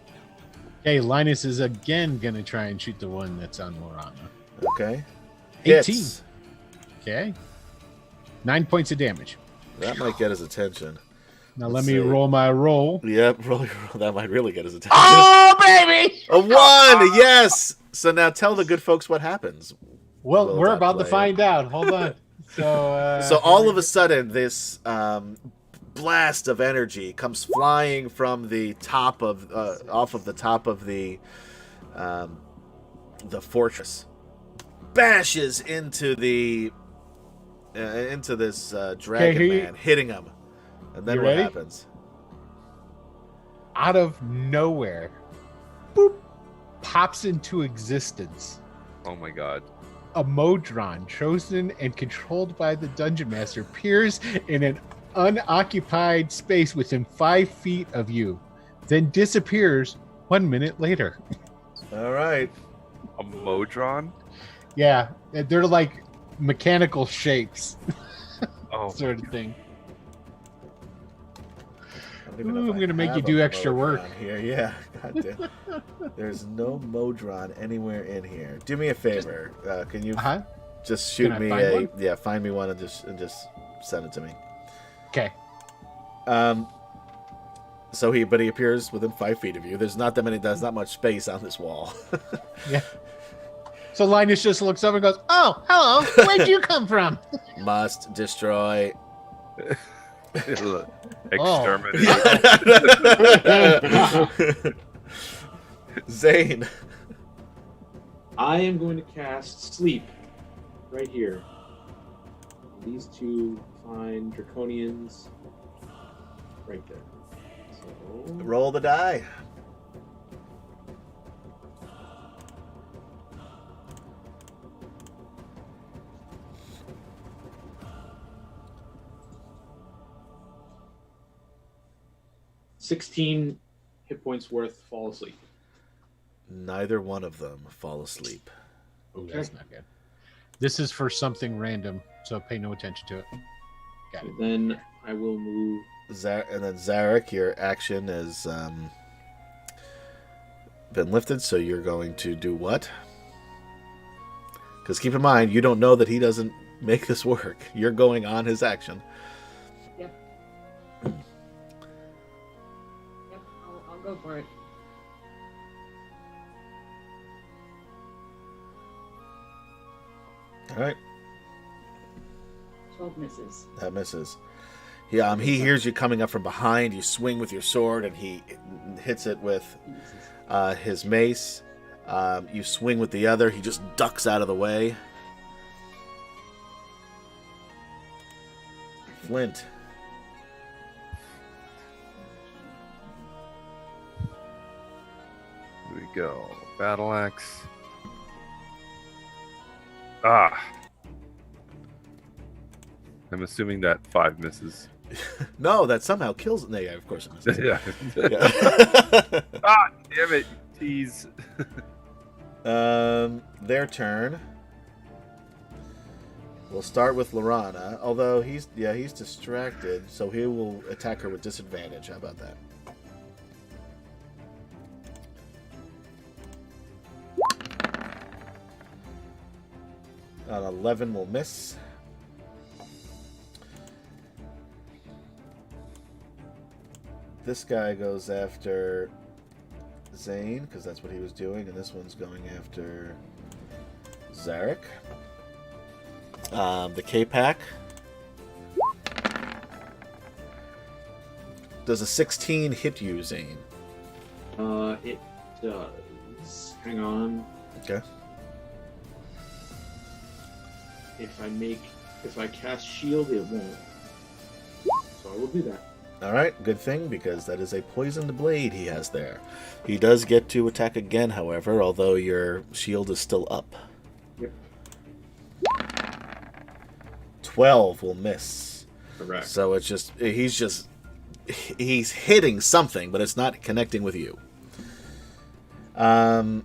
Okay, Linus is again going to try and shoot the one that's on Lorana.
Okay.
18.
Hits.
Okay. 9 points of damage.
That might get his attention.
Now
Let's
let me
see.
roll my roll.
Yep, roll. That might really get his attention.
Oh, baby!
A 1! Yes! So now tell the good folks what happens.
Well,
Will
we're
that
about to
play?
find out. Hold on. So
all of a sudden, this blast of energy comes flying from the top of, off of the top of the fortress, bashes into the into this dragon man, hitting him. And then
You
what
ready?
happens?
out of nowhere, boop, pops into existence.
Oh my god.
A Modron, chosen and controlled by the Dungeon Master, appears in an unoccupied space within 5 feet of you, then disappears 1 minute later.
All right.
A Modron?
Yeah, they're like mechanical shapes,
Oh,
sort of thing.
I don't even know
Ooh,
if
I'm
I
gonna make you
have
do
a
extra work.
Modron here. Yeah, goddamn. There's no Modron anywhere in here. Do me a favor. Can you
Uh-huh.
just shoot
Can I
me
find one?
yeah, find me one and just send it to me.
Okay.
So he appears within 5 feet of you. There's not much space on this wall.
Yeah. So Linus just looks up and goes, "Oh, hello. Where'd you come from?"
Must destroy.
exterminate.
Zane.
I am going to cast Sleep right here. These two fine draconians right there. So
Roll the die.
$16 hit points worth fall asleep.
Neither one of them fall asleep.
Oh, that's not good. This is for something random, so pay no attention to it. Got it.
Then I will move.
And then Zarek, your action has been lifted, so you're going to do what? Because keep in mind, you don't know that he doesn't make this work. You're going on his action.
Yep. I'll go for it.
All right.
12 misses.
That misses. He hears you coming up from behind. You swing with your sword, and he hits it with his mace. You swing with the other. He just ducks out of the way. Flint.
Here we go. Battle axe. Ah. I'm assuming that 5 misses.
No, that somehow kills it. No, yeah, of course it misses.
Yeah.
Yeah.
Ah, damn it. Tease.
Their turn. We'll start with Lorana, although he's distracted, so he will attack her with disadvantage. How about that? An 11 will miss. This guy goes after Zane, because that's what he was doing, and this one's going after Zarek. The K-Pack. Does a 16 hit you, Zane?
It does. Hang on.
Okay.
If I cast shield, it won't. So I will do that.
All right, good thing, because that is a poisoned blade he has there. He does get to attack again, however, although your shield is still up.
Yep.
12 will miss.
Correct.
So it's just he's hitting something, but it's not connecting with you. 5,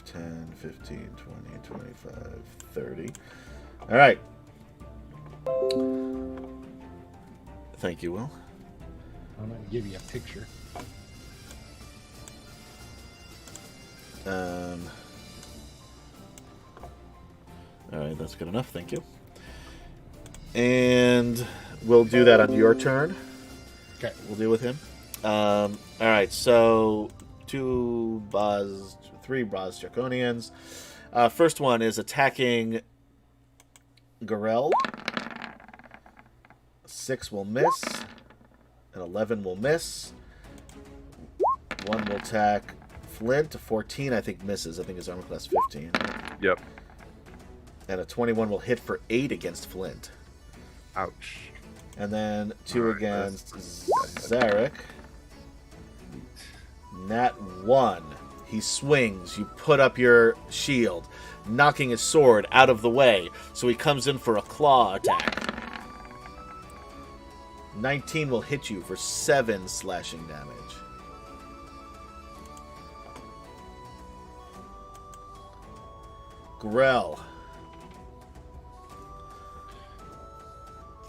10, 15, 20, 25, 30. All right. Thank you, Will.
I'm going to give you a picture.
All right, that's good enough. Thank you. And we'll do that on your turn.
Okay.
We'll deal with him. All right, so 3 Baz Draconians. First one is attacking Gorel. 6 will miss. An 11 will miss. 1 will attack Flint. A 14, I think, misses. I think his armor class 15.
Yep.
And a 21 will hit for 8 against Flint.
Ouch.
And then 2
Alright,
against Zarek. Nat 1. He swings. You put up your shield, knocking his sword out of the way. So he comes in for a claw attack. 19 will hit you for 7 slashing damage. Grell.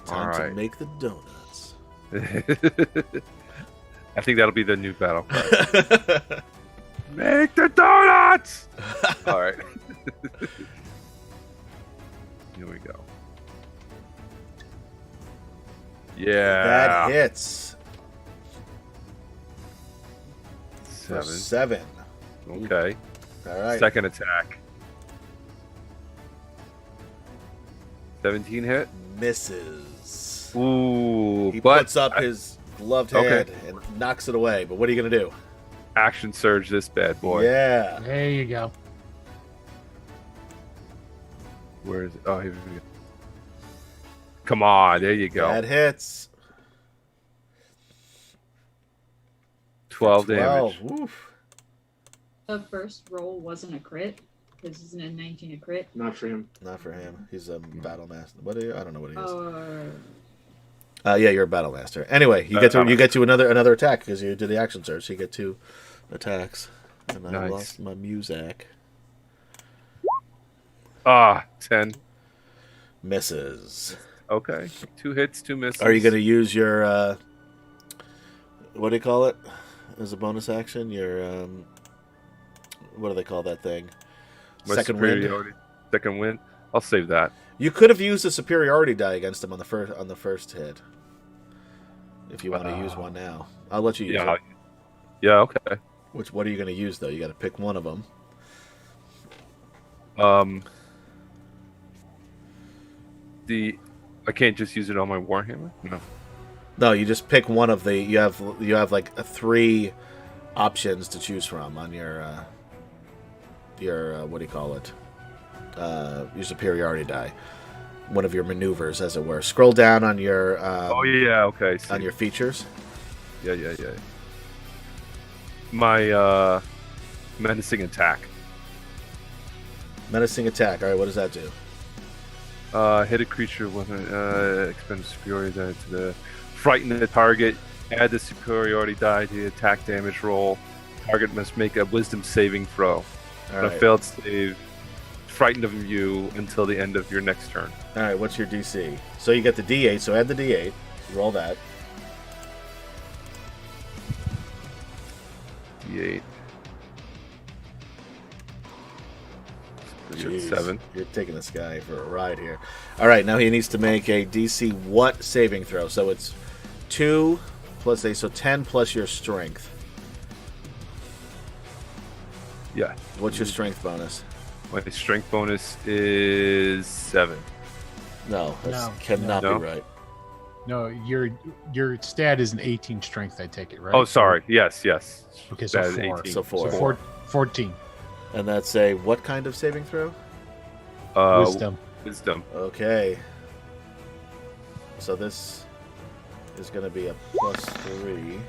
Time to
Alright.
make the donuts.
I think that'll be the new battle cry. Make the donuts! All right. Here we go. Yeah.
That hits.
7.
7.
Okay.
All right.
Second attack. 17 hit.
Misses.
Ooh,
He
but
puts up his gloved hand and knocks it away. But what are you going to do?
action surge this bad boy.
Yeah.
There you go.
Where is it? Oh, here we go. Come on, there you go.
That hits.
12 damage.
Oof.
The first roll wasn't a crit. This isn't a 19 a crit.
Not for him.
Not for him. He's a battle master. What are you? I don't know what he is.
Yeah.
You're a battle master. Anyway, you get to another attack because you did the action surge. So you get 2 attacks. And I lost my music.
10.
Misses.
Okay. 2 hits, 2 misses.
Are you going to use your what do you call it as a bonus action? Your what do they call that thing?
My
Second wind.
Second wind. I'll save that.
You could have used a superiority die against him on the first hit. If you want to use one now, I'll let you use it.
Yeah. Okay.
What are you going to use though? You got to pick one of them.
I can't just use it on my Warhammer. No.
No, you just pick one of the. You have like 3 options to choose from on your what do you call it? Your superiority die. One of your maneuvers, as it were. Scroll down on your.
Okay.
On your features.
Yeah. My menacing attack.
Menacing attack. All right, what does that do?
Hit a creature with expend superiority die to the frighten the target. Add the superiority die to the attack damage roll. Target must make a Wisdom saving throw. On a failed save, frightened of you until the end of your next turn.
All right, what's your DC? So you get the D8. So add the D8. Roll that.
D8.
Jeez,
7.
You're taking this guy for a ride here. All right, now he needs to make a DC what saving throw? So it's 2 plus so 10 plus your strength.
Yeah.
What's your strength bonus?
My strength bonus is 7.
No, that cannot be right.
No, your stat is an 18 strength. I take it, right?
Oh, sorry. Yes.
Okay, so
That is
4.
18.
So 4.
So 14.
And that's a what kind of saving throw?
Wisdom.
Wisdom.
Okay. So this is going to be a +3.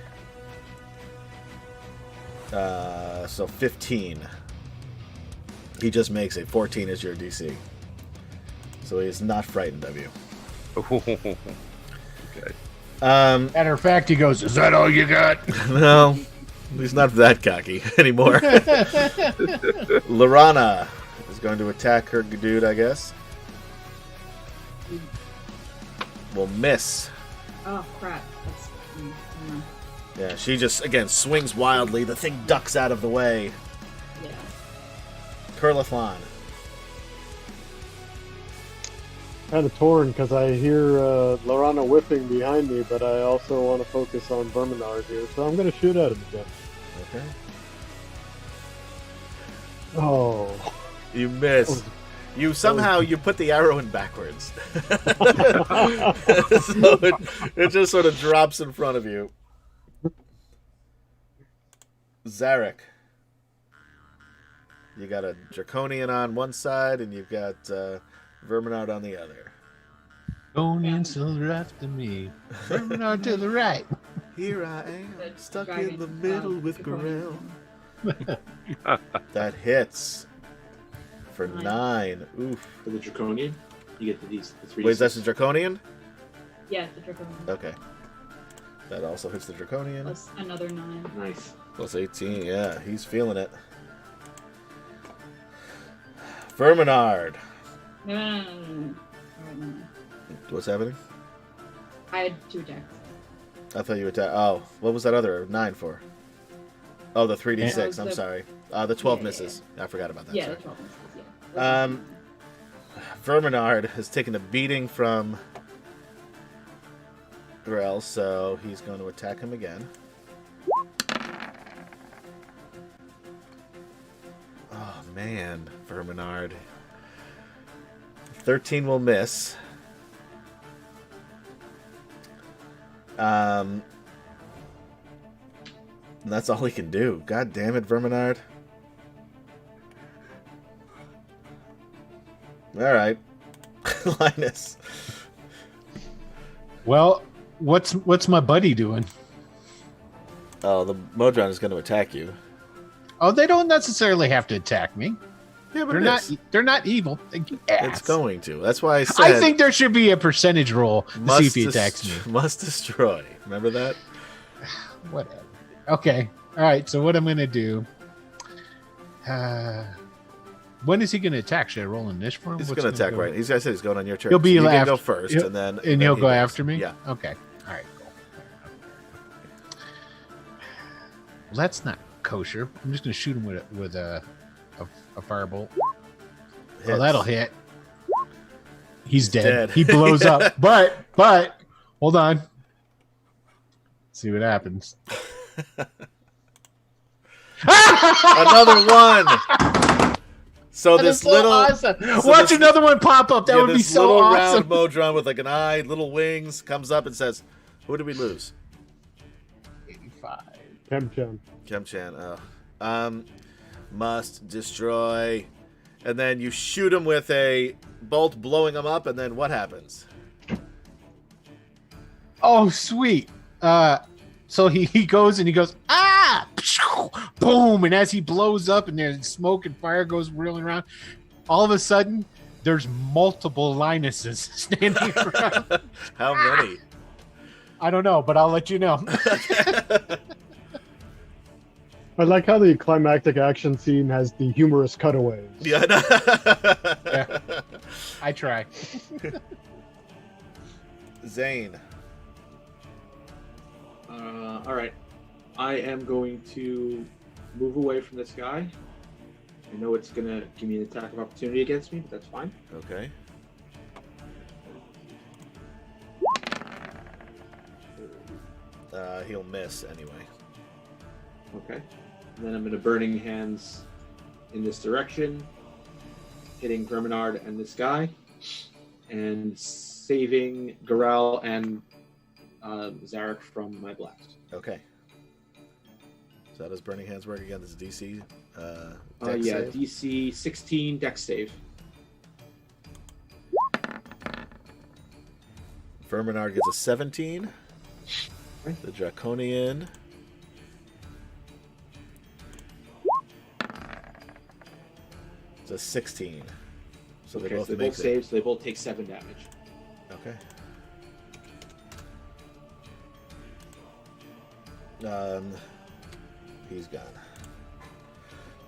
So 15. He just makes it. 14 is your DC. So he is not frightened of you.
Okay.
Matter of fact, he goes, "Is that all you got?"
No, he's not that cocky anymore. Lorana is going to attack her dude, I guess. Will miss.
Oh crap!
Yeah, she just again swings wildly. The thing ducks out of the way.
Yeah.
Curlithlon.
Kind of torn because I hear Lorana whipping behind me, but I also want to focus on Verminard here, so I'm going to shoot at him again.
Okay.
Oh.
You miss. You somehow you put the arrow in backwards. So it just sort of drops in front of you. Zarek. You got a Draconian on one side and you've got Verminard on the other.
Draconian silver after me. Verminard to the right.
Here I am, stuck in the middle with Gorel. That hits for 9. Oof.
For the Draconian, you get the 3.
Wait, that's the Draconian?
Yeah, the Draconian.
Okay. That also hits the Draconian.
Plus another 9.
Nice.
Plus 18, yeah. He's feeling it. Verminard.
No.
What's happening?
I had 2 attacks.
I thought you attacked. Oh, what was that other 9 for? Oh, the 3d6. I'm sorry. The 12 misses. I forgot about that.
Yeah,
sorry.
the 12 misses. Yeah.
Verminard has taken a beating from Grell, so he's going to attack him again. Oh man, Verminard. 13 will miss. And that's all he can do. God damn it, Verminard. All right. Linus.
Well, what's my buddy doing?
Oh, the Modron is going to attack you.
Oh, they don't necessarily have to attack me.
Yeah, but
They're not. They're not evil.
It's going to. That's why I said.
I think there should be a percentage roll to see if he attacks me.
Must destroy. Remember that?
Whatever. Okay. All right. So what I'm going to do? When is he going to attack? Should I roll an initiative for him?
He's
What's
going to
gonna
attack
go?
right. He's going to say he's going on your turn.
He'll be
so you can
after-
go first,
he'll-
and then
he'll
he
go
goes.
after me.
Yeah.
Okay. All right. Cool. Well, that's not kosher. I'm just going to shoot him with a firebolt.
Hits.
Oh, that'll hit. He's dead.
dead.
He blows up. But hold on. See what happens.
Another one. So
That
this
is so
little
awesome.
so
Watch
this-
another one pop up. That would be
this
so
little
awesome.
round Modron with like an eye, little wings, comes up and says, "Who did we lose?"
85.
Kemchan.
Kemchan. Must destroy, and then you shoot him with a bolt, blowing him up, and then what happens?
Oh, sweet. So he goes and he goes, ah, boom, and as he blows up and there's smoke and fire goes whirling around, all of a sudden there's multiple Linuses standing around.
How many?
I don't know, but I'll let you know.
I like how the climactic action scene has the humorous cutaways.
Yeah.
Yeah. I try.
Zane.
All right. I am going to move away from this guy. I know it's going to give me an attack of opportunity against me, but that's fine.
Okay. He'll miss anyway.
Okay. And then I'm going to Burning Hands in this direction, hitting Verminard and this guy, and saving Garal and Zarek from my blast.
Okay. So how does Burning Hands work again? This is DC. Dex
Yeah,
save?
DC 16 Dex save.
Verminard gets a 17.
Okay.
The Draconian. It's a 16. So they
Okay,
both
so they
make
both
it.
save, so they both take 7 damage.
Okay. He's gone.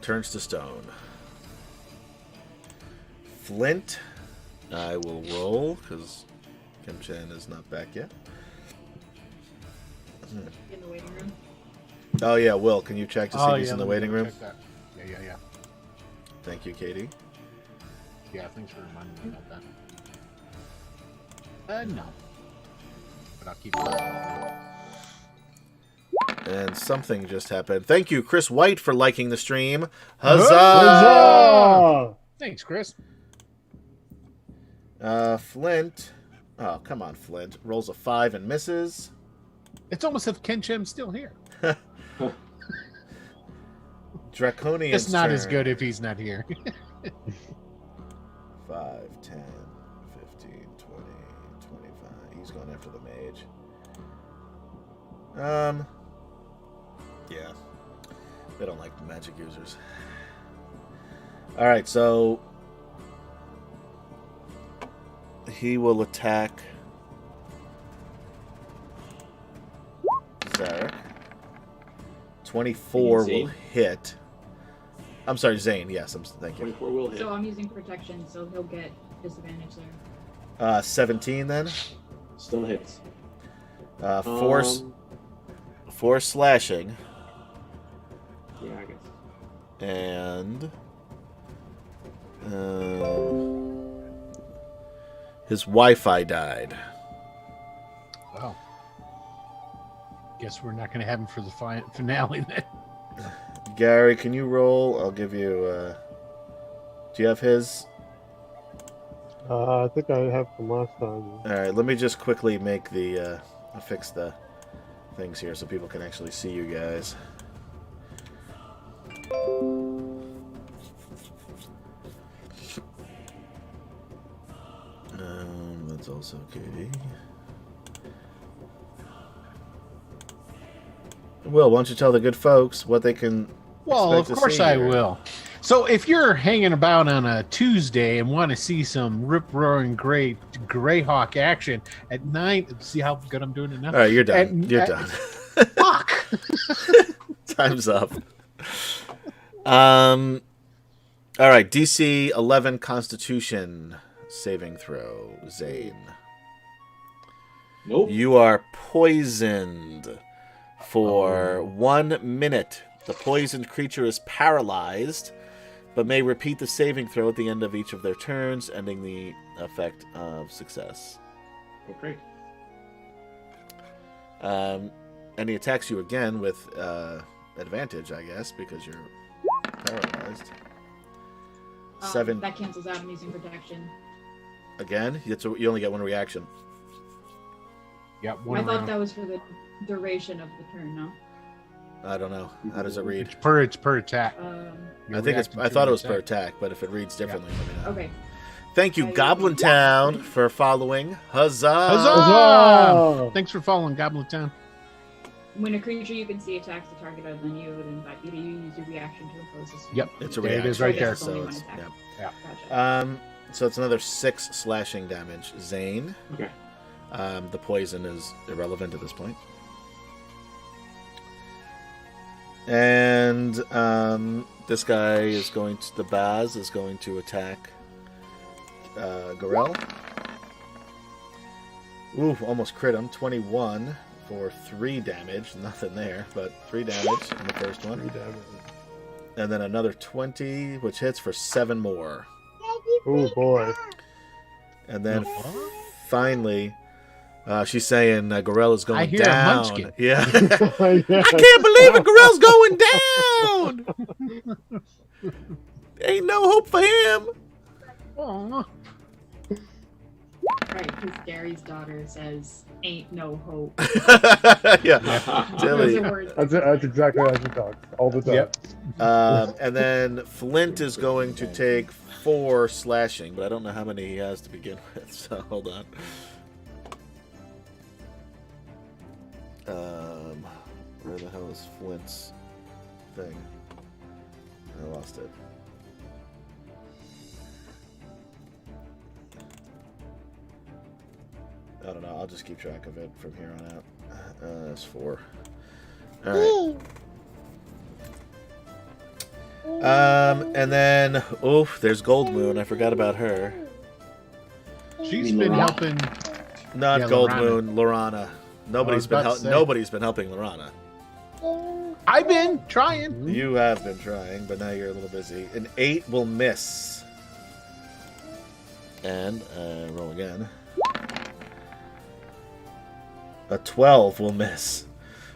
Turns to stone. Flint. I will roll because Kemchan is not back yet.
In the waiting room.
Oh yeah, Will, can you check to see if he's in the
let me
waiting
go
room?
check that. Yeah.
Thank you, Katie.
Yeah, thanks for reminding me about that. No. But I'll keep it.
And something just happened. Thank you, Chris White, for liking the stream. Huzzah!
Huzzah!
Thanks, Chris.
Flint. Oh, come on, Flint. Rolls a 5 and misses.
It's almost as if Kenchim's still here.
Draconian.
It's not as good if he's not here.
5, 10, 15, 20, 25. He's going after the mage. Yeah. They don't like magic users. Alright, so he will attack Zarek. 24 will
Zane?
hit. I'm sorry, Zane. Yes, thank you.
24 will hit.
So I'm using protection, so he'll get disadvantage there.
17 then.
Still hits.
Four slashing.
Yeah, I guess.
And his Wi-Fi died.
Oh. Guess we're not going to have him for the finale then.
Gary, can you roll? I'll give you. Do you have his?
I think I have from last time.
All right. Let me just quickly make the fix the things here so people can actually see you guys. That's also Katie. Will, why don't you tell the good folks what they can
Well, of
expect to
course
see
I
here?
will. So if you're hanging about on a Tuesday and want to see some rip-roaring great Greyhawk action at 9, see how good I'm doing it now?
All right, you're done.
And-
You're done.
Fuck!
Time's up. All right, DC 11 Constitution saving throw, Zane.
Nope.
You are poisoned for 1 minute. The poisoned creature is paralyzed, but may repeat the saving throw at the end of each of their turns, ending the effect of success.
Okay.
And he attacks you again with advantage, I guess, because you're paralyzed. 7
That cancels out. I'm using protection.
again. You only get 1 reaction.
Yep,
I thought that was for the duration of the turn. No.
I don't know. How does it read?
It's per attack.
I think it's. I thought it was per attack, but if it reads differently, let me know.
Okay.
Thank you, Goblin Town, for following. Huzzah!
Huzzah! Thanks for following Goblin Town.
When a creature you can see attacks the target other than you, then invite you to use your reaction to impose this.
Yep,
It's a
there
reaction.
it is right there.
It's only
So
one
it's,
attack.
yeah.
Gotcha.
So it's another 6 slashing damage. Zane.
Okay.
The poison is irrelevant at this point. And this guy is going to. The Baz is going to attack Gorell. Ooh, almost crit him. 21 for 3 damage. Nothing there, but 3 damage in the first one.
3 damage.
And then another 20, which hits for 7 more.
Oh boy.
And then finally, she's saying Gorella's going
I hear a
down.
munchkin.
Yeah.
Yeah.
I can't believe it. Gorell's going down. Ain't no hope for him.
Aw.
Right, because Gary's daughter says, "Ain't no hope."
Yeah.
Those
Tilly.
are words.
That's exactly how she talks all the time.
Yep.
And then Flint is going to take 4 slashing, but I don't know how many he has to begin with, so hold on. Where the hell is Flint's thing? I lost it. I don't know. I'll just keep track of it from here on out. It's 4. All right. And then, there's Gold Moon. I forgot about her.
She's
You mean
been
Lorana?
helping.
Not
Yeah,
Gold
Lorana.
Moon, Lorana. Nobody's been
about to say.
nobody's been helping Lorana.
I've been trying.
You have been trying, but now you're a little busy. An 8 will miss. And roll again. A 12 will miss.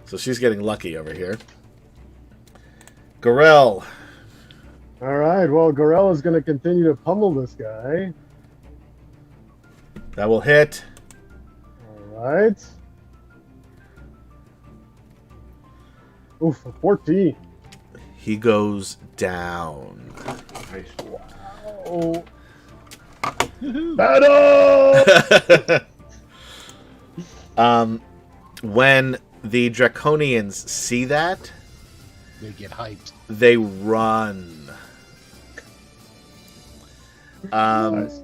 So she's getting lucky over here. Gorell.
All right. Well, Gorell is going to continue to pummel this guy.
That will hit.
All right. Oof, a 14.
He goes down.
Oh. Battle!
When the Draconians see that,
They get hyped.
they run.
Nice.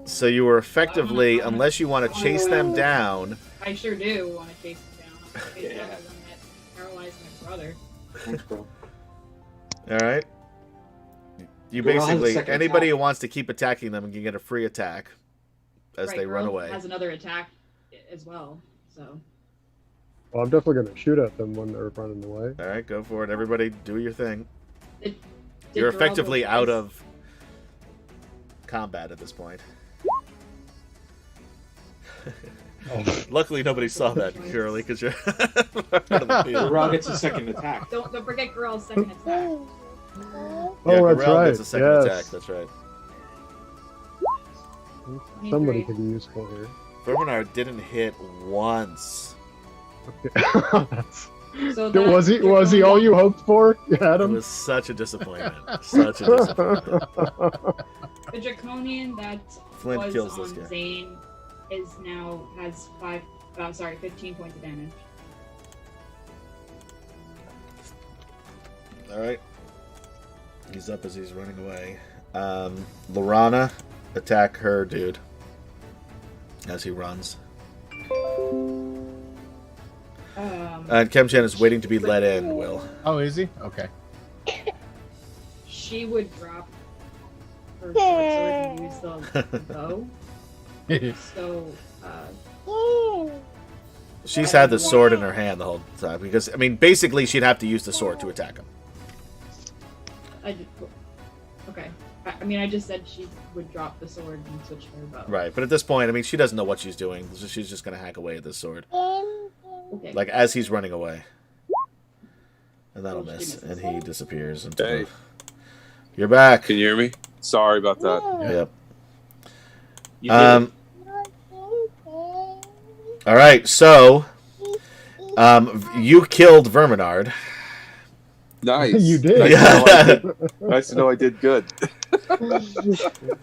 So you were effectively, unless you want to chase them down,
I sure do want to chase him down. I'm gonna chase
Yeah.
down the one that paralyzed my brother.
Thanks, bro.
all right? You
Gorell has a
basically,
second
anybody
attack.
who wants to keep attacking them can get a free attack as
Right,
they run
Girl
away.
Has another attack as well. So
Well, I'm definitely going to shoot at them when they're running away.
All right, go for it. Everybody do your thing.
Did
You're
Girl
effectively
go
out
twice?
of combat at this point. Luckily, nobody saw that, Curly, because you're part of the field.
Gorell gets a second attack.
Don't forget Girl's second attack.
Oh,
Yeah,
that's
Gorell
right.
gets a second
yes.
attack. That's right.
Somebody
23.
could be useful here.
Bernard didn't hit once.
That's-
So that-
was he
you're
all
going
you hoped for? You had
It
him.
was such a disappointment. Such a disappointment.
The Draconian that
Flint
was
kills this
on
guy.
Zane has 15 points of damage.
All right. He's up as he's running away. Lorana, attack her dude as he runs. And Kemchan is waiting to be let in, Will.
Oh, is he? Okay.
She would drop her short sword and use the bow. So,
She's had the sword in her hand the whole time because, I mean, basically she'd have to use the sword to attack him.
Okay. I just said she would drop the sword and switch to her bow.
Right, but at this point, I mean, she doesn't know what she's doing. So she's just going to hack away at this sword.
Okay.
Like, as he's running away. And that'll
Oh, she
miss.
misses.
And he disappears. Into
Hey.
the... You're back.
Can you hear me? Sorry about that.
Yep.
You did it.
All right, so you killed Verminard.
Nice.
You did.
Nice to know I did good.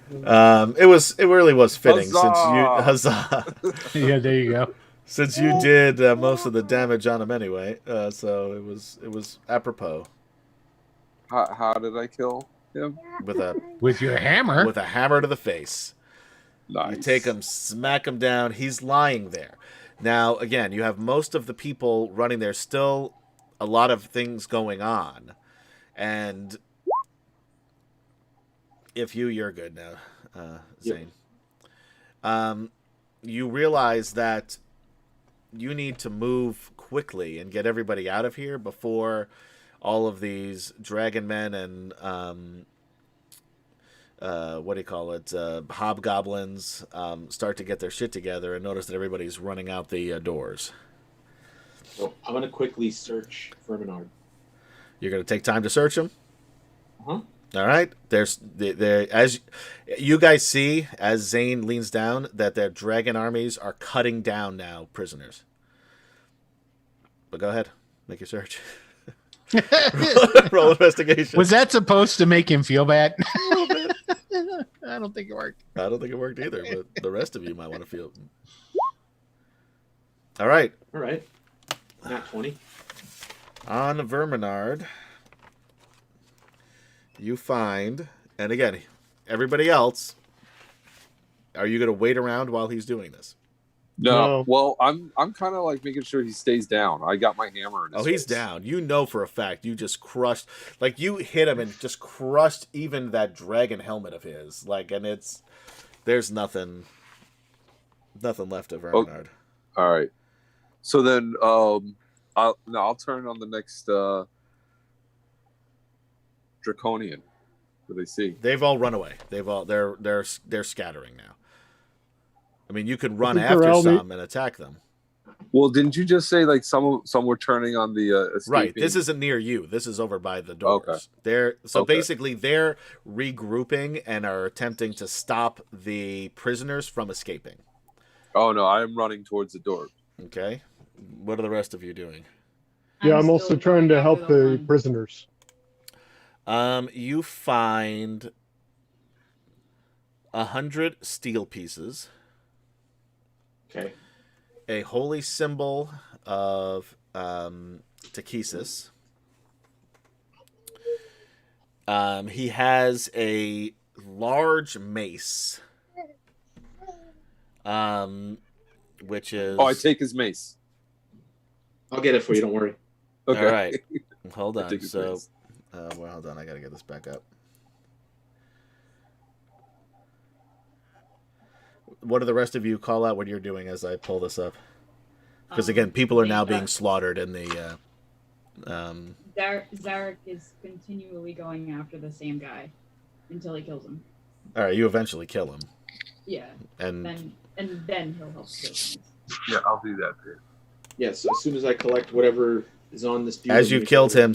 It really was fitting
Huzzah!
Yeah, there you go.
since you did most of the damage on him anyway. So it was apropos
How did I kill him?
With your hammer.
with a hammer to the face.
Nice.
You take him, smack him down. He's lying there. Now, again, you have most of the people running there. Still a lot of things going on. And if you're good now, Zane. You realize that you need to move quickly and get everybody out of here before all of these dragon men and hobgoblins start to get their shit together and notice that everybody's running out the doors.
So I'm gonna quickly search Verminard.
You're going to take time to search them?
Uh-huh.
All right. As you guys see, as Zane leans down, that their dragon armies are cutting down now prisoners. But go ahead. Make your search. Roll investigation.
Was that supposed to make him feel bad? I don't think it worked.
I don't think it worked either, but the rest of you might want to feel. All right.
All right. Nat 20.
On Verminard, you find, and again, everybody else, are you going to wait around while he's doing this?
No.
No.
Well, I'm kind of like making sure he stays down. I got my hammer in his
He's
face.
down. You know for a fact you just crushed, like you hit him and just crushed even that dragon helmet of his. Like, and there's nothing left of Verminard.
All right. So then, I'll turn on the next Draconian. What do they see?
They've all run away. They're scattering now. I mean, you could run
think
after
Corral
some and attack them.
Well, didn't you just say like some were turning on the escaping?
Right. This isn't near you. This is over by the doors.
Okay.
Basically they're regrouping and are attempting to stop the prisoners from escaping.
Oh no, I am running towards the door.
Okay. What are the rest of you doing?
Yeah, I'm also
still
trying
going
to help
after
the
one.
prisoners.
You find 100 steel pieces,
Okay.
a holy symbol of Takesis. He has a large mace, which is...
Oh, I take his mace.
I'll get it for you. Don't worry.
Okay.
All right. Hold
I
on.
take his
So,
mace.
well, hold on. I got to get this back up. What do the rest of you call out what you're doing as I pull this up? Because again, people are now being slaughtered in the.
Zarek is continually going after the same guy until he kills him.
All right, you eventually kill him,
Yeah.
and
Then he'll help kill him.
Yeah, I'll do that. Too.
Yeah. So as soon as I collect whatever is on this deal,
as you killed him,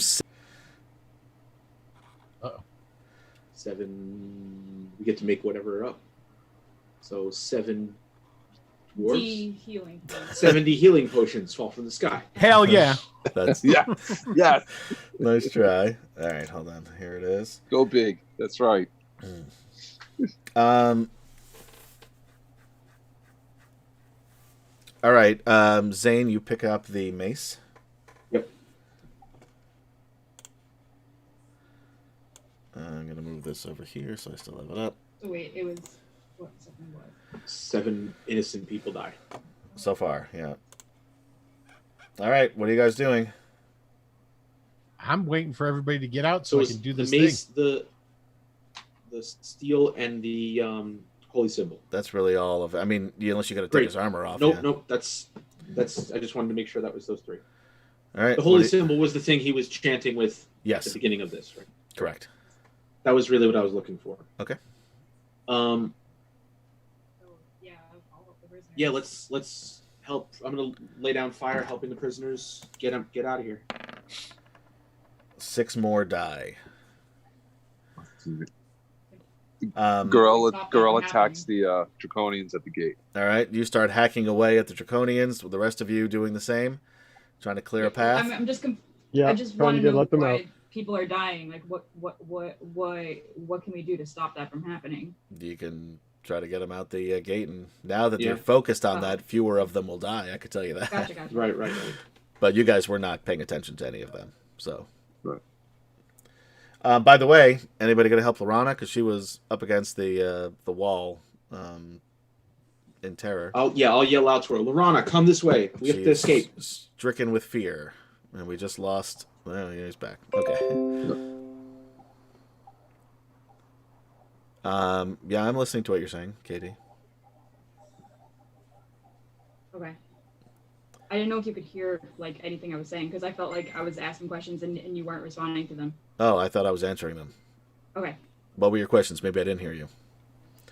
7. We get to make whatever up. So 7 dwarves.
Healing.
70 healing potions fall from the sky.
Hell yeah.
that's
Yeah. Yes.
nice try. All right, hold on. Here it is.
Go big. That's right.
All right, Zane, you pick up the mace.
Yep.
I'm gonna move this over here so I still have it up.
So wait, it was what something was.
7 innocent people die.
So far, yeah. All right, what are you guys doing?
I'm waiting for everybody to get out so I
it's
can do this
the mace,
thing.
the steel, and the holy symbol.
That's really all of it. I mean, unless you're gonna take his armor off.
Nope,
yeah.
nope. That's. I just wanted to make sure that was those 3.
All right.
The holy symbol was the thing he was chanting with
Yes.
at the beginning of this, right?
Correct.
That was really what I was looking for.
Okay.
So yeah, I'll help the prisoners.
Yeah, let's help. I'm gonna lay down fire, helping the prisoners get out of here.
6 more die.
Gorell attacks the Draconians at the gate.
All right, you start hacking away at the Draconians. With the rest of you doing the same, trying to clear a path.
I'm just.
Yeah,
I just
trying
want
to
to know
let them
why
out.
people are dying. Like, what can we do to stop that from happening?
You can try to get them out the gate, and now that
Yeah.
you're focused on that, fewer of them will die. I could tell you that.
Gotcha.
Right.
But you guys were not paying attention to any of them, so.
Right.
By the way, anybody going to help Lorana? Because she was up against the wall in terror.
I'll yell out to her, Lorana, come this way. We have to
She's
escape.
stricken with fear, and we just lost. Well, yeah, he's back. Okay. Yeah, I'm listening to what you're saying, Katie.
Okay. I didn't know if you could hear like anything I was saying because I felt like I was asking questions and you weren't responding to them.
Oh, I thought I was answering them.
Okay.
What were your questions? Maybe I didn't hear you.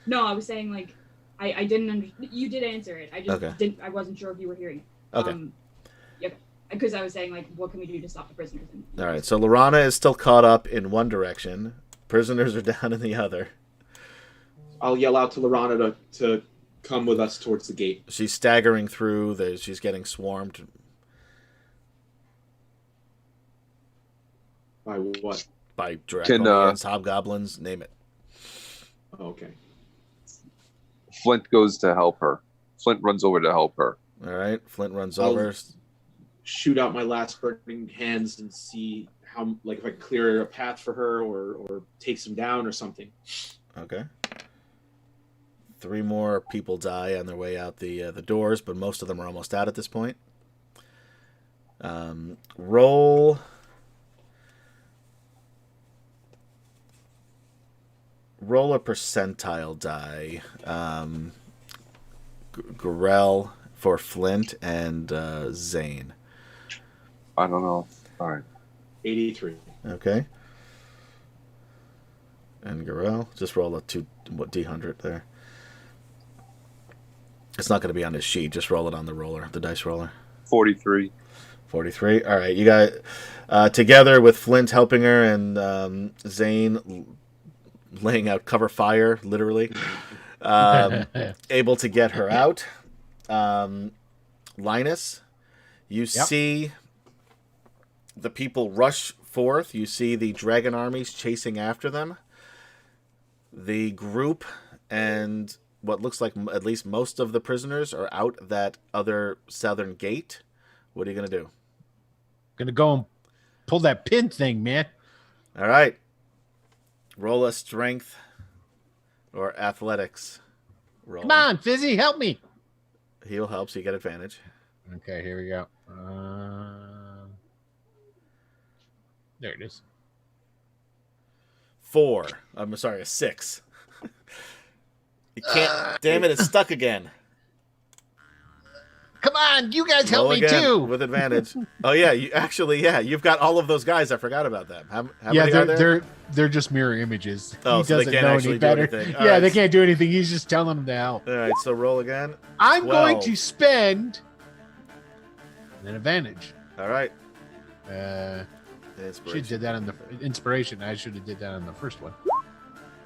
No, I was saying like I didn't. You did answer it. I just
Okay.
didn't. I wasn't sure if you were hearing it.
Okay.
Yeah. Because I was saying like, what can we do to stop the prisoners? And
All right. So Lorana is still caught up in one direction. Prisoners are down in the other.
I'll yell out to Lorana to come with us towards the gate.
She's staggering through. She's getting swarmed.
By what?
By dragons, hobgoblins, name it.
Oh, okay.
Flint goes to help her. Flint runs over to help her.
All right. Flint runs
I'll
over.
shoot out my last burning hands and see how, like, if I can clear a path for her or take some down or something.
Okay. 3 more people die on their way out the doors, but most of them are almost out at this point. Roll a percentile die. Gorell for Flint and Zane.
I don't know. All right.
83.
Okay. And Gorell, just roll a D100 there. It's not going to be on his sheet. Just roll it on the roller, the dice roller.
43.
43. All right. You got together with Flint helping her and Zane laying out cover fire, literally. Able to get her out. Linus, you see the people rush forth. You see the dragon armies chasing after them. The group and what looks like at least most of the prisoners are out that other southern gate. What are you going to do?
Gonna go and pull that pin thing, man.
All right. Roll a strength or athletics roll.
Come on, Fizzy, help me.
He'll help, so you get advantage.
Okay, here we go. There it is.
4. I'm sorry, a 6. You can't. Damn it! It's stuck again.
Come on, you guys help
Roll
me
again
too.
with advantage. Oh yeah, you've got all of those guys. I forgot about them. How many are there?
they're just mirror images.
Oh,
He
so they
doesn't
can't
know
actually
any
do
better.
anything. All
Yeah,
right.
they can't do anything. He's just telling them to help.
All right, so roll again.
I'm
12.
going to spend an advantage.
All right.
Should have did that on the inspiration. I should have did that on the first one.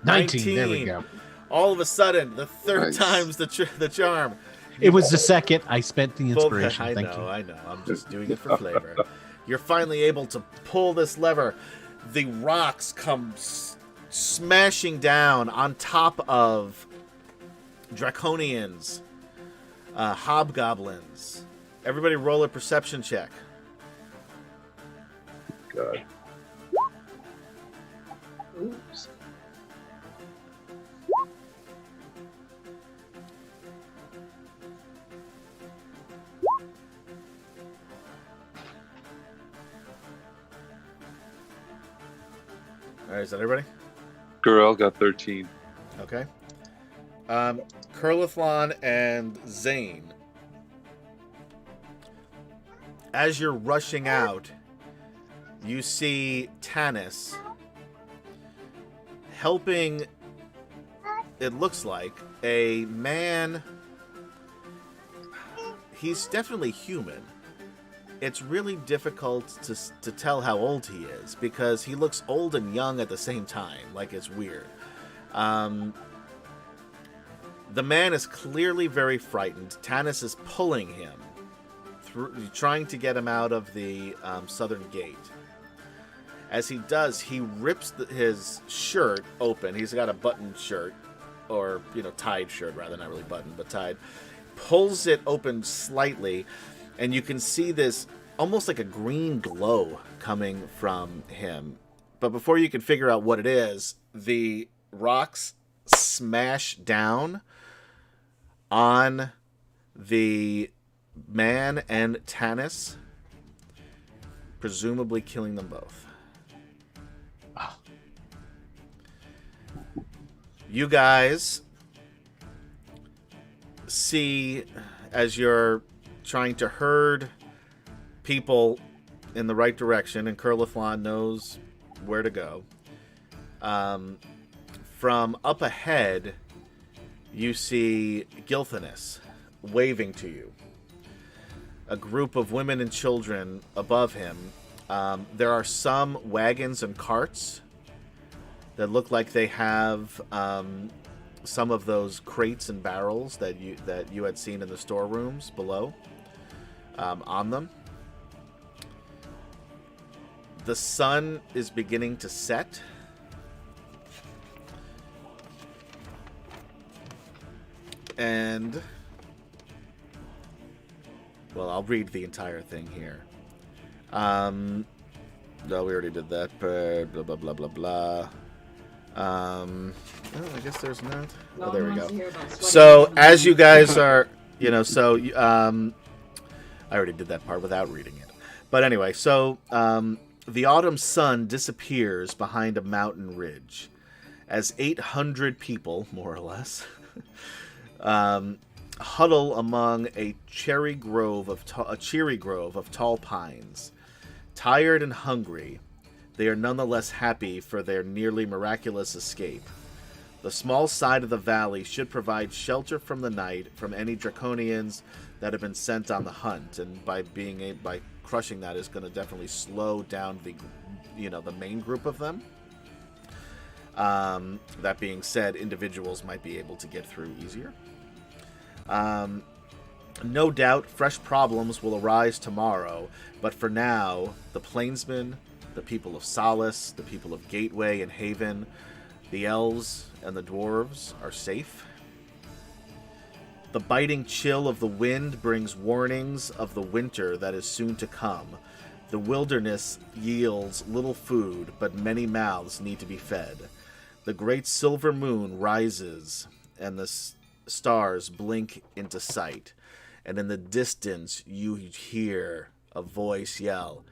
19. There we go.
All of a sudden, the third
Nice.
time's the charm.
It was the second. I spent the
Pull-
inspiration.
I
Thank you.
know. I'm just doing it for flavor. You're finally able to pull this lever. The rocks come smashing down on top of Draconians. Hobgoblins. Everybody roll a perception check.
God.
Oops.
All right, is that everybody?
Girl got 13.
Okay. Curlithlon and Zane. As you're rushing out, you see Tanis helping, it looks like, a man. He's definitely human. It's really difficult to tell how old he is because he looks old and young at the same time. Like, it's weird. The man is clearly very frightened. Tanis is pulling him, trying to get him out of the southern gate. As he does, he rips his shirt open. He's got a buttoned shirt, or, tied shirt, rather, not really buttoned, but tied. Pulls it open slightly, and you can see this almost like a green glow coming from him. But before you can figure out what it is, the rocks smash down on the man and Tanis, presumably killing them both. You guys see, as you're trying to herd people in the right direction, and Curlithlon knows where to go, from up ahead, you see Gilthanis waving to you. A group of women and children above him. There are some wagons and carts that look like they have some of those crates and barrels that you had seen in the storerooms below on them. The sun is beginning to set. And, well, I'll read the entire thing here. No, we already did that. Blah, blah, blah, blah, blah. Oh, I guess there's not.
No
Oh, there
one
we
wants to
go.
hear about sweating
So,
in
as
the-
you guys are, I already did that part without reading it. But anyway, so the autumn sun disappears behind a mountain ridge as 800 people, more or less, huddle among a cheery grove of tall pines. Tired and hungry, they are nonetheless happy for their nearly miraculous escape. The small side of the valley should provide shelter from the night from any draconians that have been sent on the hunt, and by crushing that is going to definitely slow down the main group of them. That being said, individuals might be able to get through easier. No doubt fresh problems will arise tomorrow, but for now, the Plainsmen, the people of Solace, the people of Gateway and Haven, the elves and the dwarves are safe. The biting chill of the wind brings warnings of the winter that is soon to come. The wilderness yields little food, but many mouths need to be fed. The great silver moon rises, and the stars blink into sight. And in the distance, you hear a voice yell,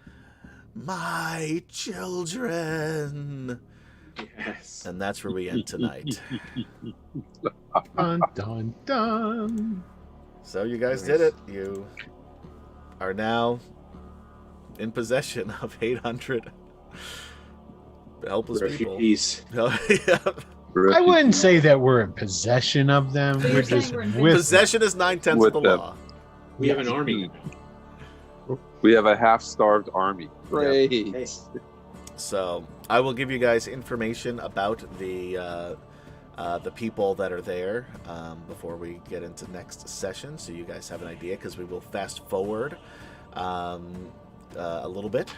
"My children!"
Yes.
And that's where we end tonight.
Dun, dun, dun.
So you guys did it. You are now in possession of 800 helpless people.
Refugees.
Yeah.
I wouldn't say that we're in possession of them.
So
We're
you're saying
just
we're in
with
Possession is 9/10 of
With
the
them.
law.
We have an army.
We have a half-starved army. Great.
Hey.
So I will give you guys information about the people that are there before we get into next session, so you guys have an idea, because we will fast forward a little bit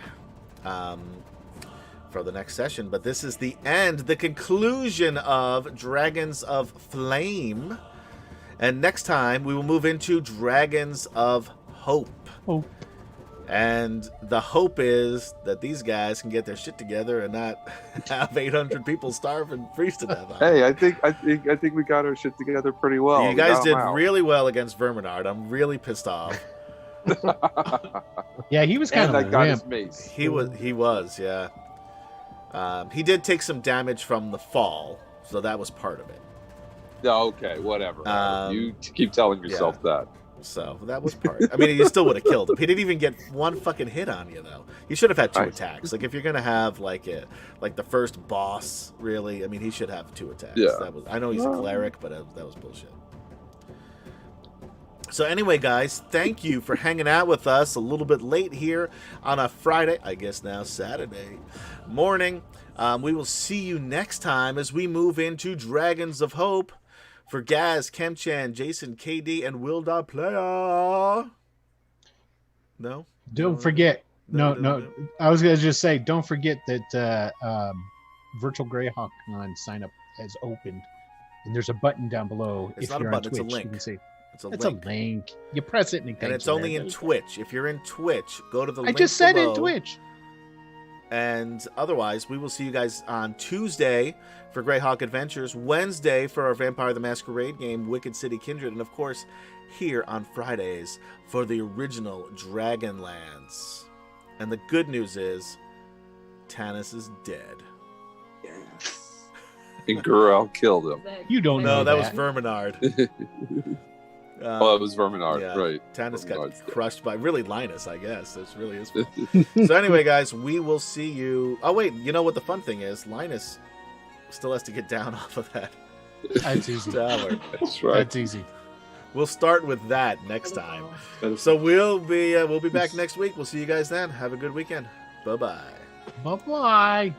for the next session. But this is the end, the conclusion of Dragons of Flame. And next time, we will move into Dragons of Hope.
Oh.
And the hope is that these guys can get their shit together and not have 800 people starve and freeze to death.
Hey, I think we got our shit together pretty well.
You
We
guys
got 'em
did
out.
really well against Verminard. I'm really pissed off.
Yeah, he was kind
And
of
I
a
got
wimp.
his mace.
He was, yeah. He did take some damage from the fall, so that was part of it.
No, okay, whatever. You keep telling
yeah.
yourself that.
So that was part. I mean, you still would have killed him. He didn't even get one fucking hit on you, though. You should have had 2
Nice.
attacks. Like if you're gonna have like the first boss, really. I mean, he should have 2 attacks.
Yeah.
That was. I know he's a cleric, but that was bullshit. So anyway, guys, thank you for hanging out with us a little bit late here on a Friday, I guess now Saturday morning. We will see you next time as we move into Dragons of Hope. For Gaz, Kemchan, Jason, KD, and Will.Player. No?
Don't forget.
No.
No. I was gonna just say, don't forget that Virtual Greyhawk on sign up has opened, and there's a button down below.
It's
if
not a
you're
button,
on
it's a
Twitch,
link.
You can see.
It's a
It's
link.
a link. You press it and it
And
takes
it's
you
only
there.
in Twitch. If you're in Twitch, go to the
I
link
just said
below.
in Twitch.
And otherwise, we will see you guys on Tuesday for Greyhawk Adventures, Wednesday for our Vampire the Masquerade game, Wicked City Kindred, and of course, here on Fridays for the original Dragonlance. And the good news is, Tanis is dead.
And Gurel killed him.
You don't know
No, that was
that.
Verminard.
Oh, it was Verminard,
yeah,
right.
Tanis got
Verminard's dead.
crushed by, really, Linus, I guess. That's really his fault. So anyway, guys, we will see you. Oh, wait, you know what the fun thing is? Linus still has to get down off of that
That's easy.
tower.
That's right.
That's easy.
We'll start with that next time. So we'll be back next week. We'll see you guys then. Have a good weekend. Bye-bye.
Bye bye.